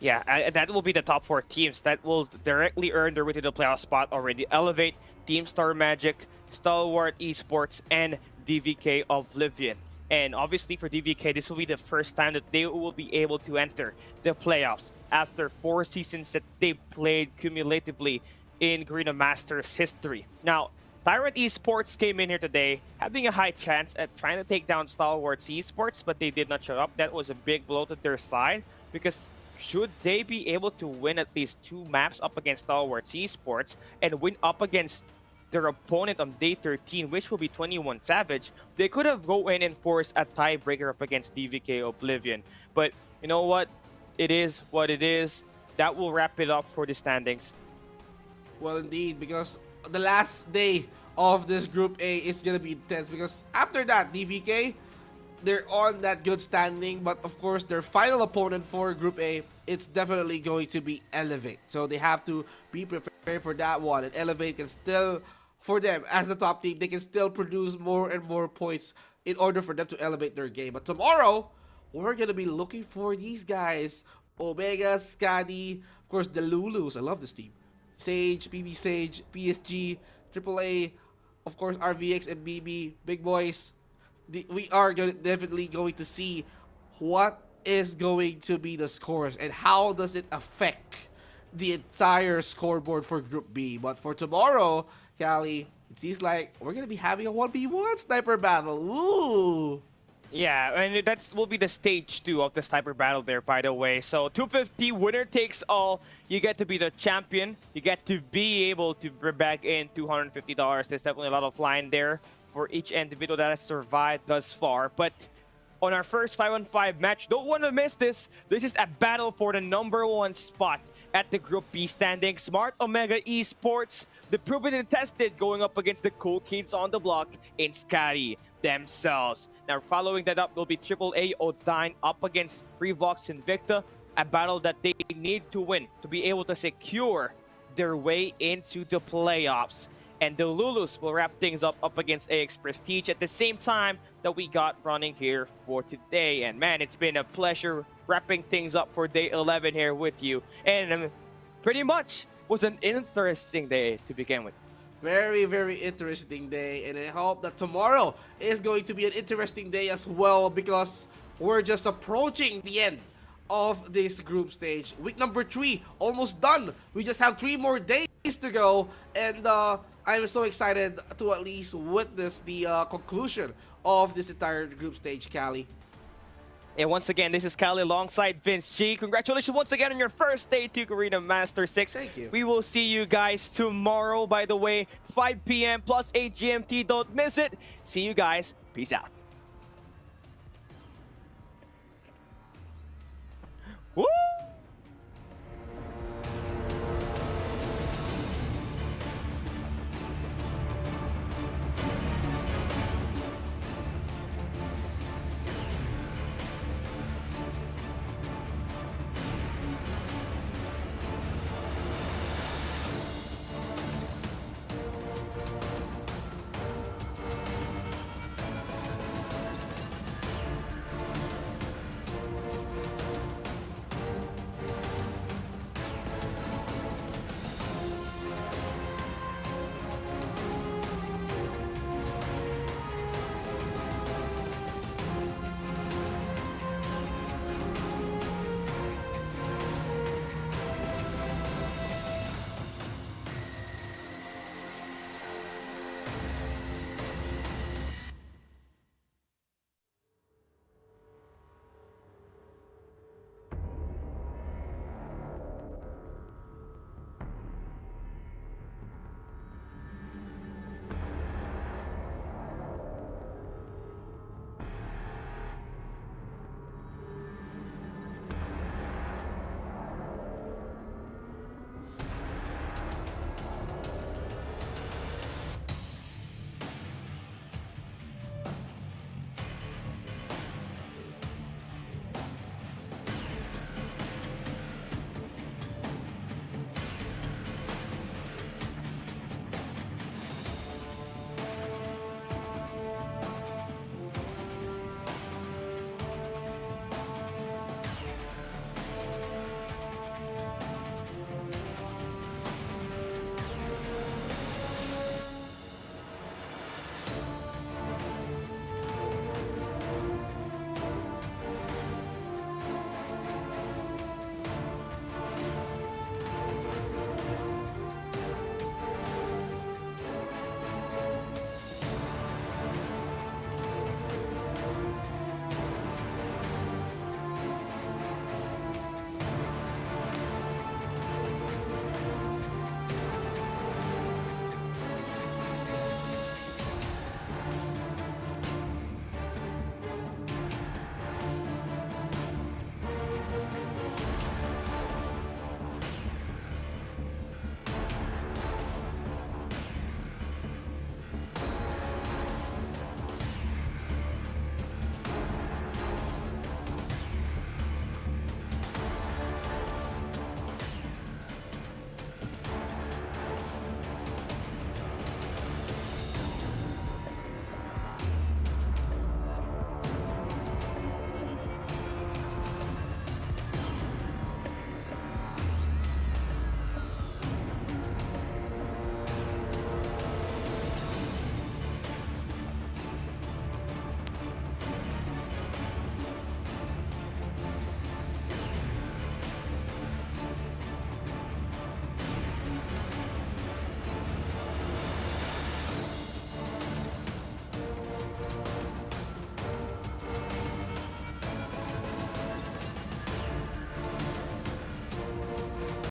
Yeah, that will be the top 4 teams that will directly earn their way to the playoff spot already. Elevate, Team Star Magic, Stalwart Esports, and DVK Oblivion. And obviously for DVK, this will be the first time that they will be able to enter the playoffs after 4 seasons that they played cumulatively in Garena Masters history. Now, Tyrant Esports came in here today having a high chance at trying to take down Stalwart Esports, but they did not show up. That was a big blow to their side, because should they be able to win at least 2 maps up against Stalwart Esports and win up against their opponent on day 13, which will be 21 Savage, they could have go in and forced a tiebreaker up against DVK Oblivion. But you know what? It is what it is. That will wrap it up for the standings. Well, indeed, because the last day of this Group A is going to be intense, because after that, DVK, they're on that good standing, but of course their final opponent for Group A, it's definitely going to be Elevate. So they have to be prepared for that one, and Elevate can still, for them as the top team, they can still produce more and more points in order for them to elevate their game. But tomorrow, we're going to be looking for these guys: Omega, Scadi, of course the Lulus, I love this team, Sage, PB Sage, PSG, AAA, of course RVX and BB, big boys. We are definitely going to see what is going to be the scores and how does it affect the entire scoreboard for Group B. But for tomorrow, Callie, it seems like we're going to be having a 1v1 sniper battle. Ooh! Yeah, and that will be the stage 2 of the sniper battle there, by the way. So 250, winner takes all. You get to be the champion. You get to be able to bring back in $250. There's definitely a lot of line there for each individual that has survived thus far. But on our first 5-on-5 match. Don't want to miss this. This is a battle for the #1 spot at the Group B standing. Smart Omega eSports, the proven and tested, going up against the cool kids on the block in Scotty themselves. Now, following that up will be AAA Odine up against Revox Invicta, a battle that they need to win to be able to secure their way into the playoffs. And the Lulus will wrap things up against AX Prestige at the same time that we got running here for today. And man, it's been a pleasure wrapping things up for day 11 here with you. And pretty much was an interesting day to begin with. Very, very interesting day, and I hope that tomorrow is going to be an interesting day as well, because we're just approaching the end of this group stage. Week number 3 almost done. We just have 3 more days to go, and I'm so excited to at least witness the conclusion of this entire group stage, Cali. And once again, this is Cali alongside Vince G. Congratulations once again on your first day to Garena Masters VI. Thank you. We will see you guys tomorrow, by the way, 5 p.m. plus 8 GMT. Don't miss it. See you guys. Peace out. Woo!